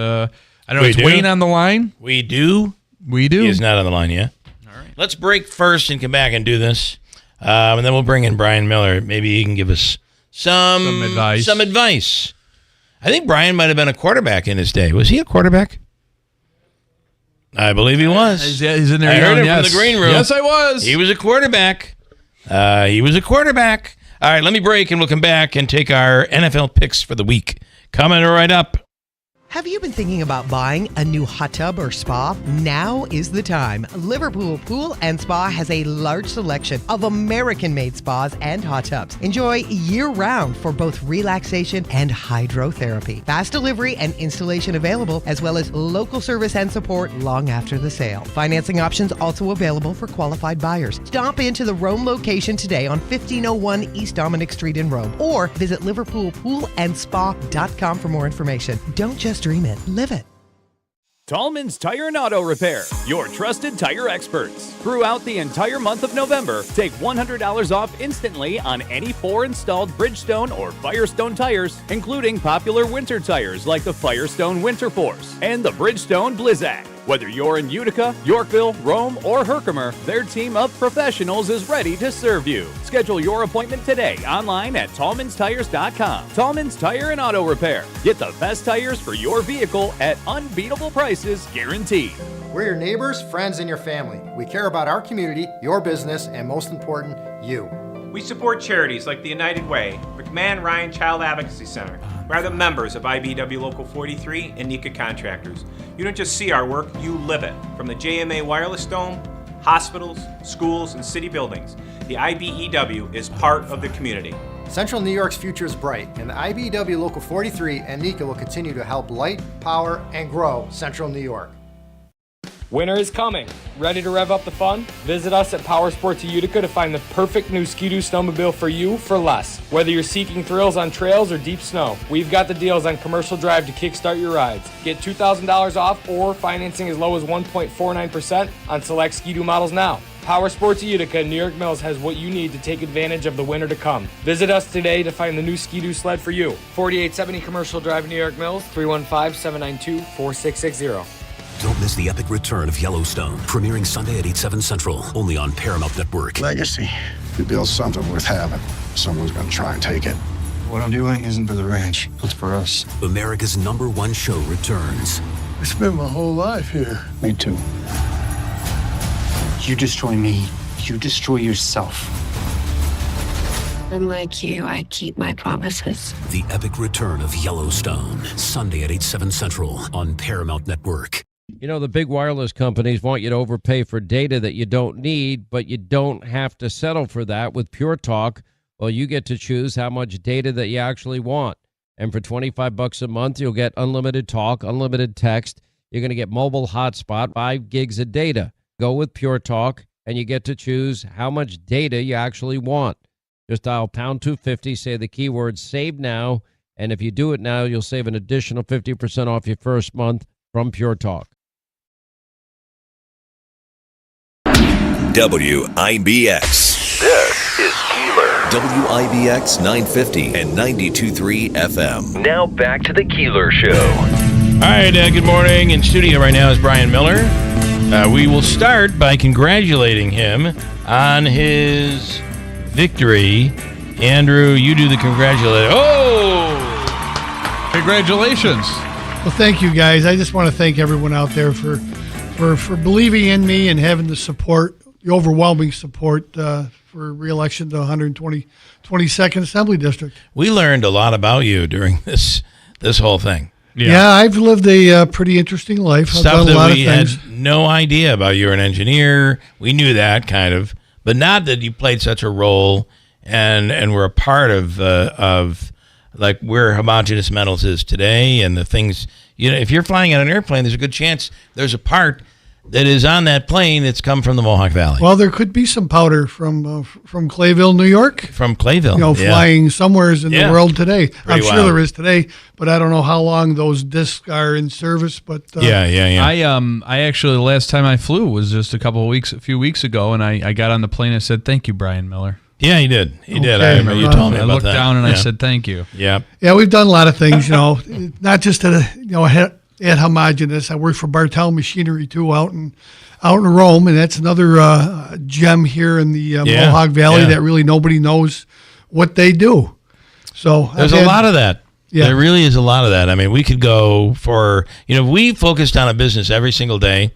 I don't know, is Wayne on the line? We do. We do. He is not on the line yet. All right. Let's break first and come back and do this. And then we'll bring in Brian Miller. Maybe he can give us some advice. I think Brian might have been a quarterback in his day. Was he a quarterback? I believe he was. He's in there. I heard him from the green room. Yes, I was. He was a quarterback. All right, let me break, and we'll come back and take our NFL picks for the week. Coming right up. Have you been thinking about buying a new hot tub or spa? Now is the time. Liverpool Pool and Spa has a large selection of American-made spas and hot tubs. Enjoy year-round for both relaxation and hydrotherapy. Fast delivery and installation available, as well as local service and support long after the sale. Financing options also available for qualified buyers. Stop into the Rome location today on 1501 East Dominic Street in Rome, or visit liverpoolpoolandspa.com for more information. Don't just dream it, live it. Tallman's Tire and Auto Repair, your trusted tire experts. Throughout the entire month of November, take $100 off instantly on any 4 installed Bridgestone or Firestone tires, including popular winter tires like the Firestone Winter Force and the Bridgestone Blizzak. Whether you're in Utica, Yorkville, Rome, or Herkimer, their team of professionals is ready to serve you. Schedule your appointment today online at TallmansTires.com. Tallman's Tire and Auto Repair. Get the best tires for your vehicle at unbeatable prices guaranteed. We're your neighbors, friends, and your family. We care about our community, your business, and most important, you. We support charities like the United Way, McMahon Ryan Child Advocacy Center. We're the members of IBEW Local 43 and NECA Contractors. You don't just see our work, you live it. From the JMA Wireless Dome, hospitals, schools, and city buildings, the IBEW is part of the community. Central New York's future is bright, and the IBEW Local 43 and NECA will continue to help light, power, and grow Central New York. Winter is coming. Ready to rev up the fun? Visit us at Power Sports of Utica to find the perfect new Ski-Doo snowmobile for you for less. Whether you're seeking thrills on trails or deep snow, we've got the deals on Commercial Drive to kickstart your rides. Get $2,000 off or financing as low as 1.49% on select Ski-Doo models now. Power Sports of Utica and New York Mills has what you need to take advantage of the winter to come. Visit us today to find the new Ski-Doo sled for you. 4870 Commercial Drive, New York Mills, 315-792-4660. Don't miss the epic return of Yellowstone, premiering Sunday at 8/7 Central, only on Paramount Network. Legacy. You build something worth having. Someone's going to try and take it. What I'm doing isn't for the ranch. It's for us. America's #1 show returns. I spent my whole life here. Me too. You destroy me, you destroy yourself. Unlike you, I keep my promises. The epic return of Yellowstone, Sunday at 8/7 Central on Paramount Network. You know, the big wireless companies want you to overpay for data that you don't need, but you don't have to settle for that with Pure Talk. Well, you get to choose how much data that you actually want. And for $25 a month, you'll get unlimited talk, unlimited text. You're going to get mobile hotspot, 5 gigs of data. Go with Pure Talk, and you get to choose how much data you actually want. Just dial pound 250, say the keyword save now, and if you do it now, you'll save an additional 50% off your first month from Pure Talk. WIBX. This is Keeler. WIBX 950 and 92.3 FM. Now back to the Keeler Show. All right, good morning. In studio right now is Brian Miller. We will start by congratulating him on his victory. Andrew, you do the congratulating. Oh! Congratulations. Well, thank you, guys. I just want to thank everyone out there for believing in me and having the support, the overwhelming support for re-election to 122nd Assembly District. We learned a lot about you during this whole thing. Yeah, I've lived a pretty interesting life. I've Stuff done a that lot we of things. had no idea about. You're an engineer. We knew that kind of, but not that you played such a role and were a part of like where homogeneous metals is today and the things. You know, if you're flying on an airplane, there's a good chance there's a part that is on that plane that's come from the Mohawk Valley. Well, there could be some powder from Clayville, New York. From Clayville. You know, flying somewheres in the world today. I'm sure wild. there is today, but I don't know how long those discs are in service. But I actually, the last time I flew was just a few weeks ago, and I got on the plane and said, "Thank you, Brian Miller." Yeah, he did. He did. Okay. I remember you told me I about looked that. down and I said, "Thank you." Yeah. Yeah, we've done a lot of things, you know, not just at homogeneous. I work for Bartel Machinery too, out in Rome, and that's another gem here in the Mohawk Valley that really nobody knows what they do. So there's a lot of that. Yeah. There really is a lot of that. I mean, we could go for, if we focused on a business every single day,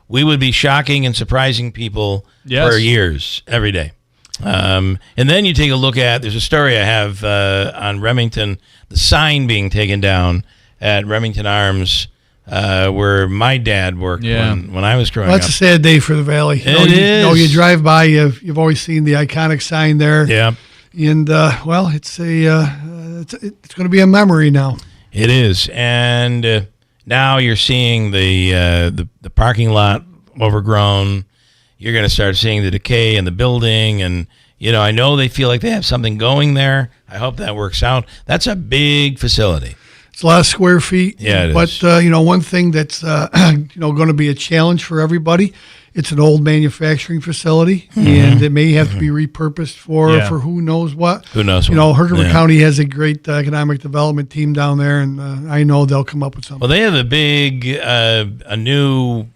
we would be shocking and surprising people for years, every day. And then you take a look at, there's a story I have on Remington, the sign being taken down at Remington Arms, where my dad worked when I was growing up. That's a sad day for the Valley. You drive by, you've always seen the iconic sign there. Yeah. And, it's going to be a memory now. It is. And now you're seeing the parking lot overgrown. You're going to start seeing the decay in the building. And, I know they feel like they have something going there. I hope that works out. That's a big facility. It's a lot of square feet. Yeah, it but, is. One thing that's, going to be a challenge for everybody, it's an old manufacturing facility, and it may have to be repurposed for who knows what. Who knows what. Herkimer County has a great economic development team down there, and I know they'll come up with something. Well, they have a new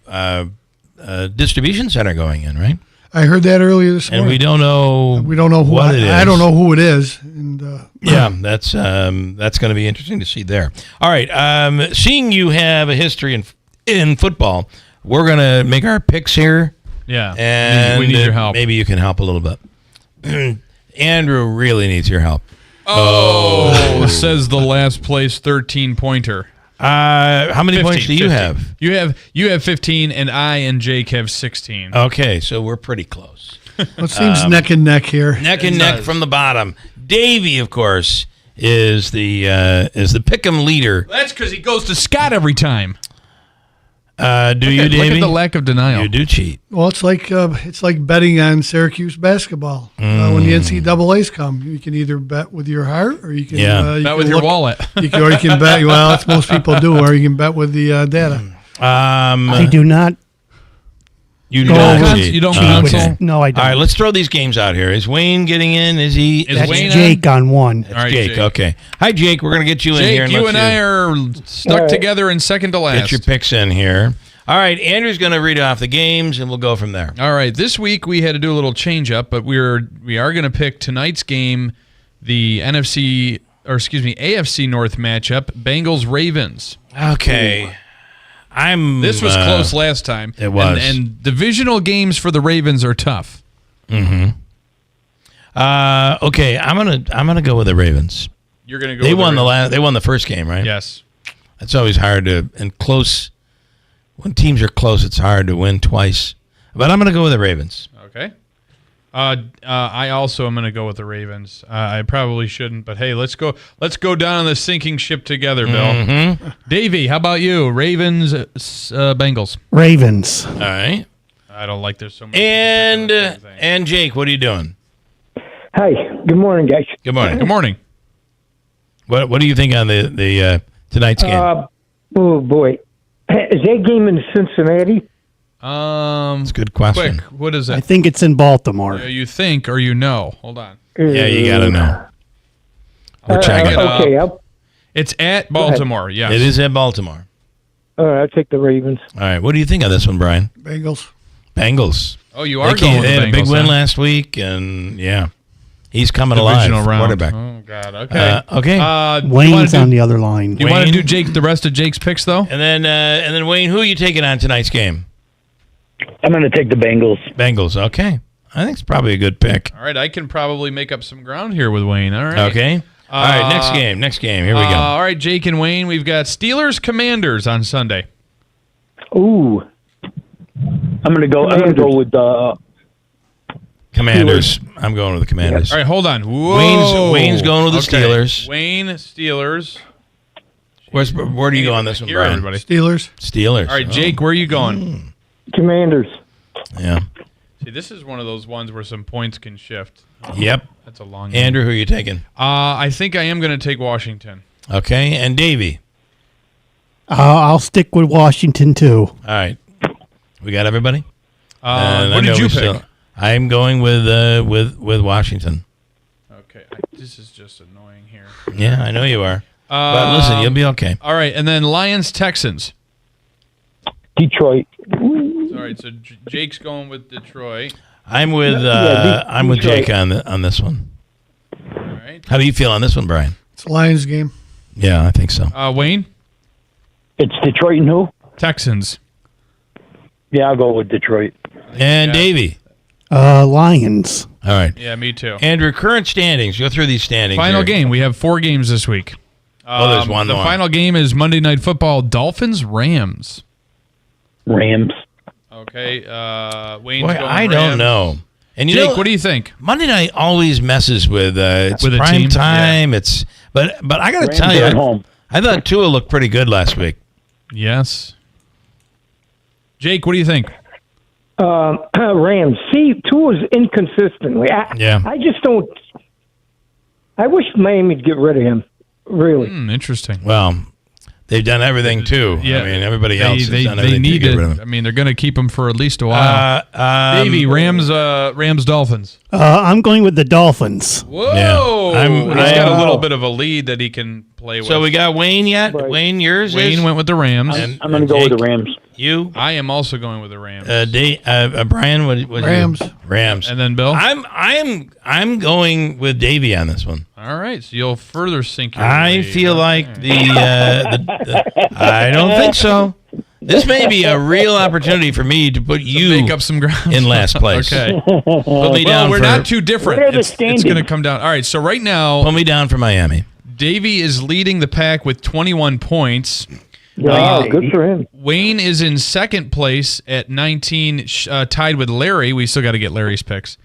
distribution center going in, right? I heard that earlier this morning. And we don't know who what it is. I don't know who it is. And that's going to be interesting to see there. All right, seeing you have a history in football, we're going to make our picks here. Yeah, and we need your help. Maybe you can help a little bit. Andrew really needs your help. Oh, says the last place 13-pointer. How many 15, points do you 15. have? You have 15, and I and Jake have 16. Okay, so we're pretty close. It seems neck and neck here. Neck and neck from the bottom. Davey, of course, is the pick'em leader. That's because he goes to Scott every time. Do you, Davey? Look at the lack of denial. You do cheat. Well, it's like betting on Syracuse basketball. When the NCAA's come, you can either bet with your heart, or you can bet with your wallet. Or you can bet. Well, that's most people do, or you can bet with the data. I do not. You don't cheat. You don't okay. No, I don't. All right, let's throw these games out here. Is Wayne getting in? Is he? That's Wayne Jake on one. That's right, Jake. Okay. Hi, Jake. We're going to get you in here. Jake, you and I are stuck together in second to last. Get your picks in here. All right, Andrew's going to read off the games, and we'll go from there. All right, this week we had to do a little change up, but we are going to pick tonight's game, the AFC North matchup, Bengals Ravens. Okay. This was close last time. It was. And divisional games for the Ravens are tough. Mm-hmm. Okay, I'm gonna go with the Ravens. You're gonna go. They won They won the first game, right? Yes. That's always hard and close. When teams are close, it's hard to win twice. But I'm gonna go with the Ravens. Okay. I also am going to go with the Ravens. I probably shouldn't, but hey, let's go down on the sinking ship together, Bill. Mm-hmm. Davey, how about you? Ravens, Bengals. Ravens. All right. I don't like there's so much. And Jake, what are you doing? Hi. Good morning, guys. Good morning. Good morning. What do you think on the tonight's game? Oh boy, is that game in Cincinnati? That's a good question. Quick, what is that? I think it's in Baltimore. You think or you know? Hold on. Yeah, you got to know. We're checking it out. Okay, it's at Baltimore. Yes, it is at Baltimore. All right, I'll take the Ravens. All right, what do you think of this one, Brian? Bengals. Oh, you are going with the Bengals. They had a big win last week, and yeah, he's coming alive. Quarterback. Oh God. Okay. Okay. Wayne's on the other line. You want to do the rest of Jake's picks though? And then Wayne, who are you taking on tonight's game? I'm going to take the Bengals. Bengals. Okay. I think it's probably a good pick. All right, I can probably make up some ground here with Wayne. All right. Okay. All right, next game. Here we go. All right, Jake and Wayne, we've got Steelers Commanders on Sunday. Ooh. I'm going to go with the Commanders. I'm going with the Commanders. All right, hold on. Whoa. Wayne's going with the Steelers. Wayne, Steelers. Where do you go on this one, Brian? Everybody. Steelers. All right, Jake, where are you going? Commanders. Yeah. See, this is one of those ones where some points can shift. Yep. That's a long game. Andrew, who are you taking? I think I am going to take Washington. Okay, and Davey? I'll stick with Washington, too. All right. We got everybody? What did you pick? I'm going with Washington. Okay. This is just annoying here. Yeah, I know you are. But listen, you'll be okay. All right, and then Lions-Texans. Detroit. All right, so Jake's going with Detroit. I'm with Jake on this one. All right. How do you feel on this one, Brian? It's a Lions game. Yeah, I think so. Wayne? It's Detroit and who? Texans. Yeah, I'll go with Detroit. And Davey? Lions. All right. Yeah, me too. Andrew, current standings. Go through these standings. Final here. game. We have 4 games this week. There's one The more. final game is Monday Night Football, Dolphins-Rams. Rams. Okay, Wayne's Boy, going I Rams. don't know. And Jake, what do you think? Monday night always messes with it's With a prime team? time. Yeah. But I got to tell you, I thought Tua looked pretty good last week. Yes. Jake, what do you think? Rams. See, Tua's inconsistently. I just don't. I wish Miami'd get rid of him. Really. Interesting. Well, they've done everything too. Yeah. I mean, everybody else has done everything they need to get rid of him. I mean, they're going to keep him for at least a while. Davey, Rams, Dolphins. I'm going with the Dolphins. Whoa! Yeah. He's got a little bit of a lead that he can play with. So we got Wayne yet? Right. Wayne, yours Wayne is? went with the Rams. I'm going to go with the Rams. You? I am also going with the Rams. Brian, what Rams. You? Rams. And then Bill? I'm going with Davey on this one. All right, so you'll further sink your I lead. feel like I don't think so. This may be a real opportunity for me to put you make up some ground in last place. Okay. Put me down we're for, not too different. It's going to come down. All right, so right now, put me down for Miami. Davey is leading the pack with 21 points. Wow, good for him. Wayne is in second place at 19, tied with Larry. We still got to get Larry's picks.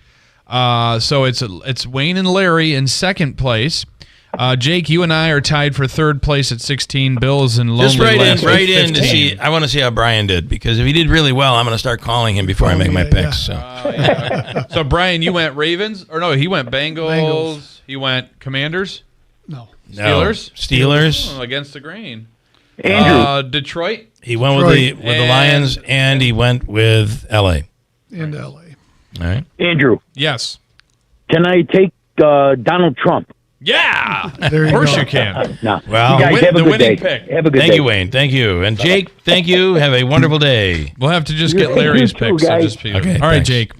So it's Wayne and Larry in second place. Jake, you and I are tied for third place at 16. Bill's in lonely Just right last in to see. I want to see how Brian did, because if he did really well, I'm going to start calling him before I make my picks. So. So Brian, you went Ravens, or no? He went Bengals. He went Commanders. No. Steelers. Oh, against the grain. Andrew. Detroit. He went with the Lions, and he went with L.A. And L.A. All right. Andrew. Yes. Can I take Donald Trump? Yeah. There Of you course go. you can. No. Well, you guys have a the good winning day. pick. Have a good Thank day. you, Wayne. Thank you. And Jake, thank you. Have a wonderful day. We'll have to just You get Larry's too, picks. So guys. just Peter. Okay, All right, thanks. Jake.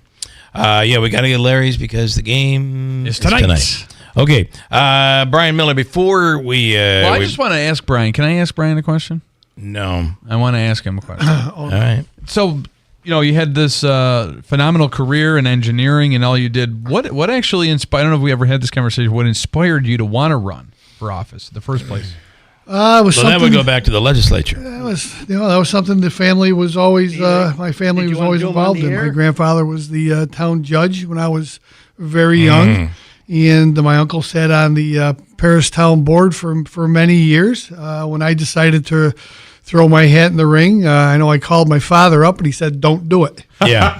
Yeah, we got to get Larry's because the game It's is tonight. Okay. Brian Miller, before we... Well, I just want to ask Brian. Can I ask Brian a question? No. I want to ask him a question. All right. So, you had this phenomenal career in engineering and all you did. What actually inspired? I don't know if we ever had this conversation. What inspired you to want to run for office in the first place? It was So that something. would go back to the legislature. That was something the family was always. My family was always involved in. My grandfather was the town judge when I was very young, and my uncle sat on the Paris Town Board for many years. When I decided to throw my hat in the ring, I know I called my father up and he said, "Don't do it. Yeah,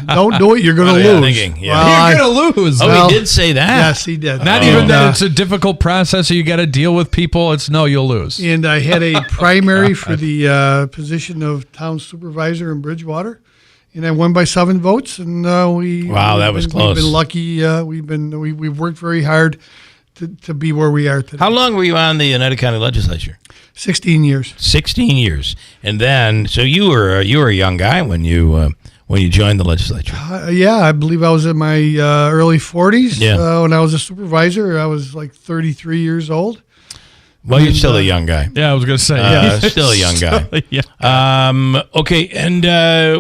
Don't do it. You're going to lose." You're going to lose. He did say that. Yes, he did. Not even that it's a difficult process, so you got to deal with people. It's no, you'll lose. And I had a primary for the position of town supervisor in Bridgewater, and I won by 7 votes. And that was close. We've been lucky. We've worked very hard to be where we are today. How long were you on the Oneida County Legislature? 16 years. 16 years, and then so you were a young guy when you joined the legislature. Yeah, I believe I was in my early 40s. Yeah. When I was a supervisor, I was like 33 years old. Well, you're still a young guy. Yeah, I was going to say. Still a young guy. Yeah. Okay, and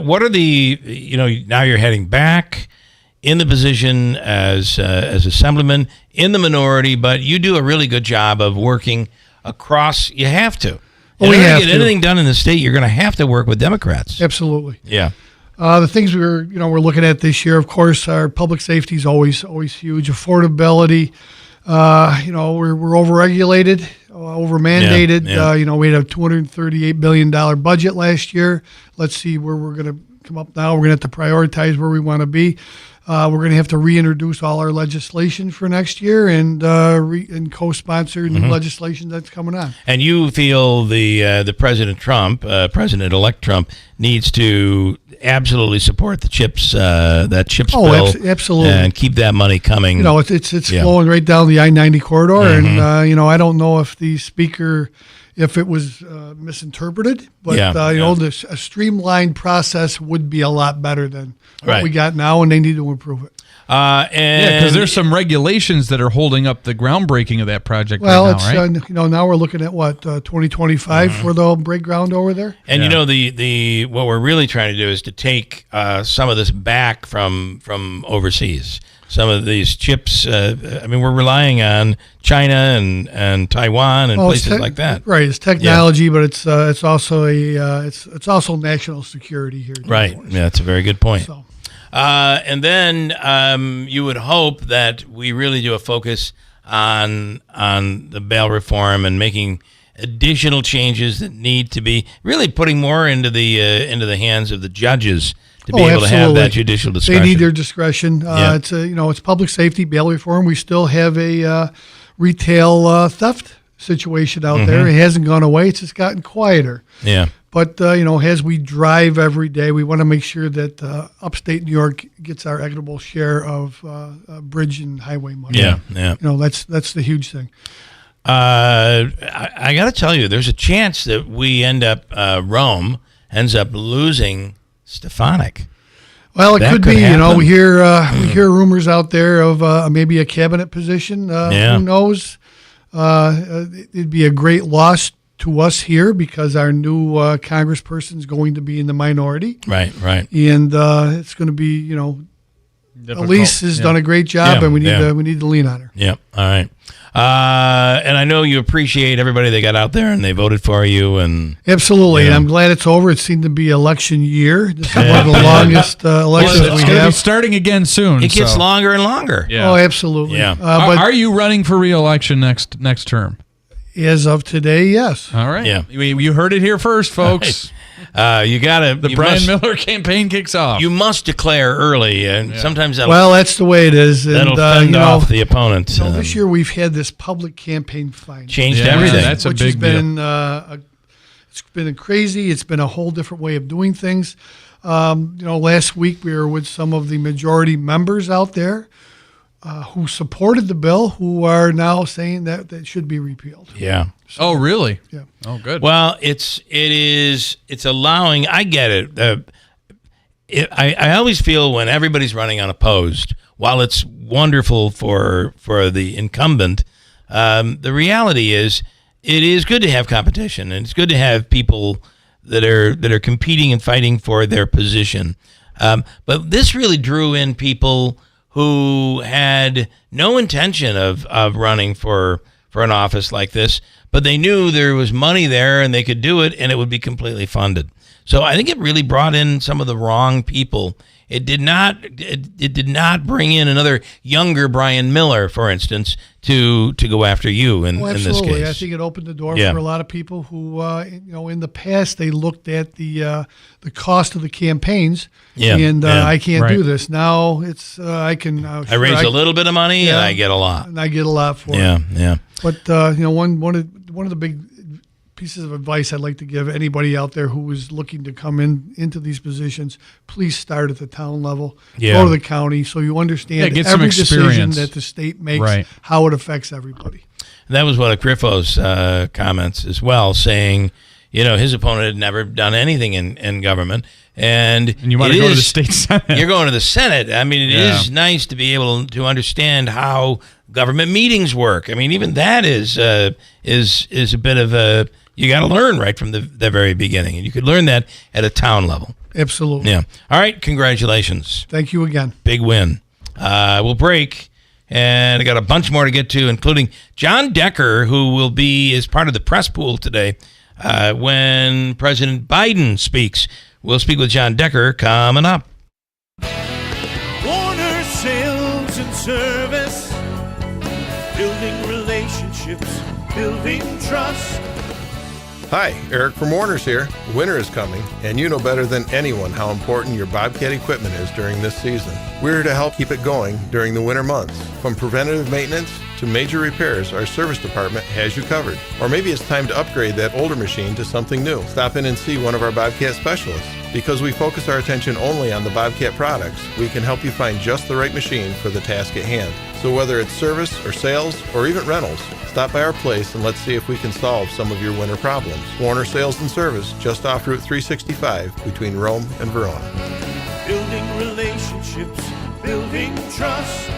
what are now you're heading back in the position as assemblyman in the minority, but you do a really good job of working across. You have to. In order to get anything done in the state, you're going to have to work with Democrats. Absolutely. Yeah. The things we're looking at this year, of course, our public safety is always huge. Affordability. We're overregulated, overmandated. Yeah. We had a $238 billion budget last year. Let's see where we're going to come up now. We're going to have to prioritize where we want to be. We're going to have to reintroduce all our legislation for next year and co-sponsor new legislation that's coming on. And you feel the President Trump, President-elect Trump, needs to absolutely support the CHIPS bill, absolutely, and keep that money coming. It's flowing right down the I-90 corridor, and I don't know if the speaker, if it was misinterpreted, but a streamlined process would be a lot better than what we got now, and they need to improve it. Because there's some regulations that are holding up the groundbreaking of that project Well, right now, right? Now we're looking at 2025 for the break ground over there. And the what we're really trying to do is to take some of this back from overseas. Some of these chips, we're relying on China and Taiwan and places like that. Right, it's technology, but it's also it's also national security here. Right, that's a very good point. And then you would hope that we really do a focus on the bail reform and making additional changes that need to be really putting more into the hands of the judges to be able to have that judicial discretion. They need their discretion. It's public safety, bail reform. We still have a retail theft situation out there. It hasn't gone away. It's just gotten quieter. Yeah. But, as we drive every day, we want to make sure that upstate New York gets our equitable share of bridge and highway money. Yeah. That's the huge thing. I got to tell you, there's a chance that we Rome ends up losing Stefanik. Well, it could be. Happen. We hear rumors out there of maybe a cabinet position. Who knows? It'd be a great loss to us here because our new congressperson is going to be in the minority. Right. And it's going to be, Elise has done a great job, and we need to lean on her. Yep. All right. And I know you appreciate everybody that got out there and they voted for you. And absolutely. And I'm glad it's over. It seemed to be election year. This is one of the longest elections we have. It's going to be starting again soon. It gets longer and longer. Yeah. Oh, absolutely. Yeah. But are you running for re-election next term? As of today, yes. All right. Yeah. You heard it here first, folks. You got to. The Brian Miller campaign kicks off. You must declare early, and sometimes that's the way it is. And, that'll fend off the opponent. This year we've had this public campaign finance. Changed everything. That's a big deal. It's been crazy. It's been a whole different way of doing things. Last week we were with some of the majority members out there who supported the bill, who are now saying that it should be repealed. Yeah. Oh, really? Yeah. Oh, good. Well, it's allowing. I get it. I always feel when everybody's running unopposed, while it's wonderful for the incumbent, the reality is it is good to have competition, and it's good to have people that are competing and fighting for their position. But this really drew in people who had no intention of running for an office like this, but they knew there was money there and they could do it and it would be completely funded. So I think it really brought in some of the wrong people. It did not bring in another younger Brian Miller, for instance, to go after you in this case. Absolutely. I think it opened the door for a lot of people who, in the past they looked at the cost of the campaigns. I can't do this. Now it's I can. I raise a little bit of money and I get a lot. And I get a lot for it. Yeah. But one of the big pieces of advice I'd like to give anybody out there who is looking to come into these positions, please start at the town level, go to the county, so you understand every decision that the state makes, how it affects everybody. That was one of Griffo's comments as well, saying, his opponent had never done anything in government. And you want to go to the state Senate. You're going to the Senate. I mean, it is nice to be able to understand how government meetings work. I mean, even that is a bit of a, you got to learn right from the very beginning. And you could learn that at a town level. Absolutely. Yeah. All right. Congratulations. Thank you again. Big win. We'll break. And I got a bunch more to get to, including John Decker, who will be as part of the press pool today when President Biden speaks. We'll speak with John Decker coming up. Warner Sales and Service, building relationships, building trust. Hi, Eric from Warner's here. Winter is coming, and you know better than anyone how important your Bobcat equipment is during this season. We're here to help keep it going during the winter months. From preventative maintenance to major repairs, our service department has you covered. Or maybe it's time to upgrade that older machine to something new. Stop in and see one of our Bobcat specialists. Because we focus our attention only on the Bobcat products, we can help you find just the right machine for the task at hand. So whether it's service or sales or even rentals, stop by our place and let's see if we can solve some of your winter problems. Warner Sales and Service, just off Route 365 between Rome and Verona. Building relationships, building trust.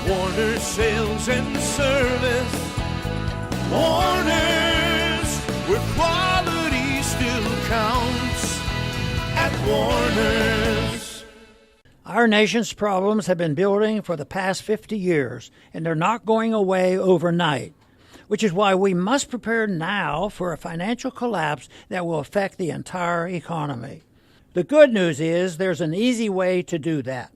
Warner Sales and Service. Warner's, where quality still counts. At Warner's. Our nation's problems have been building for the past 50 years, and they're not going away overnight, which is why we must prepare now for a financial collapse that will affect the entire economy. The good news is there's an easy way to do that.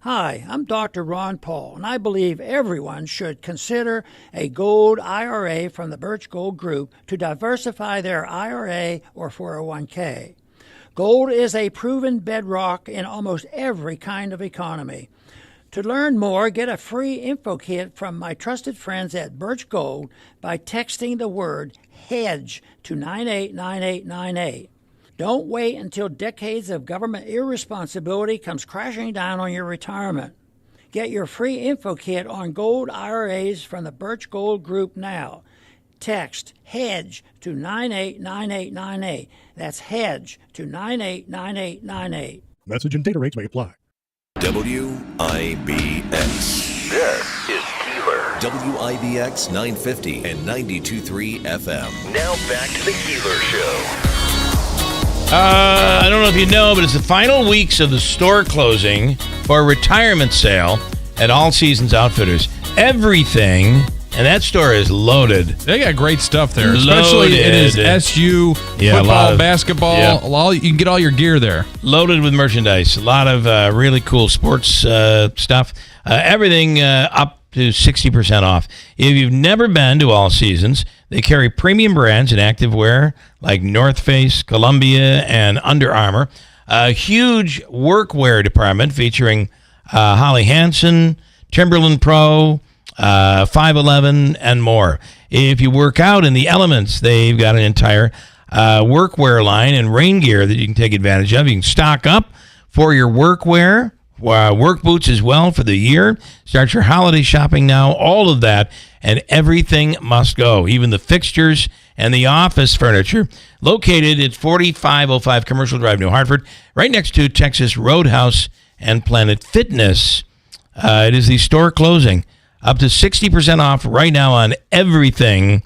Hi, I'm Dr. Ron Paul, and I believe everyone should consider a gold IRA from the Birch Gold Group to diversify their IRA or 401k. Gold is a proven bedrock in almost every kind of economy. To learn more, get a free info kit from my trusted friends at Birch Gold by texting the word HEDGE to 989898. Don't wait until decades of government irresponsibility comes crashing down on your retirement. Get your free info kit on gold IRAs from the Birch Gold Group now. Text HEDGE to 989898. That's HEDGE to 989898. Message and data rates may apply. WIBX. This is Keeler. WIBX 950 and 92.3 FM. Now back to the Keeler Show. I don't know if you know, but it's the final weeks of the store closing for a retirement sale at All Seasons Outfitters. Everything, and that store is loaded. They got great stuff there. Especially it is SU, football, basketball. You can get all your gear there. Loaded with merchandise. A lot of really cool sports stuff. Everything up to 60% off. If you've never been to All Seasons, they carry premium brands in activewear like North Face, Columbia, and Under Armour. A huge workwear department featuring Holly Hansen, Timberland Pro, 511, and more. If you work out in the elements, they've got an entire workwear line and rain gear that you can take advantage of. You can stock up for your workwear. Work boots as well for the year. Start your holiday shopping now. All of that and everything must go. Even the fixtures and the office furniture. Located at 4505 Commercial Drive, New Hartford, right next to Texas Roadhouse and Planet Fitness. It is the store closing. Up to 60% off right now on everything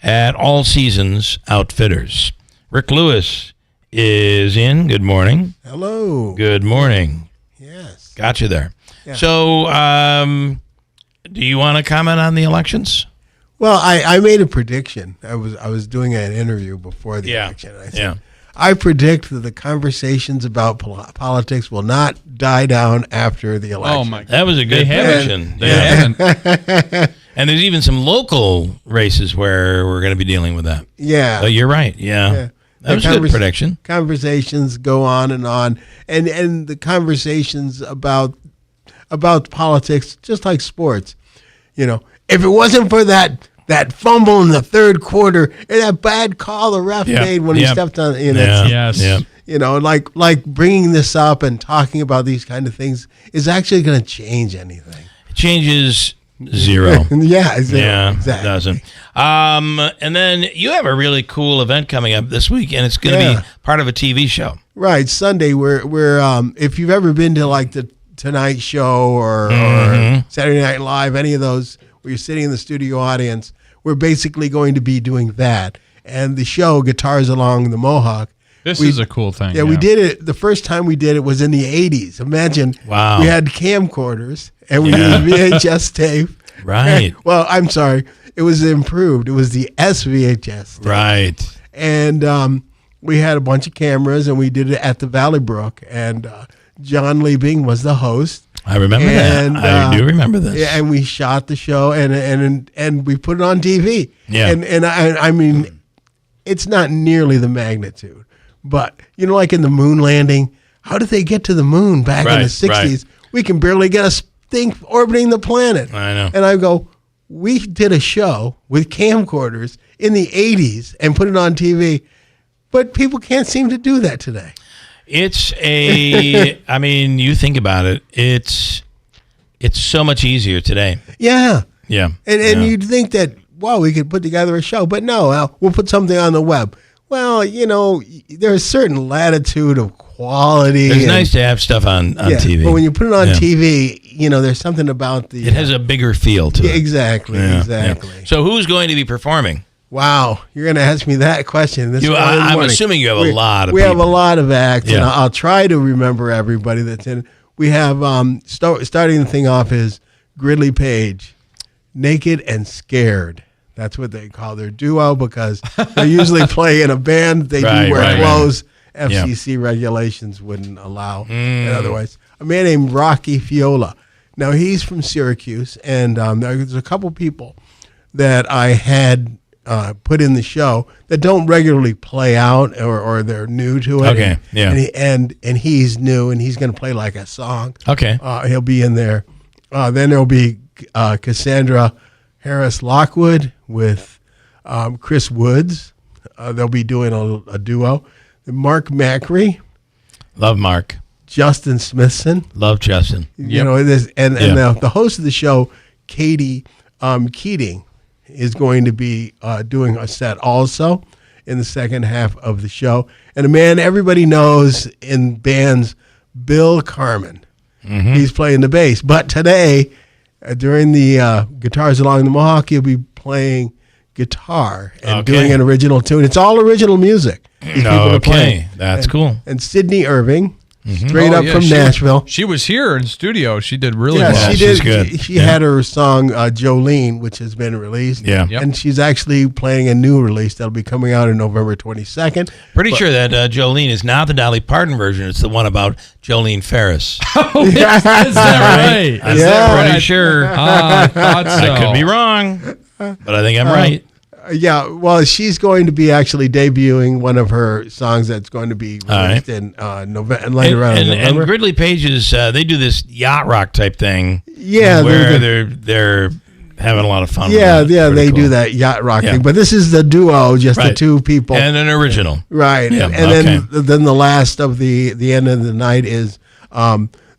at All Seasons Outfitters. Rick Lewis is in. Good morning. Hello. Good morning. Yes. Got you there. Yeah. So, do you want to comment on the elections? Well, I made a prediction. I was doing an interview before the election. I said, I predict that the conversations about politics will not die down after the election. Oh my! That was a good prediction. They haven't. And there's even some local races where we're going to be dealing with that. Yeah. So you're right. Yeah. That was a good prediction. Conversations go on, and the conversations about politics, just like sports, if it wasn't for that fumble in the third quarter and that bad call the ref made when he stepped on, like bringing this up and talking about these kind of things is actually going to change anything. It changes zero. Yeah, exactly. It doesn't. And then you have a really cool event coming up this week, and it's going to be part of a TV show. Right, Sunday. We're if you've ever been to like the Tonight Show or Saturday Night Live, any of those where you're sitting in the studio audience, we're basically going to be doing that. And the show, Guitars Along the Mohawk. This is a cool thing. Yeah, we did it. The first time we did it was in the 80s. Imagine we had camcorders and we used VHS tape. Right. Well, I'm sorry. It was improved. It was the SVHS tape. Right. And we had a bunch of cameras and we did it at the Valley Brook. And John Liebing was the host. I remember that. I do remember this. Yeah, and we shot the show and we put it on TV. Yeah. And I mean, it's not nearly the magnitude. But, like in the moon landing, how did they get to the moon back in the 60s? Right. We can barely get a thing orbiting the planet. I know. And I go, we did a show with camcorders in the 80s and put it on TV, but people can't seem to do that today. It's I mean, you think about it, it's so much easier today. Yeah. Yeah. And you'd think that, wow, we could put together a show, but no, we'll put something on the web. Well, there's a certain latitude of quality. It's nice to have stuff on TV. But when you put it on TV, there's something about the... It has a bigger feel to it. Exactly. Yeah. So who's going to be performing? Wow, you're going to ask me that question. I'm assuming you have a lot of people. We have a lot of acts, and I'll try to remember everybody that's in it. We have, starting the thing off is Gridley Page, Naked and Scared. That's what they call their duo because they usually play in a band. They do wear clothes. FCC regulations wouldn't allow it otherwise. A man named Rocky Fiola. Now, he's from Syracuse, and there's a couple people that I had put in the show that don't regularly play out or they're new to it. Okay, and he's new, and he's going to play like a song. Okay. He'll be in there. Then there'll be Cassandra Harris Lockwood with Chris Woods. They'll be doing a duo. Mark Macri. Love Mark. Justin Smithson. Love Justin. The host of the show, Katie Keating, is going to be doing a set also in the second half of the show. And a man everybody knows in bands, Bill Carmen. Mm-hmm. He's playing the bass. But today, during the Guitars Along the Mohawk, he'll be playing guitar and doing an original tune. It's all original music. These people are playing. That's cool. And Sydney Irving, straight up from Nashville. She was here in studio. She did really well. She she's did. good. She had her song Jolene, which has been released. Yeah. Yep. And she's actually playing a new release that'll be coming out on November 22nd. Pretty sure that Jolene is not the Dolly Parton version. It's the one about Jolene Ferris. Is that right? I'm pretty sure. I thought so. I could be wrong, but I think I'm right. Yeah, well, she's going to be actually debuting one of her songs that's going to be released in November, later on in November. And Gridley Pages, they do this yacht rock type thing. Yeah, where they're having a lot of fun. Yeah, with it. yeah, Pretty they cool. do that yacht rock thing. But this is the duo, just the two people, and an original. Right, Yeah, and then the last of the end of the night is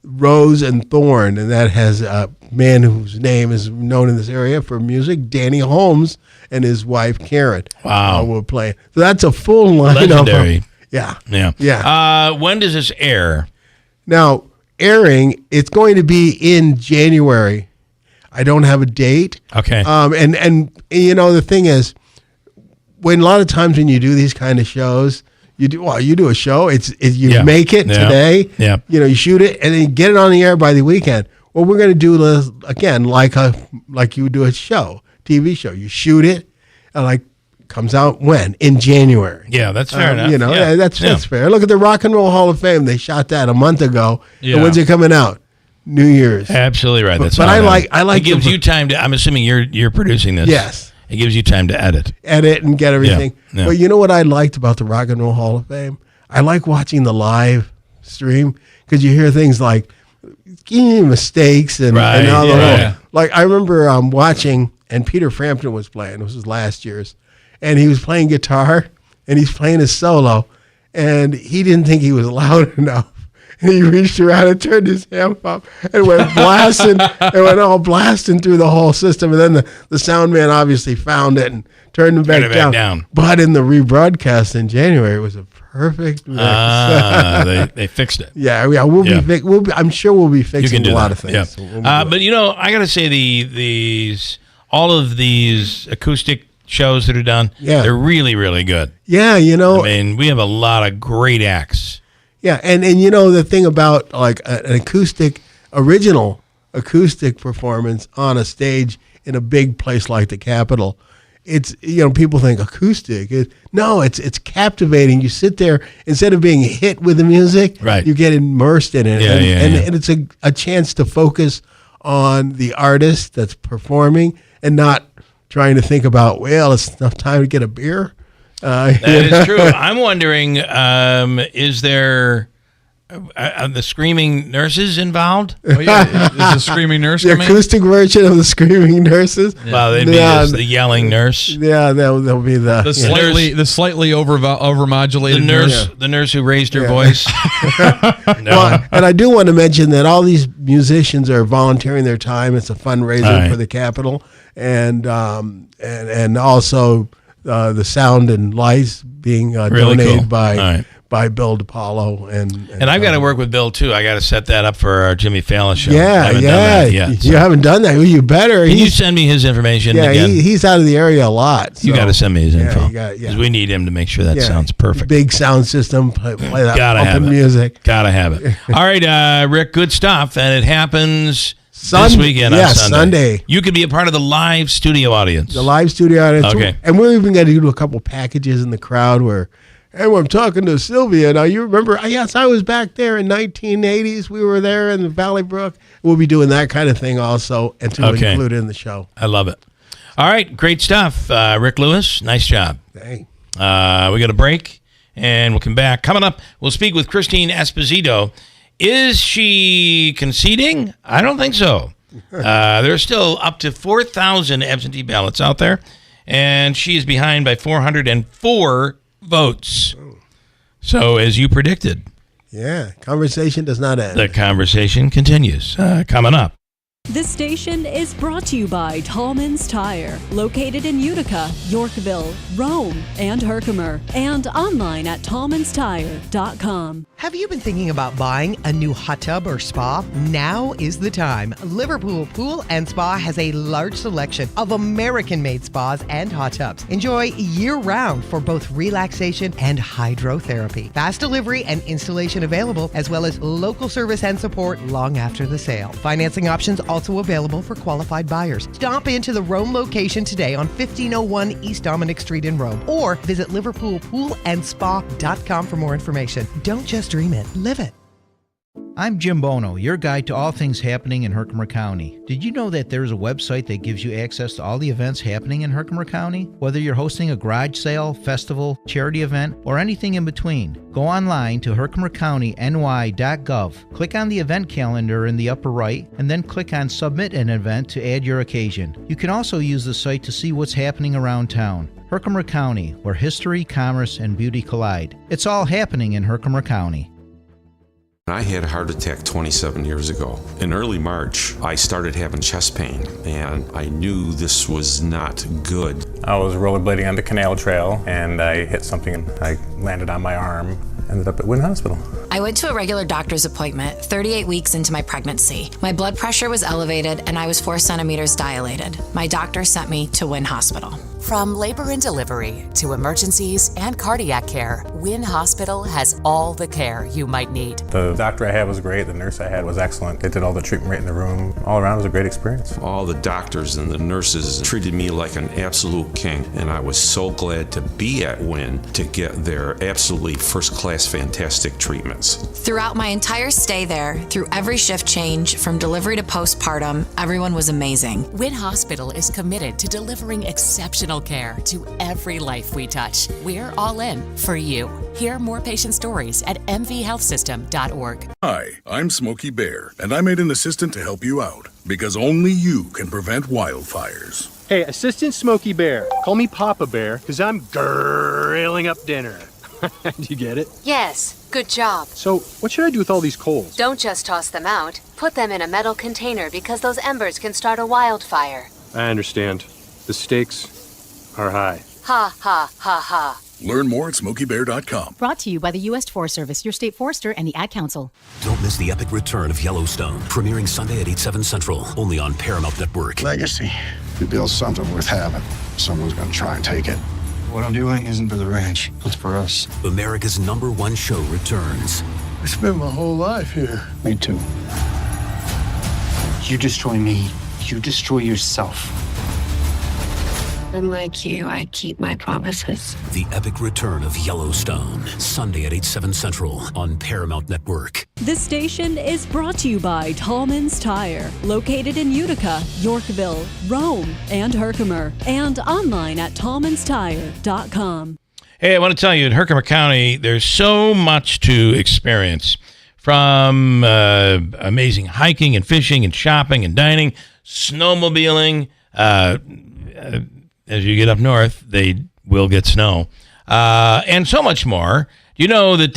Rose and Thorn, and that has a man whose name is known in this area for music, Danny Holmes, and his wife Karen. Wow, will play. So that's a full lineup. Legendary. Yeah. When does this air? Now, airing, it's going to be in January. I don't have a date. Okay. And you know, the thing is, when a lot of times when you do these kind of shows, you do a show. You make it today. Yeah. You know, you shoot it and then you get it on the air by the weekend. Well, we're going to do this again like you would do a show, TV show. You shoot it, and comes out when? In January. Yeah, that's fair enough. You know, that's fair. Look at the Rock and Roll Hall of Fame. They shot that a month ago. Yeah. And when's it coming out? New Year's. Absolutely right. That's but all I like it gives you time to. I'm assuming you're producing this. Yes. It gives you time to edit and get everything. Yeah. But you know what I liked about the Rock and Roll Hall of Fame? I like watching the live stream because you hear things like mistakes and all the whole. Like I remember watching, and Peter Frampton was playing. This was last year's, and he was playing guitar, and he's playing his solo, and he didn't think he was loud enough. And he reached around and turned his amp up and went blasting, all blasting through the whole system. And then the sound man obviously found it and turned it back down. But in the rebroadcast in January, it was a perfect mix. They fixed it. Yeah, I'm sure we'll be fixing a lot of things. Yeah. So but you know, I got to say all of these acoustic shows that are done, they're really, really good. Yeah, you know, I mean, we have a lot of great acts. Yeah, and you know the thing about like an original acoustic performance on a stage in a big place like the Capitol, it's, you know, people think acoustic. It's captivating. You sit there, instead of being hit with the music, you get immersed in it, and it's a chance to focus on the artist that's performing and not trying to think about, well, it's enough time to get a beer. That is true. I'm wondering, is there the screaming nurses involved? Oh, yeah. Is the screaming nurse the coming? acoustic version of the screaming nurses? Well, they'd be the yelling nurse. Yeah, they'll be the slightly overmodulated nurse. The nurse who raised her voice. Well, and I do want to mention that all these musicians are volunteering their time. It's a fundraiser for the Capitol, and also the sound and lights being really donated cool. by Bill DiPaolo and I've got to work with Bill too. I got to set that up for our Jimmy Fallon show. Yeah. You haven't done that. Well, you better. Can you send me his information? Yeah, again? He's out of the area a lot. So. You got to send me his info. Because we need him to make sure that sounds perfect. Big sound system. Play that pumping music. Gotta have it. All right, Rick. Good stuff, and it happens. This weekend on Sunday. You could be a part of the live studio audience. The live studio audience. Okay. And we're even going to do a couple packages in the crowd where, and I'm talking to Sylvia. Now, you remember, yes, I was back there in 1980s. We were there in the Valley Brook. We'll be doing that kind of thing also and to include in the show. I love it. All right. Great stuff. Rick Lewis, nice job. Hey. We got a break, and we'll come back. Coming up, we'll speak with Christine Esposito. Is she conceding? I don't think so. There's still up to 4,000 absentee ballots out there, and she is behind by 404 votes. So, as you predicted. Yeah, conversation does not end. The conversation continues. Coming up. This station is brought to you by Tallman's Tire, located in Utica, Yorkville, Rome, and Herkimer, and online at tallmanstire.com. Have you been thinking about buying a new hot tub or spa? Now is the time. Liverpool Pool and Spa has a large selection of American-made spas and hot tubs. Enjoy year-round for both relaxation and hydrotherapy. Fast delivery and installation available, as well as local service and support long after the sale. Financing options also available for qualified buyers. Stop into the Rome location today on 1501 East Dominic Street in Rome, or visit liverpoolpoolandspa.com for more information. Don't just dream it, live it. I'm Jim Bono, your guide to all things happening in Herkimer County. Did you know that there's a website that gives you access to all the events happening in Herkimer County? Whether you're hosting a garage sale, festival, charity event, or anything in between, go online to herkimercountiny.gov. Click on the event calendar in the upper right, and then click on Submit an Event to add your occasion. You can also use the site to see what's happening around town. Herkimer County, where history, commerce, and beauty collide. It's all happening in Herkimer County. I had a heart attack 27 years ago. In early March, I started having chest pain, and I knew this was not good. I was rollerblading on the canal trail, and I hit something, and I landed on my arm. Ended up at Wynn Hospital. I went to a regular doctor's appointment 38 weeks into my pregnancy. My blood pressure was elevated and I was 4 centimeters dilated. My doctor sent me to Wynn Hospital. From labor and delivery to emergencies and cardiac care, Wynn Hospital has all the care you might need. The doctor I had was great. The nurse I had was excellent. They did all the treatment right in the room. All around, it was a great experience. All the doctors and the nurses treated me like an absolute king, and I was so glad to be at Wynn to get their absolutely first-class fantastic treatments. Throughout my entire stay there, through every shift change, from delivery to postpartum, everyone was amazing. Wynn Hospital is committed to delivering exceptional care to every life we touch. We're all in for you. Hear more patient stories at mvhealthsystem.org. Hi, I'm Smokey Bear, and I made an assistant to help you out, because only you can prevent wildfires. Hey, Assistant Smokey Bear. Call me Papa Bear, because I'm grilling up dinner. Do you get it? Yes, good job. So, what should I do with all these coals? Don't just toss them out. Put them in a metal container because those embers can start a wildfire. I understand. The stakes are high. Ha, ha, ha, ha. Learn more at SmokeyBear.com. Brought to you by the U.S. Forest Service, your state forester, and the Ad Council. Don't miss the epic return of Yellowstone, premiering Sunday at 8/7 Central, only on Paramount Network. Legacy. You build something worth having. Someone's going to try and take it. What I'm doing isn't for the ranch. It's for us. America's #1 show returns. I spent my whole life here. Me too. You destroy me, you destroy yourself. Unlike you, I keep my promises. The epic return of Yellowstone, Sunday at 8/7 Central on Paramount Network. This station is brought to you by Tallman's Tire, located in Utica, Yorkville, Rome, and Herkimer, and online at tallmanstire.com. Hey, I want to tell you, in Herkimer County, there's so much to experience, from amazing hiking and fishing and shopping and dining, snowmobiling. As you get up north, they will get snow, and so much more. You know that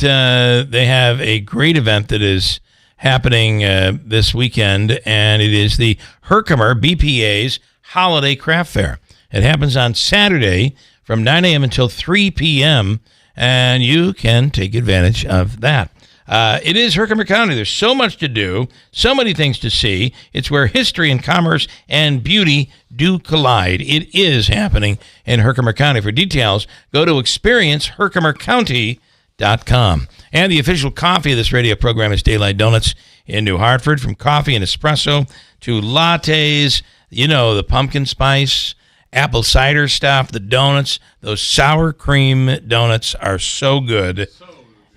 they have a great event that is happening this weekend, and it is the Herkimer BPA's Holiday Craft Fair. It happens on Saturday from 9 a.m. until 3 p.m., and you can take advantage of that. It is Herkimer County. There's so much to do, so many things to see. It's where history and commerce and beauty do collide. It is happening in Herkimer County. For details, go to experienceherkimercounty.com. And the official coffee of this radio program is Daylight Donuts in New Hartford. From coffee and espresso to lattes, you know, the pumpkin spice, apple cider stuff, the donuts. Those sour cream donuts are so good.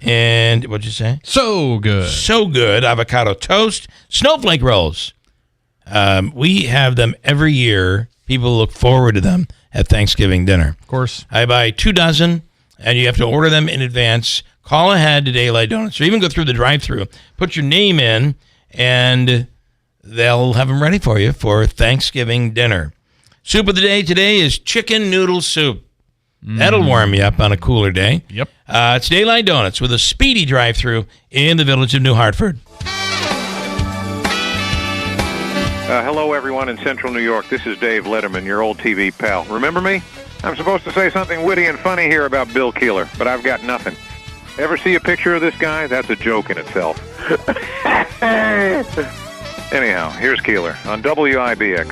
And what'd you say? So good. So good. Avocado toast, snowflake rolls. We have them every year. People look forward to them at Thanksgiving dinner. Of course. I buy 2 dozen, and you have to order them in advance. Call ahead to Daylight Donuts, or even go through the drive-thru. Put your name in, and they'll have them ready for you for Thanksgiving dinner. Soup of the day today is chicken noodle soup. That'll warm you up on a cooler day. Yep. It's Daylight Donuts with a speedy drive-thru in the village of New Hartford. Hello, everyone in Central New York. This is Dave Letterman, your old TV pal. Remember me? I'm supposed to say something witty and funny here about Bill Keeler, but I've got nothing. Ever see a picture of this guy? That's a joke in itself. Anyhow, here's Keeler on WIBX.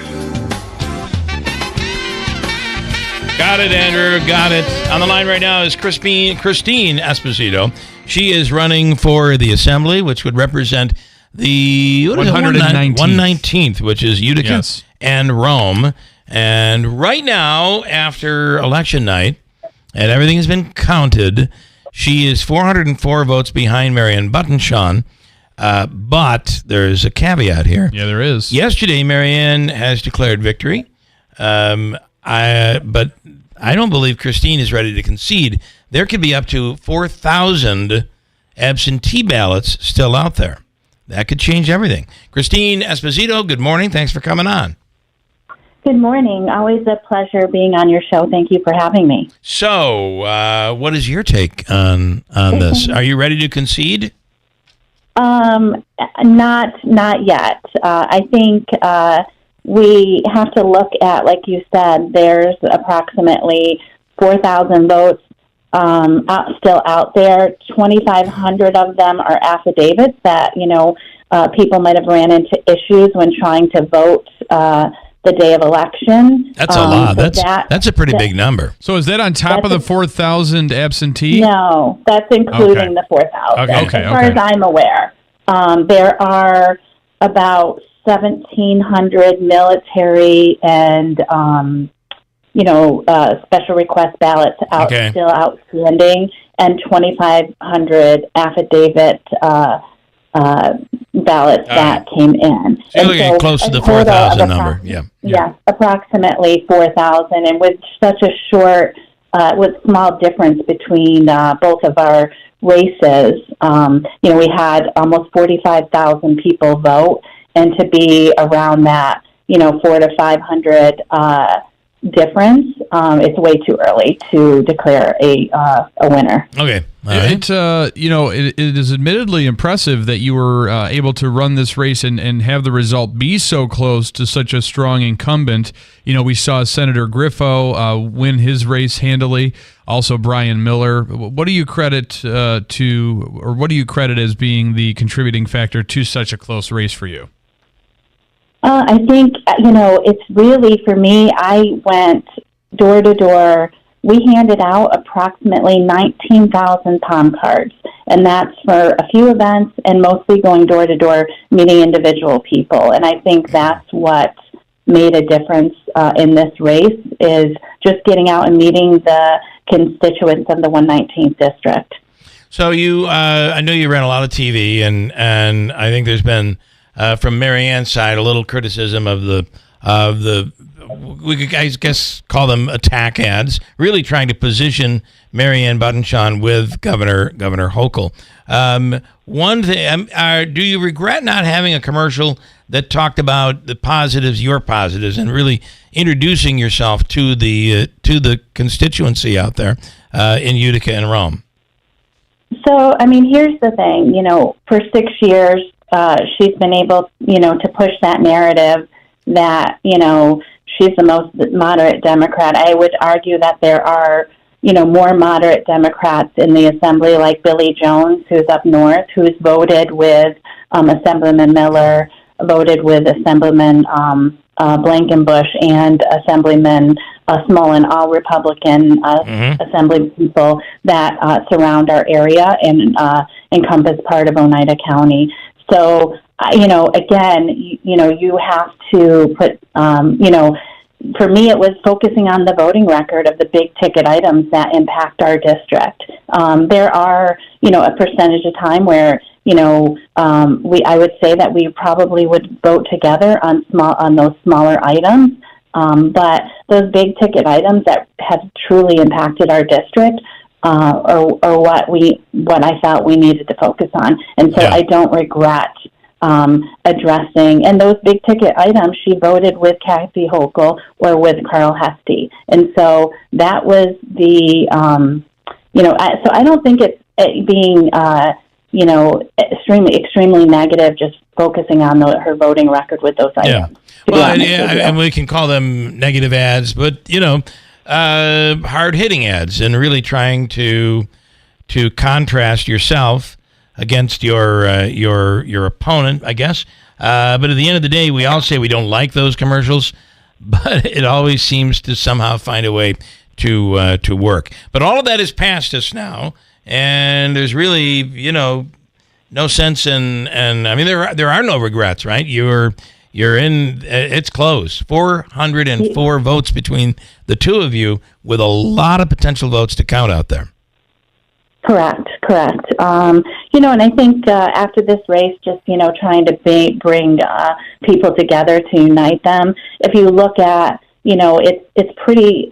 Got it, Andrew. Got it. On the line right now is Christine Esposito. She is running for the Assembly, which would represent the 119th, which is Utica and Rome. And right now, after election night, and everything has been counted, she is 404 votes behind Marianne Buttonshaw. But there's a caveat here. Yeah, there is. Yesterday, Marianne has declared victory. But I don't believe Christine is ready to concede. There could be up to 4,000 absentee ballots still out there. That could change everything. Christine Esposito, good morning. Thanks for coming on. Good morning. Always a pleasure being on your show. Thank you for having me. So, what is your take on this? Are you ready to concede? Not yet. I think we have to look at, like you said, there's approximately 4,000 votes still out there. 2,500 of them are affidavits that, people might have ran into issues when trying to vote the day of election. That's a lot. That's a pretty big number. So is that on top of the 4,000 absentee? No, that's including the 4,000. Okay. As far as I'm aware, there are about 1,700 military and special request ballots still outstanding, and 2,500 affidavit ballots that came in. So you're looking close to the 4,000 number. Yes, approximately 4,000. And with such a short, with small difference between both of our races, we had almost 45,000 people vote, and to be around that, 400 to 500 difference, it's way too early to declare a winner. Okay. It is admittedly impressive that you were able to run this race and have the result be so close to such a strong incumbent. We saw Senator Griffo win his race handily. Also, Brian Miller. What do you credit what do you credit as being the contributing factor to such a close race for you? I think, it's really, for me, I went door to door. We handed out approximately 19,000 palm cards, and that's for a few events and mostly going door to door, meeting individual people. And I think that's what made a difference in this race, is just getting out and meeting the constituents of the 119th district. So I know you ran a lot of TV, and I think there's been, from Marianne's side, a little criticism of the we could, I guess, call them attack ads, really trying to position Marianne Buttonshaw with Governor Hochul. One thing, do you regret not having a commercial that talked about the positives, your positives, and really introducing yourself to the constituency out there in Utica and Rome? So, here's the thing. For 6 years, she's been able, to push that narrative that, she's the most moderate Democrat. I would argue that there are, more moderate Democrats in the Assembly, like Billy Jones, who's up north, who's voted with Assemblyman Miller, voted with Assemblyman Blankenbush, and Assemblyman Smolin, all Republican Assembly people that surround our area and encompass part of Oneida County. So, again, you have to put, for me, it was focusing on the voting record of the big ticket items that impact our district. There are, a percentage of time where, I would say that we probably would vote together on those smaller items. But those big ticket items that have truly impacted our district, or what I felt we needed to focus on. And so I don't regret addressing, and those big ticket items, she voted with Kathy Hochul or with Carl Hesty. And so that was the, so I don't think it's being, extremely negative, just focusing on her voting record with those items. Well, and we can call them negative ads, but, hard-hitting ads, and really trying to to contrast yourself against your opponent, I guess. But at the end of the day, we all say we don't like those commercials, but it always seems to somehow find a way to work. But all of that is past us now, and there's really, no sense in, and I mean, there are no regrets, right? You're in, it's close. 404 votes between the two of you, with a lot of potential votes to count out there. Correct. And I think after this race, just, trying to bring people together to unite them. If you look at, it's pretty,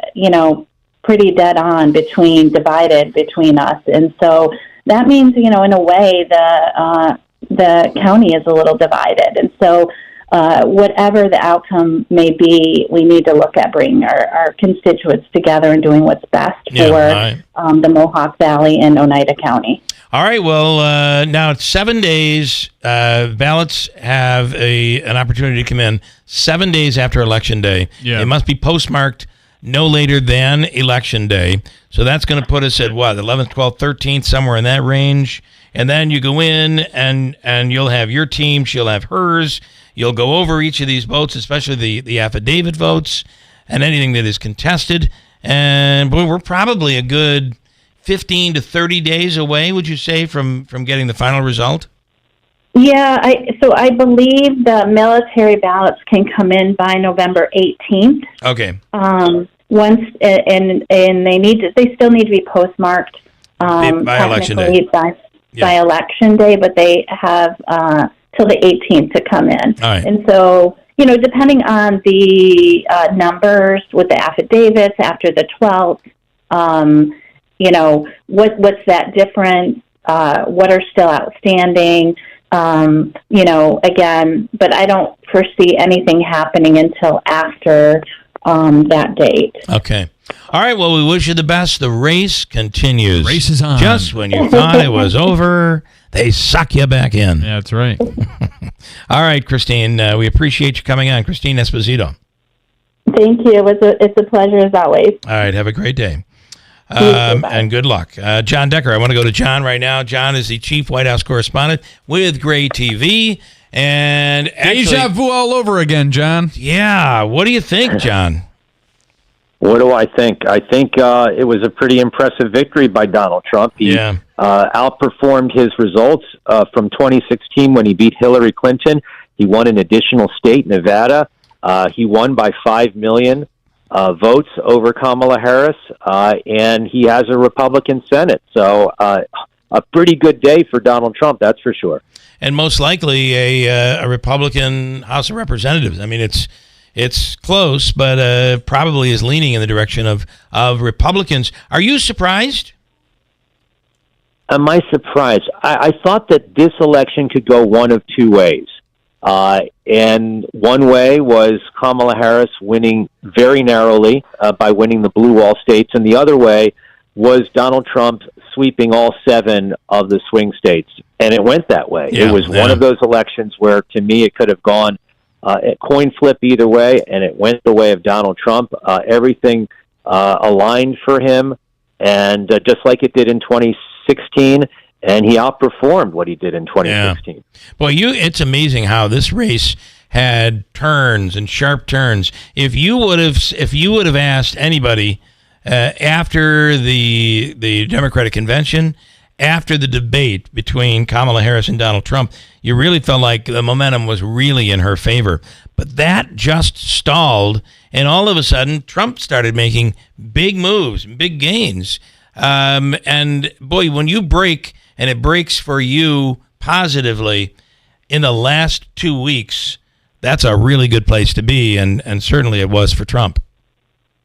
pretty dead on divided between us. And so that means, in a way, the county is a little divided. And so whatever the outcome may be, we need to look at bringing our constituents together and doing what's best for the Mohawk Valley and Oneida County. All right. Well, now it's 7 days. Ballots have an opportunity to come in 7 days after Election Day. Yeah. It must be postmarked no later than Election Day. So that's going to put us at what, 11th, 12th, 13th, somewhere in that range. And then you go in and you'll have your team. She'll have hers. You'll go over each of these votes, especially the affidavit votes and anything that is contested. And boy, we're probably a good 15 to 30 days away, would you say, from getting the final result? Yeah, I believe the military ballots can come in by November 18th. Okay. Once and they still need to be postmarked by Election Day. By Election Day, but they have till the 18th to come in. All right. And so, depending on the numbers with the affidavits after the 12th, what's that difference? What are still outstanding? Again, but I don't foresee anything happening until after that date. Okay. All right. Well, we wish you the best. The race continues. Race is on. Just when you thought it was over, they suck you back in. Yeah, that's right. All right, Christine. We appreciate you coming on. Christine Esposito. Thank you. It's a pleasure as always. All right. Have a great day. And good luck. John Decker, I want to go to John right now. John is the chief White House correspondent with Gray TV. And actually, deja vu all over again, John. Yeah. What do you think, John? What do I think? I think it was a pretty impressive victory by Donald Trump. He outperformed his results from 2016 when he beat Hillary Clinton. He won an additional state, Nevada. He won by 5 million votes over Kamala Harris, and he has a Republican Senate. So a pretty good day for Donald Trump, that's for sure. And most likely a Republican House of Representatives. I mean, it's close, but probably is leaning in the direction of Republicans. Are you surprised? Am I surprised? I thought that this election could go one of two ways. And one way was Kamala Harris winning very narrowly by winning the blue wall states, and the other way was Donald Trump sweeping all 7 of the swing states. And it went that way. It was one of those elections where, to me, it could have gone a coin flip either way, and it went the way of Donald Trump. Everything aligned for him, and just like it did in 2016, and he outperformed what he did in 2016. Yeah. Boy, it's amazing how this race had turns and sharp turns. If you would have asked anybody after the Democratic convention, after the debate between Kamala Harris and Donald Trump, you really felt like the momentum was really in her favor. But that just stalled, and all of a sudden, Trump started making big moves, big gains. And boy, when you break, and it breaks for you positively in the last 2 weeks, that's a really good place to be, and certainly it was for Trump.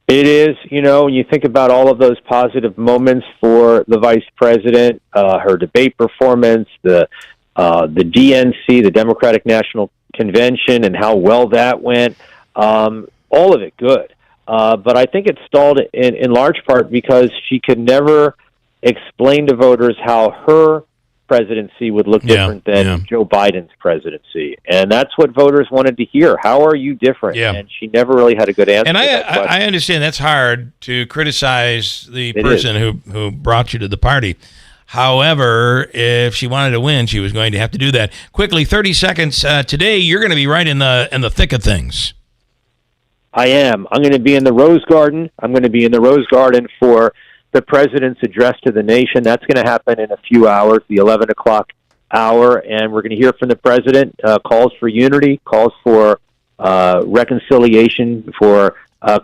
It is, when you think about all of those positive moments for the vice president, her debate performance, the DNC, the Democratic National Convention, and how well that went, all of it good. But I think it stalled in large part because she could never explain to voters how her presidency would look different than Joe Biden's presidency. And that's what voters wanted to hear. How are you different? Yeah. And she never really had a good answer. And I understand that's hard to criticize the person who brought you to the party. However, if she wanted to win, she was going to have to do that. Quickly, 30 seconds. Today, you're going to be right in the thick of things. I am. I'm going to be in the Rose Garden. I'm going to be in the Rose Garden for the President's address to the nation. That's going to happen in a few hours, the 11 o'clock hour, and we're going to hear from the President, calls for unity, calls for reconciliation, for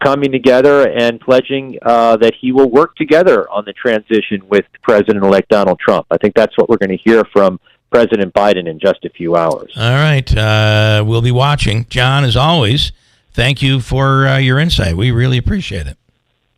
coming together and pledging that he will work together on the transition with President-elect Donald Trump. I think that's what we're going to hear from President Biden in just a few hours. All right. We'll be watching. John, as always, thank you for your insight. We really appreciate it.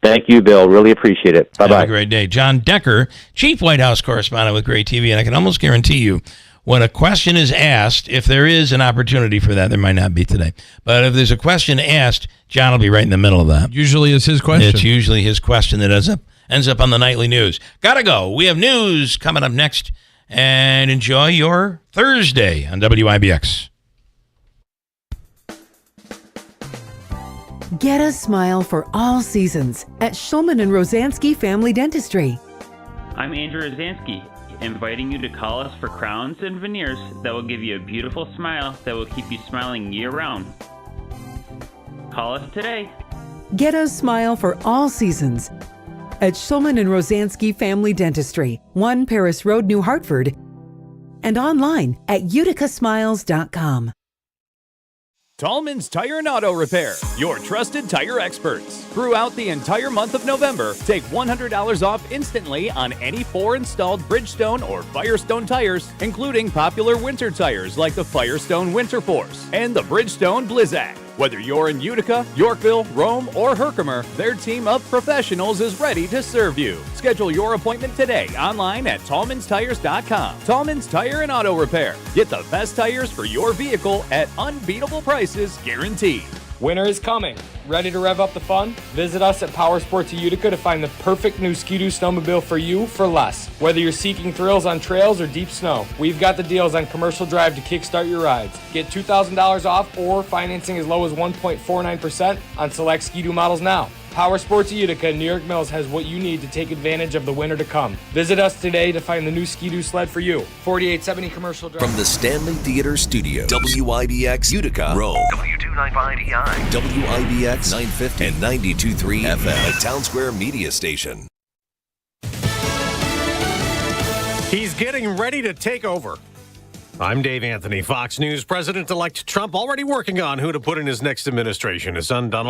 Thank you, Bill. Really appreciate it. Bye-bye. Have a great day. John Decker, Chief White House Correspondent with Gray TV, and I can almost guarantee you, when a question is asked, if there is an opportunity for that, there might not be today, but if there's a question asked, John will be right in the middle of that. Usually it's his question. It's usually his question that ends up on the nightly news. Gotta go. We have news coming up next, and enjoy your Thursday on WIBX. Get a smile for all seasons at Shulman and Rosansky Family Dentistry. I'm Andrew Rosansky, inviting you to call us for crowns and veneers that will give you a beautiful smile that will keep you smiling year-round. Call us today. Get a smile for all seasons at Shulman and Rosansky Family Dentistry, 1 Paris Road, New Hartford, and online at uticasmiles.com. Tallman's Tire and Auto Repair, your trusted tire experts. Throughout the entire month of November, take $100 off instantly on any 4 installed Bridgestone or Firestone tires, including popular winter tires like the Firestone Winter Force and the Bridgestone Blizzak. Whether you're in Utica, Yorkville, Rome, or Herkimer, their team of professionals is ready to serve you. Schedule your appointment today online at TallmansTires.com. Tallman's Tire and Auto Repair. Get the best tires for your vehicle at unbeatable prices guaranteed. Winter is coming. Ready to rev up the fun? Visit us at Power Sports of Utica to find the perfect new Ski-Doo snowmobile for you for less. Whether you're seeking thrills on trails or deep snow, we've got the deals on Commercial Drive to kickstart your rides. Get $2,000 off or financing as low as 1.49% on select Ski-Doo models now. Power Sports of Utica in New York Mills has what you need to take advantage of the winter to come. Visit us today to find the new Ski-Doo sled for you. 4870 Commercial Drive. From the Stanley Theater Studio, WIBX Utica, Rome, W295EI, WIBX 950 and 92.3 FM, a Town Square media station. He's getting ready to take over. I'm Dave Anthony, Fox News. President-elect Trump already working on who to put in his next administration. His son, Donald